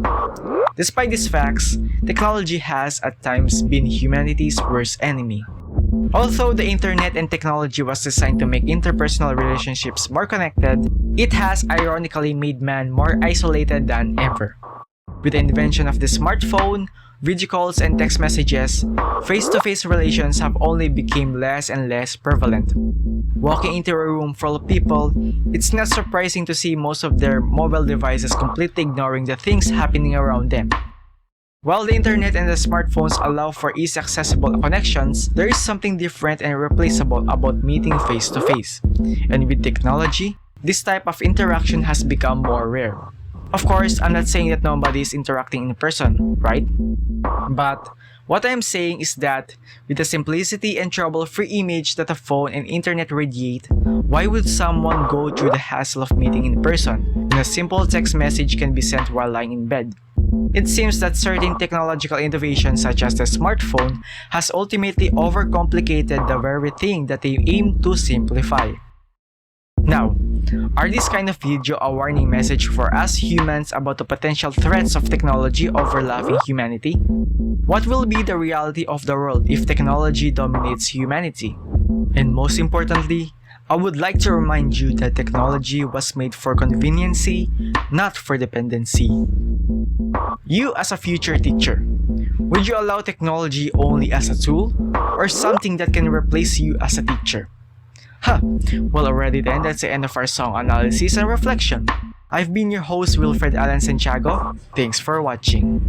Despite these facts, technology has at times been humanity's worst enemy. Although the internet and technology was designed to make interpersonal relationships more connected, it has ironically made man more isolated than ever. With the invention of the smartphone, video calls, and text messages, face-to-face relations have only become less and less prevalent. Walking into a room full of people, it's not surprising to see most of their mobile devices completely ignoring the things happening around them. While the internet and the smartphones allow for easy accessible connections, there is something different and irreplaceable about meeting face-to-face. And with technology, this type of interaction has become more rare. Of course, I'm not saying that nobody is interacting in person, right? But what I'm saying is that with the simplicity and trouble-free image that a phone and internet radiate, why would someone go through the hassle of meeting in person when a simple text message can be sent while lying in bed? It seems that certain technological innovations such as the smartphone has ultimately overcomplicated the very thing that they aim to simplify. Now, are this kind of video a warning message for us humans about the potential threats of technology overlapping humanity? What will be the reality of the world if technology dominates humanity? And most importantly, I would like to remind you that technology was made for conveniency, not for dependency. You as a future teacher, would you allow technology only as a tool or something that can replace you as a teacher? Well, already then, that's the end of our song analysis and reflection. I've been your host, Wilfred Allan Santiago. Thanks for watching.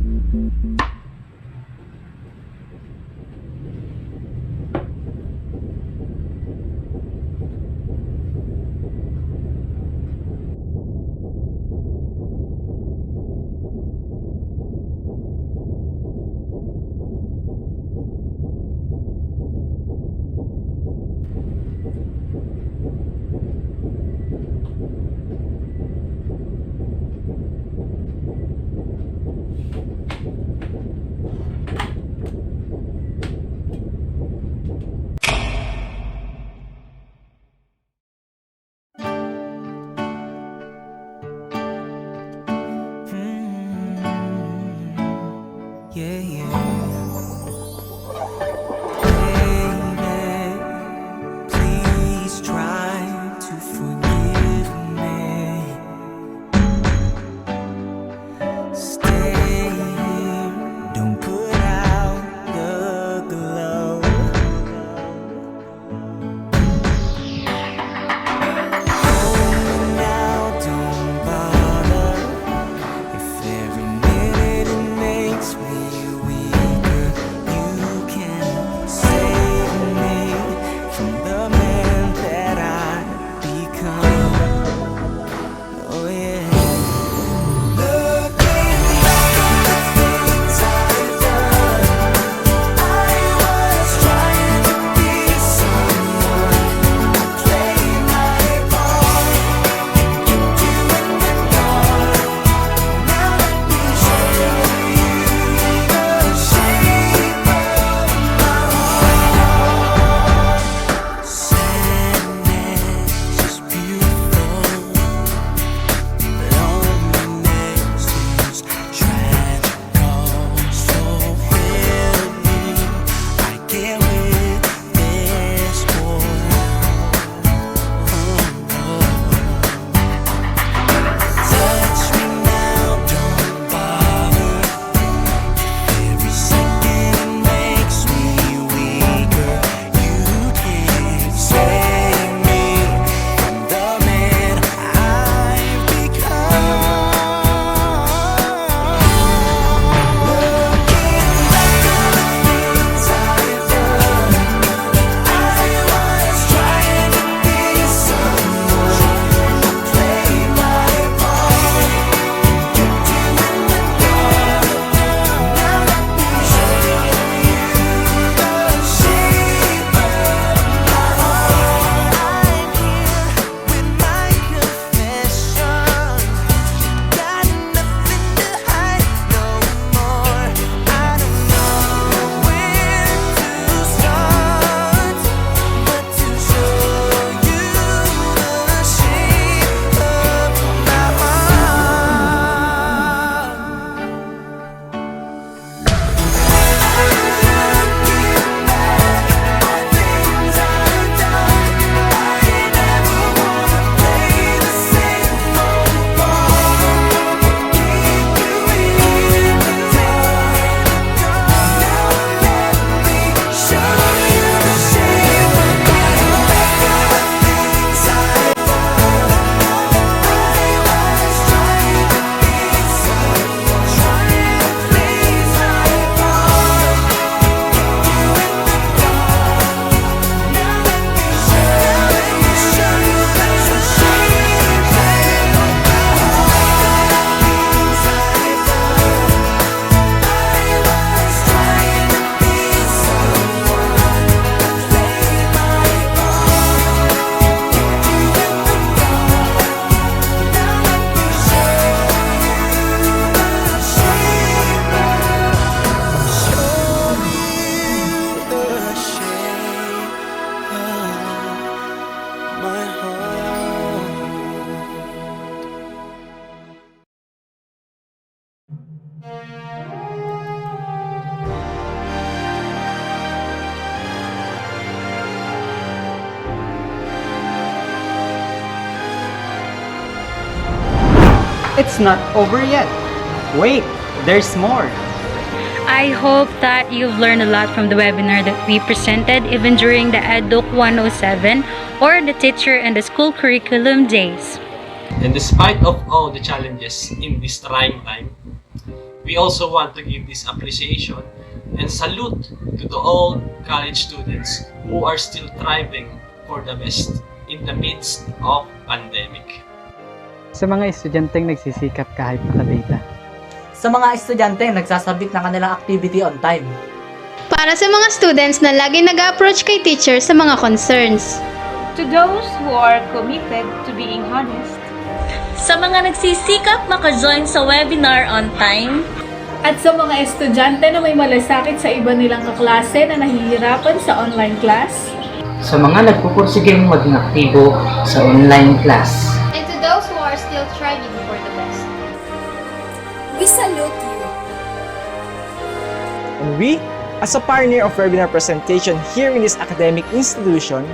It's not over yet. Wait, there's more. I hope that you've learned a lot from the webinar that we presented even during the EdUc 107 or the teacher and the school curriculum days. And despite of all the challenges in this trying time, we also want to give this appreciation and salute to all college students who are still thriving for the best in the midst of pandemic. Sa mga estudyanteng nagsisikap kahit nakadata. Sa mga estudyante nagsasabit ng kanilang activity on time. Para sa mga students na lagi nag-approach kay teacher sa mga concerns. To those who are committed to being honest. Sa mga nagsisikap maka-join sa webinar on time. At sa mga estudyante na may malasakit sa iba nilang kaklase na nahihirapan sa online class. Sa mga nagpupursigeng maging aktibo sa online class. And to those who are still striving for the best. We salute you. And we, as a pioneer of webinar presentation here in this academic institution,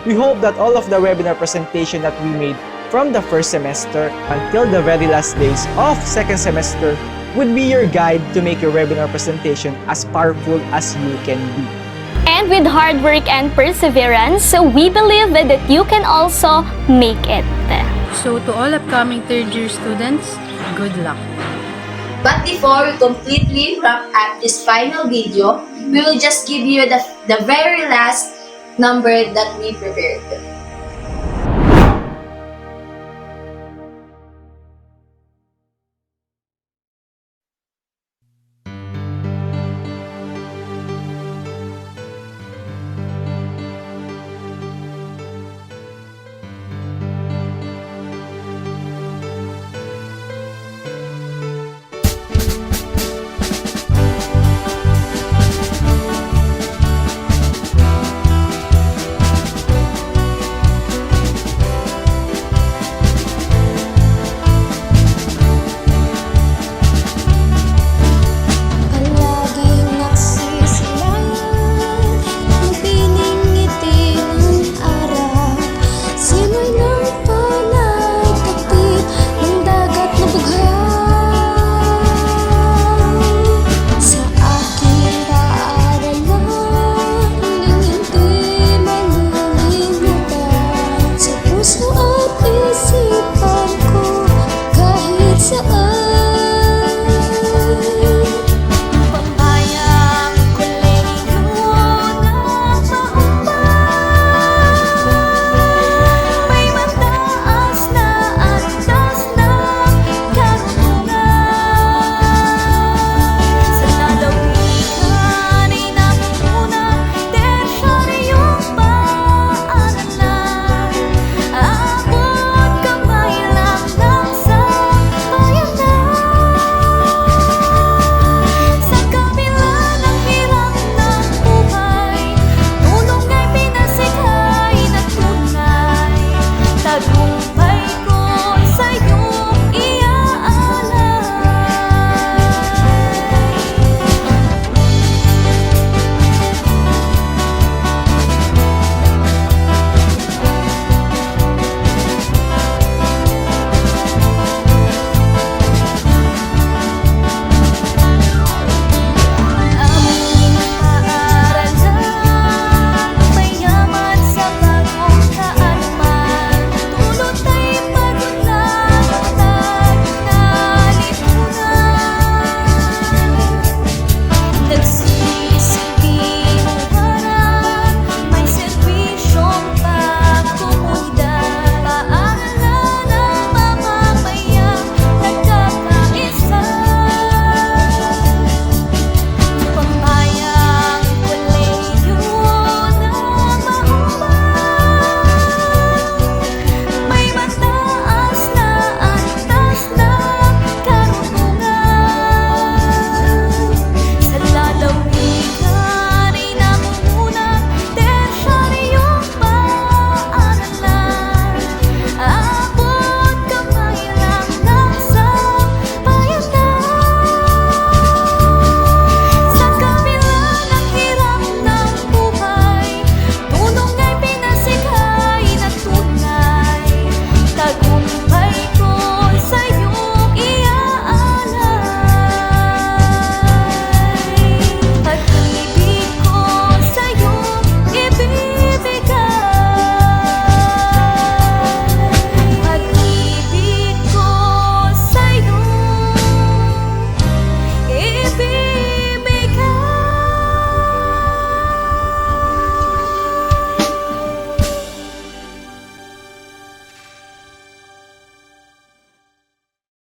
we hope that all of the webinar presentation that we made from the first semester until the very last days of second semester would be your guide to make your webinar presentation as powerful as you can be. And with hard work and perseverance, we believe that you can also make it. So to all upcoming third-year students, good luck. But before we completely wrap up this final video, we will just give you the very last number that we prepared.